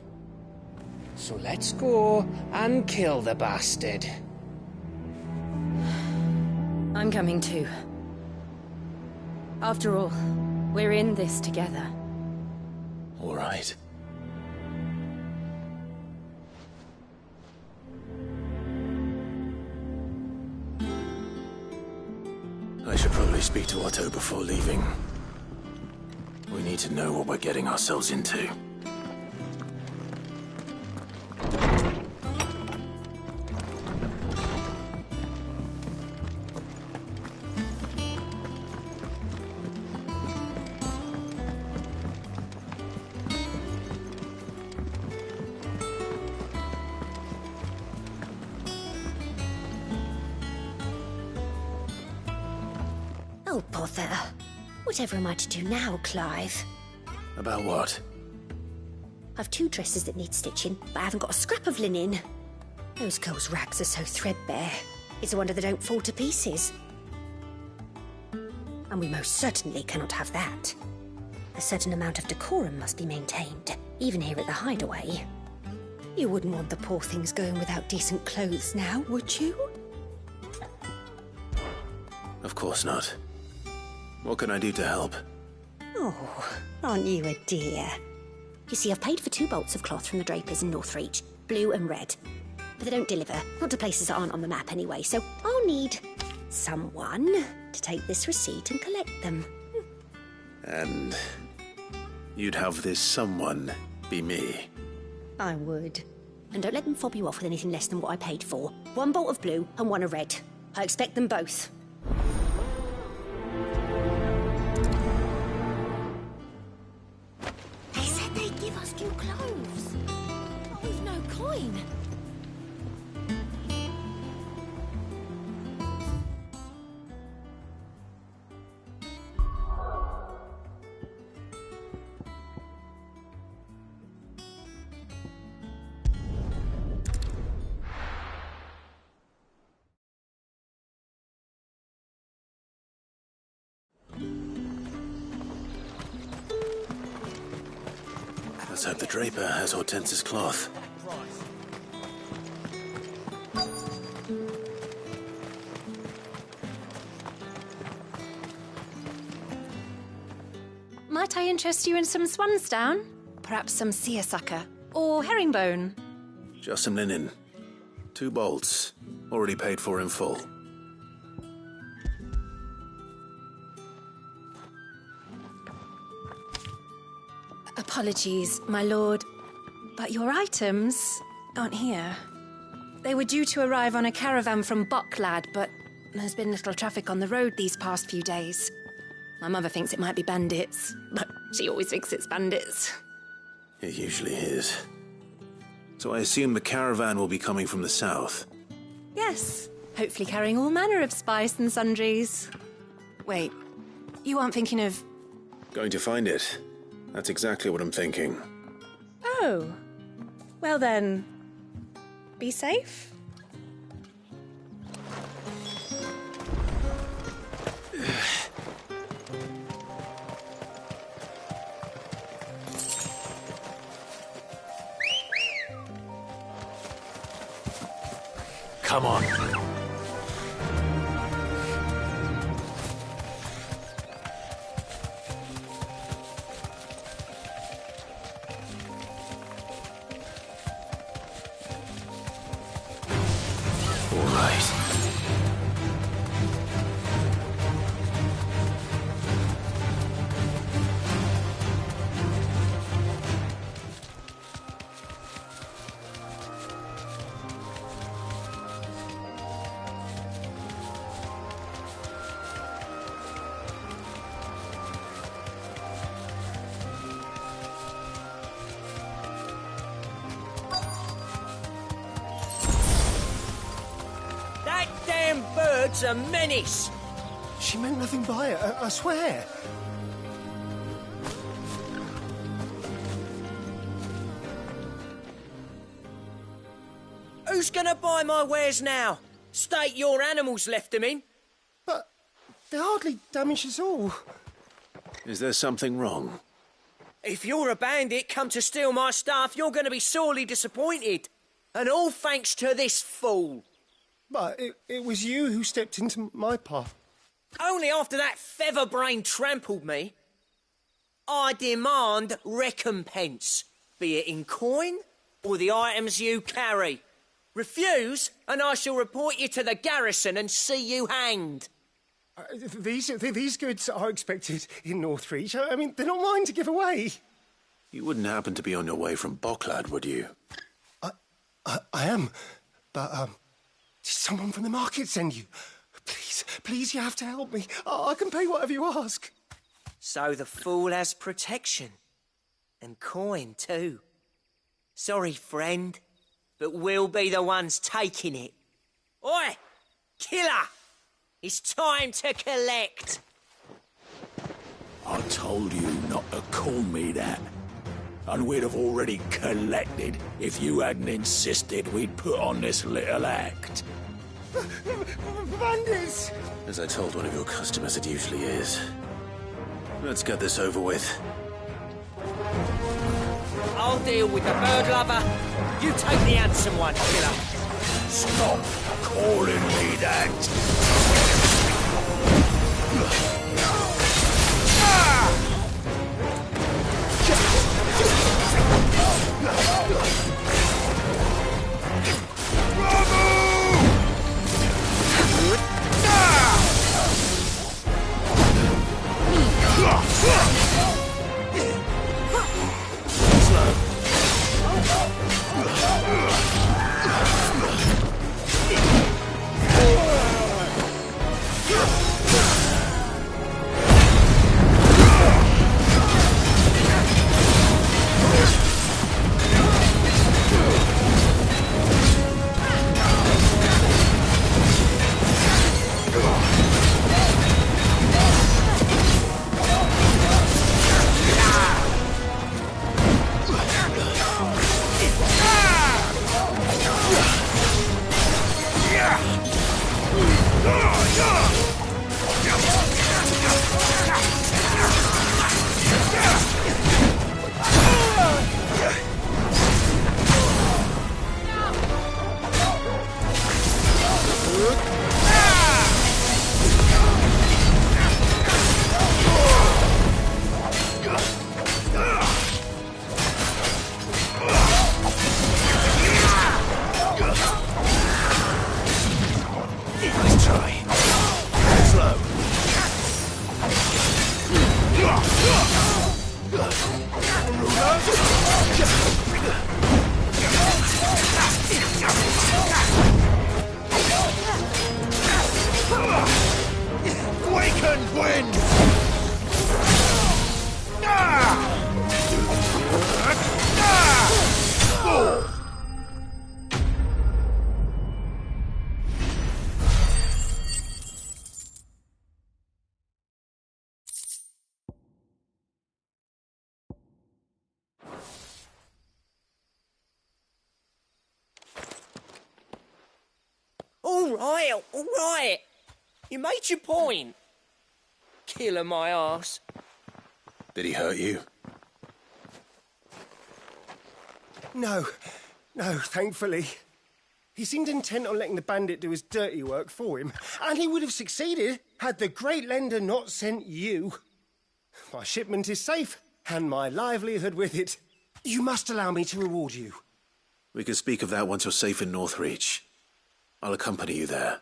So let's go and kill the bastard. I'm coming too. After all, we're in this together. All right. I should probably speak to Otto before leaving. We need to know what we're getting ourselves into. Oh, bother. Whatever am I to do now, Clive? About what? I've 2 dresses that need stitching, but I haven't got a scrap of linen. Those girls' rags are so threadbare. It's a wonder they don't fall to pieces. And we most certainly cannot have that. A certain amount of decorum must be maintained, even here at the Hideaway. You wouldn't want the poor things going without decent clothes now, would you? Of course not. What can I do to help? Oh, aren't you a dear? You see, I've paid for 2 bolts of cloth from the drapers in Northreach, blue and red. But they don't deliver, not to places that aren't on the map anyway, so I'll need someone to take this receipt and collect them. And you'd have this someone be me? I would. And don't let them fob you off with anything less than what I paid for. 1 bolt of blue and 1 of red. I expect them both. They said they'd give us new clothes. But we've no coin. Let's hope the draper has Hortense's cloth. Might I interest you in some swansdown? Perhaps some seersucker or herringbone? Just some linen. 2 bolts. Already paid for in full. Apologies, my lord, but your items aren't here. They were due to arrive on a caravan from Bucklad, but there's been little traffic on the road these past few days. My mother thinks it might be bandits, but she always thinks it's bandits. It usually is. So I assume the caravan will be coming from the south. Yes, hopefully carrying all manner of spice and sundries. Wait, you aren't thinking of... Going to find it. That's exactly what I'm thinking. Oh. Well then, be safe. Come on. All right. That damn bird's a menace! She meant nothing by it, I swear. Who's gonna buy my wares now? State your animals left them in. But they hardly damage us all. Is there something wrong? If you're a bandit come to steal my stuff, you're gonna be sorely disappointed. And all thanks to this fool. But it was you who stepped into my path. Only after that feather-brain trampled me. I demand recompense, be it in coin or the items you carry. Refuse, and I shall report you to the garrison and see you hanged. These goods are expected in Northreach. I mean, they're not mine to give away. You wouldn't happen to be on your way from Bocklad, would you? I am, but did someone from the market send you? Please, you have to help me. I can pay whatever you ask. So the fool has protection. And coin, too. Sorry, friend, but we'll be the ones taking it. Oi! Killer! It's time to collect. I told you not to call me that. And we'd have already collected if you hadn't insisted we'd put on this little act. Bandits! As I told one of your customers, it usually is. Let's get this over with. I'll deal with the bird lover. You take the handsome one, killer. Stop calling me that. All right. You made your point. Killer my arse. Did he hurt you? No, thankfully. He seemed intent on letting the bandit do his dirty work for him, and he would have succeeded had the Great Lender not sent you. My shipment is safe, and my livelihood with it. You must allow me to reward you. We can speak of that once you're safe in Northreach. I'll accompany you there.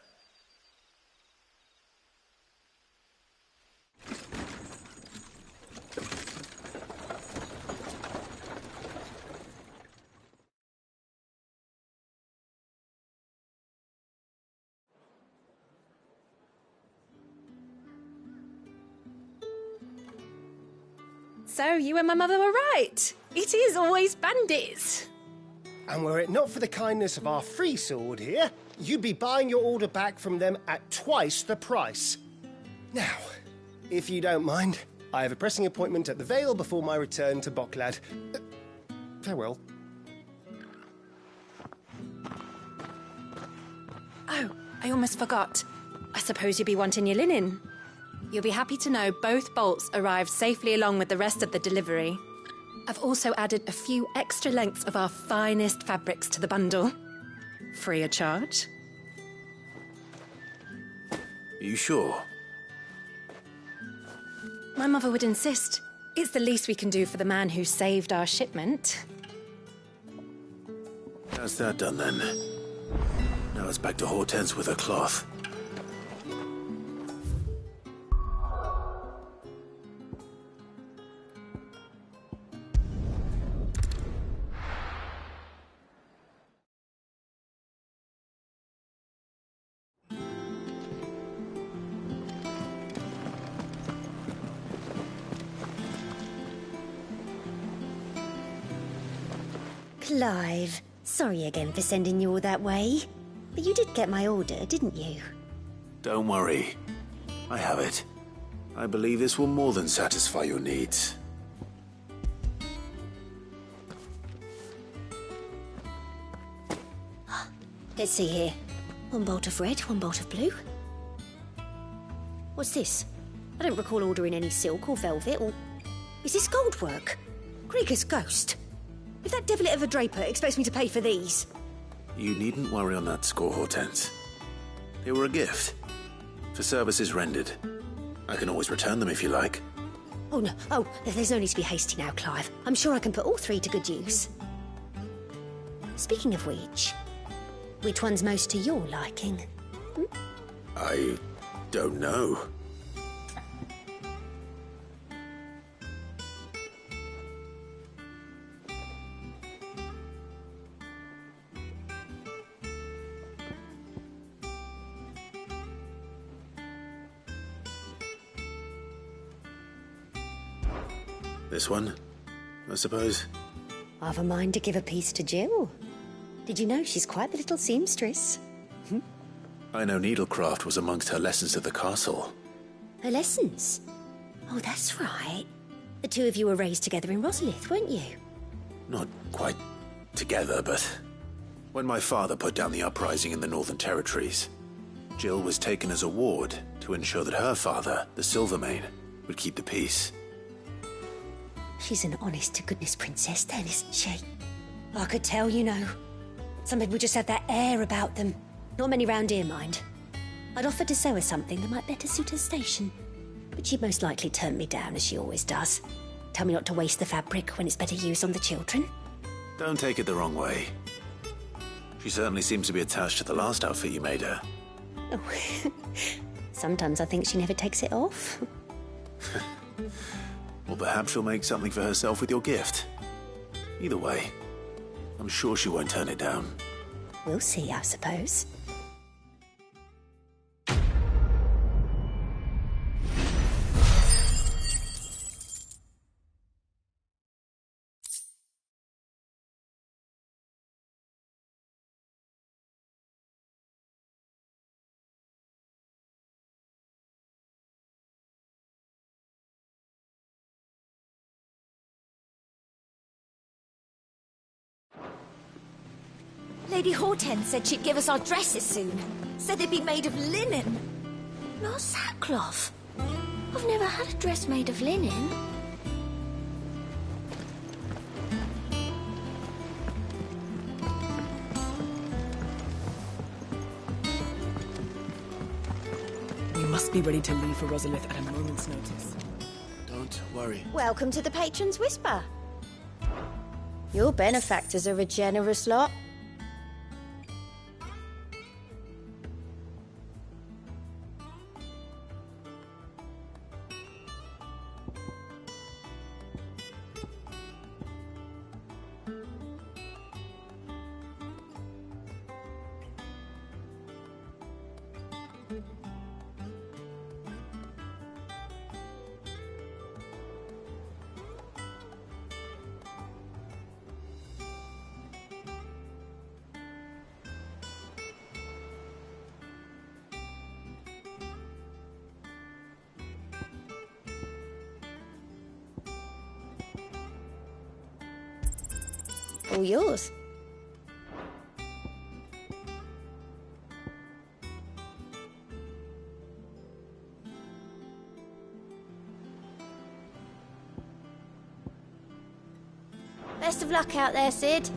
So, you and my mother were right. It is always bandits. And were it not for the kindness of our free sword here, you'd be buying your order back from them at twice the price. Now, if you don't mind, I have a pressing appointment at the Vale before my return to Boklad. Farewell. Oh, I almost forgot. I suppose you'll be wanting your linen. You'll be happy to know both bolts arrived safely along with the rest of the delivery. I've also added a few extra lengths of our finest fabrics to the bundle. Free of charge. Are you sure? My mother would insist. It's the least we can do for the man who saved our shipment. That's that done then. Now it's back to Hortense with her cloth. Clive, sorry again for sending you all that way. But you did get my order, didn't you? Don't worry. I have it. I believe this will more than satisfy your needs. Let's see here. One bolt of red, one bolt of blue. What's this? I don't recall ordering any silk or velvet or... Is this gold work? Krieger's ghost. If that devilit of a draper expects me to pay for these... You needn't worry on that score, Hortense. They were a gift. For services rendered. I can always return them if you like. Oh, no. Oh, there's no need to be hasty now, Clive. I'm sure I can put all three to good use. Speaking of which one's most to your liking? I don't know. This one, I suppose. I've a mind to give a piece to Jill. Did you know she's quite the little seamstress? I know needlecraft was amongst her lessons at the castle. Her lessons? Oh, that's right. The two of you were raised together in Rosalith, weren't you? Not quite together, but when my father put down the uprising in the Northern Territories, Jill was taken as a ward to ensure that her father, the Silvermane, would keep the peace. She's an honest-to-goodness princess then, isn't she? I could tell, you know. Some people just have that air about them. Not many round here, mind. I'd offered to sew her something that might better suit her station. But she'd most likely turn me down, as she always does. Tell me not to waste the fabric when it's better used on the children. Don't take it the wrong way. She certainly seems to be attached to the last outfit you made her. Oh, sometimes I think she never takes it off. Or perhaps she'll make something for herself with your gift. Either way, I'm sure she won't turn it down. We'll see, I suppose. Lady Hortense said she'd give us our dresses soon. Said they'd be made of linen. Not sackcloth. I've never had a dress made of linen. be ready to leave for Rosalith at a moment's notice. Don't worry. Welcome to the Patron's Whisper. Your benefactors are a generous lot. All yours. Best of luck out there, Sid.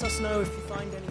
us know if you find any.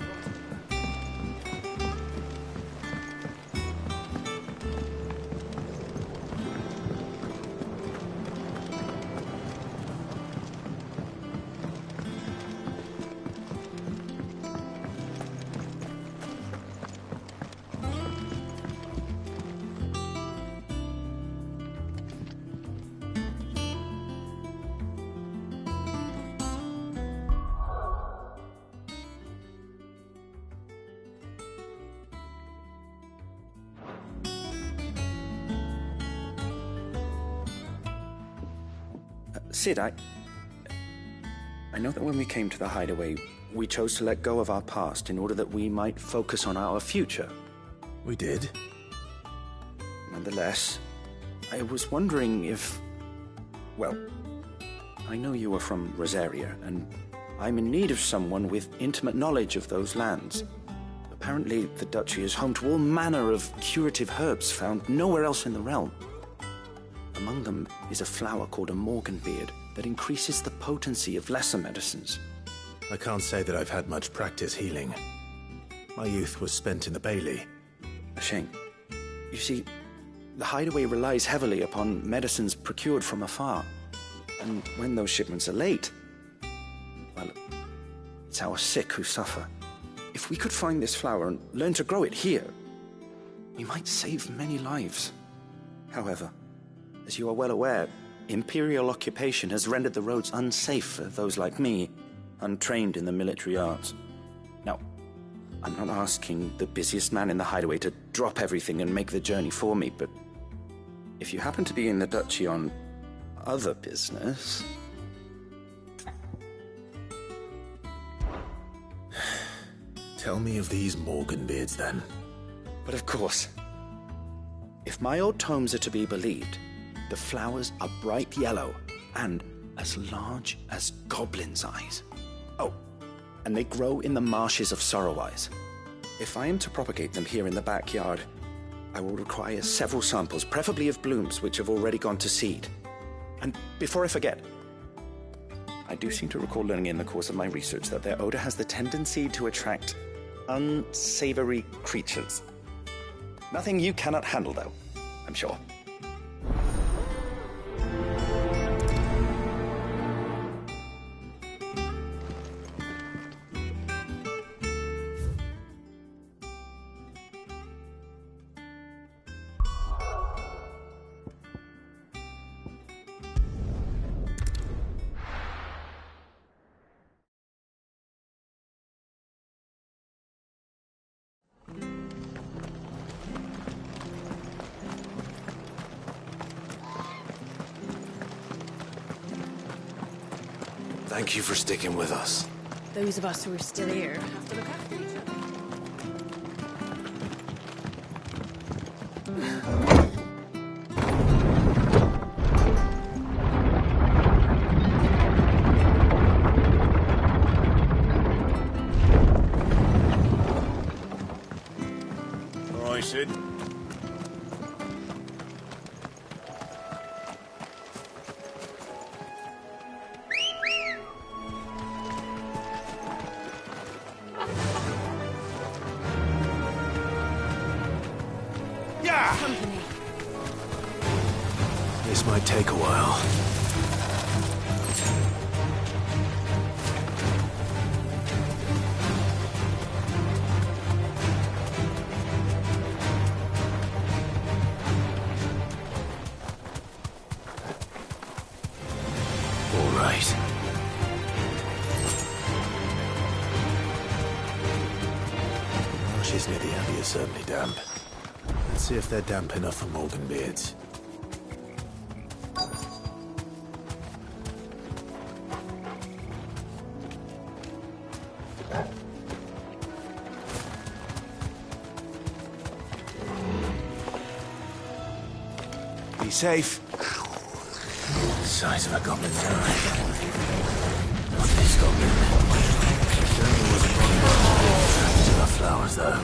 Cid, I know that when we came to the hideaway, we chose to let go of our past in order that we might focus on our future. We did. Nonetheless, I was wondering if... Well, I know you are from Rosaria, and I'm in need of someone with intimate knowledge of those lands. Apparently, the Duchy is home to all manner of curative herbs found nowhere else in the realm. Among them is a flower called a Morganbeard that increases the potency of lesser medicines. I can't say that I've had much practice healing. My youth was spent in the Bailey. A shame. You see, the hideaway relies heavily upon medicines procured from afar. And when those shipments are late, well, it's our sick who suffer. If we could find this flower and learn to grow it here, we might save many lives. However, as you are well aware, Imperial occupation has rendered the roads unsafe for those like me, untrained in the military arts. Now, I'm not asking the busiest man in the hideaway to drop everything and make the journey for me, but if you happen to be in the Duchy on other business... Tell me of these Morganbeards, then. But of course. If my old tomes are to be believed, the flowers are bright yellow and as large as goblins' eyes. Oh, and they grow in the marshes of Sorrowwise. If I am to propagate them here in the backyard, I will require several samples, preferably of blooms which have already gone to seed. And before I forget, I do seem to recall learning in the course of my research that their odor has the tendency to attract unsavory creatures. Nothing you cannot handle, though, I'm sure. Thank you for sticking with us. Those of us who are still here have to look after each other. All right, Cid. This might take a while. All right. Marshes near the Abbey are certainly damp. Let's see if they're damp enough for Morganbeards. Be safe. Size of a goblin town. Not this goblin. Certainly wasn't attracted to the flowers, though.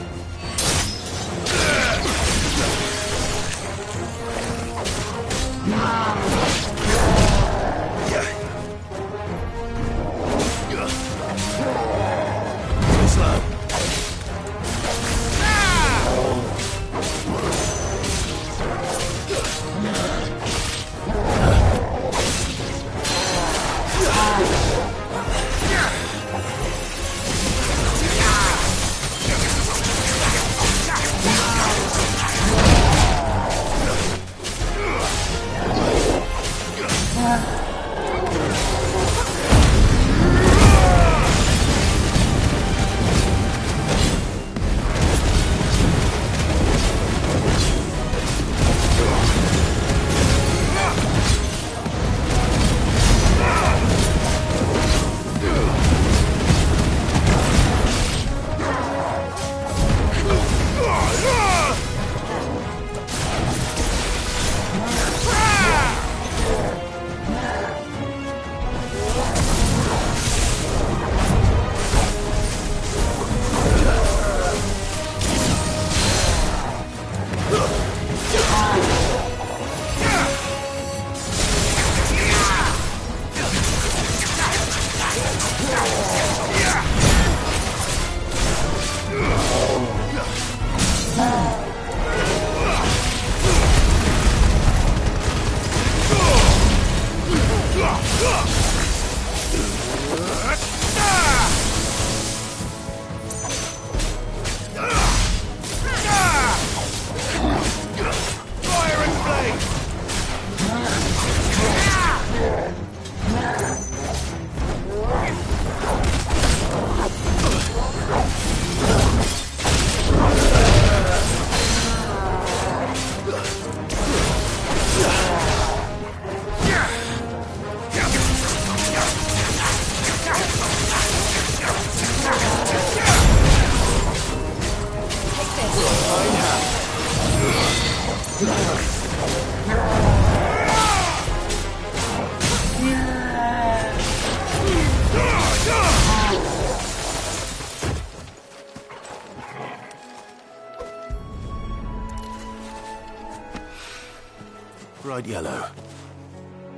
bright yellow.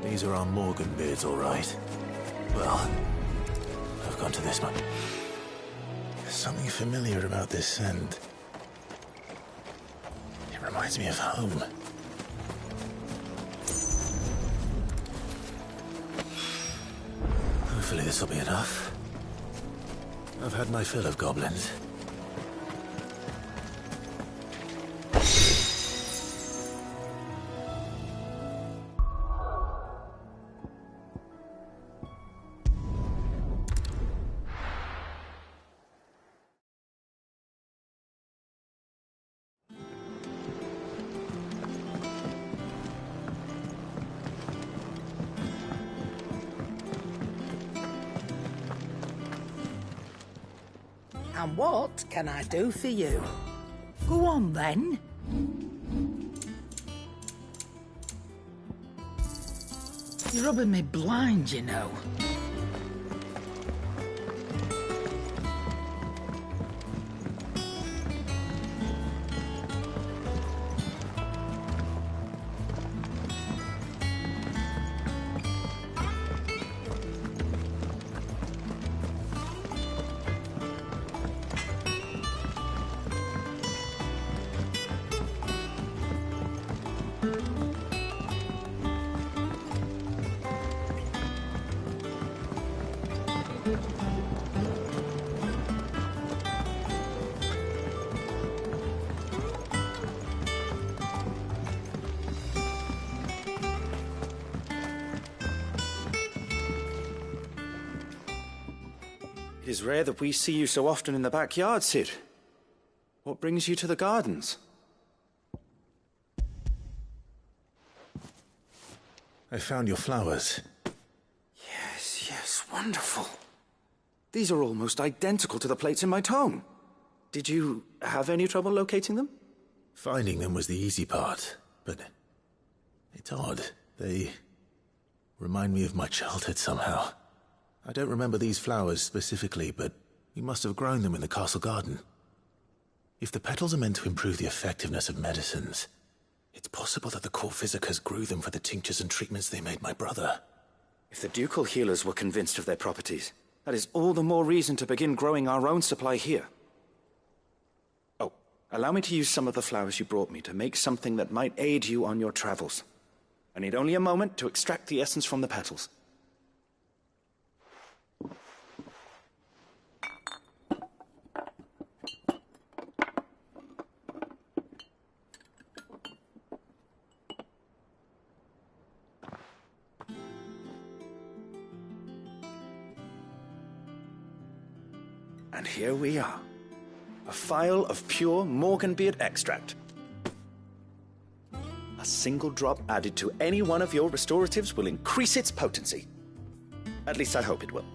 These are our Morgan beards, all right. Well, I've gone to this one. There's something familiar about this scent. It reminds me of home. Hopefully this will be enough. I've had my fill of goblins. And what can I do for you? Go on, then. You're rubbing me blind, you know. It is rare that we see you so often in the backyard, Cid. What brings you to the gardens? I found your flowers. Yes, wonderful. These are almost identical to the plates in my tome. Did you have any trouble locating them? Finding them was the easy part, but it's odd. They remind me of my childhood somehow. I don't remember these flowers specifically, but we must have grown them in the castle garden. If the petals are meant to improve the effectiveness of medicines, it's possible that the court physicers grew them for the tinctures and treatments they made my brother. If the ducal healers were convinced of their properties, that is all the more reason to begin growing our own supply here. Oh, allow me to use some of the flowers you brought me to make something that might aid you on your travels. I need only a moment to extract the essence from the petals. And here we are. A phial of pure Morganbeard extract. A single drop added to any one of your restoratives will increase its potency. At least I hope it will.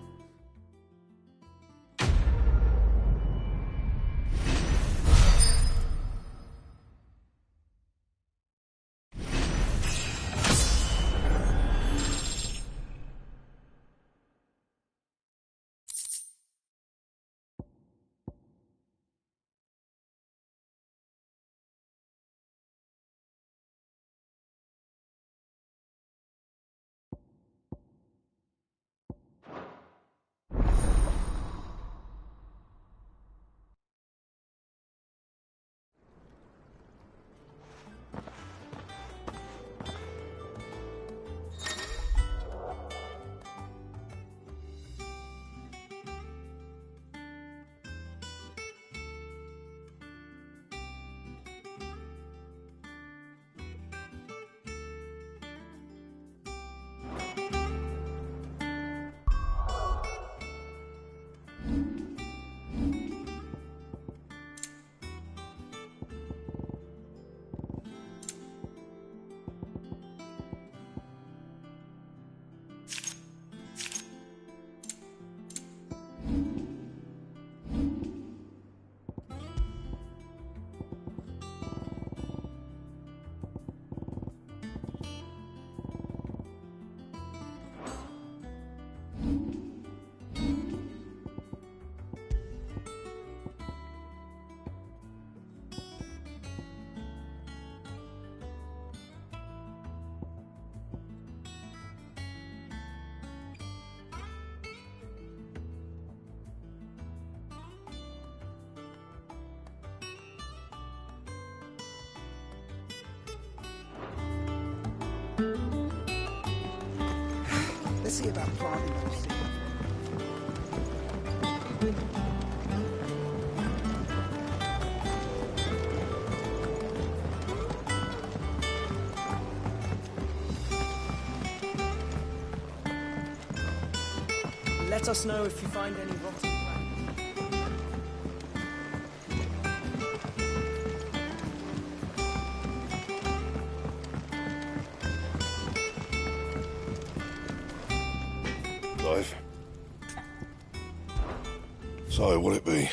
Let's see about planting those seeds. Let us know if you find any rotten plants. Clive. So, will it be?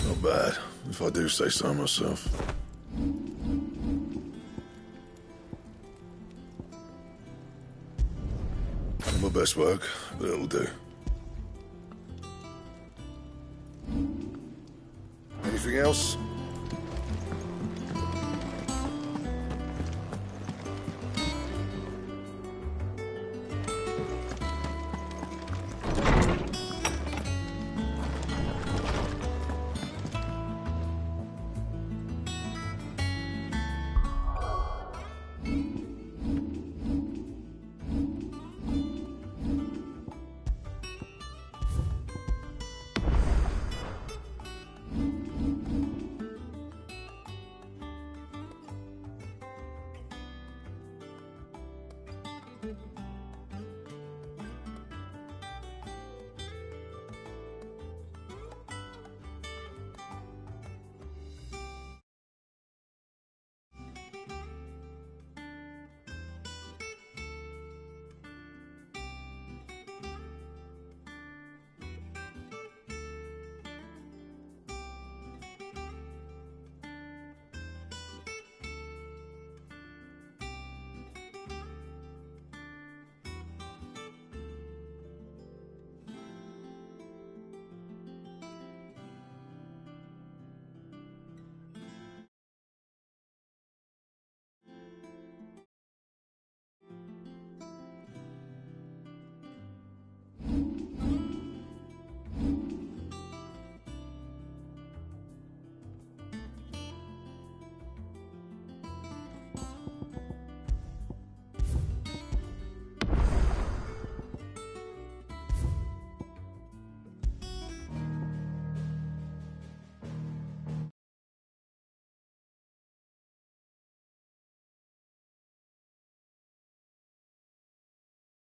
Not bad, if I do say so myself. Not my best work, but it'll do. Anything else?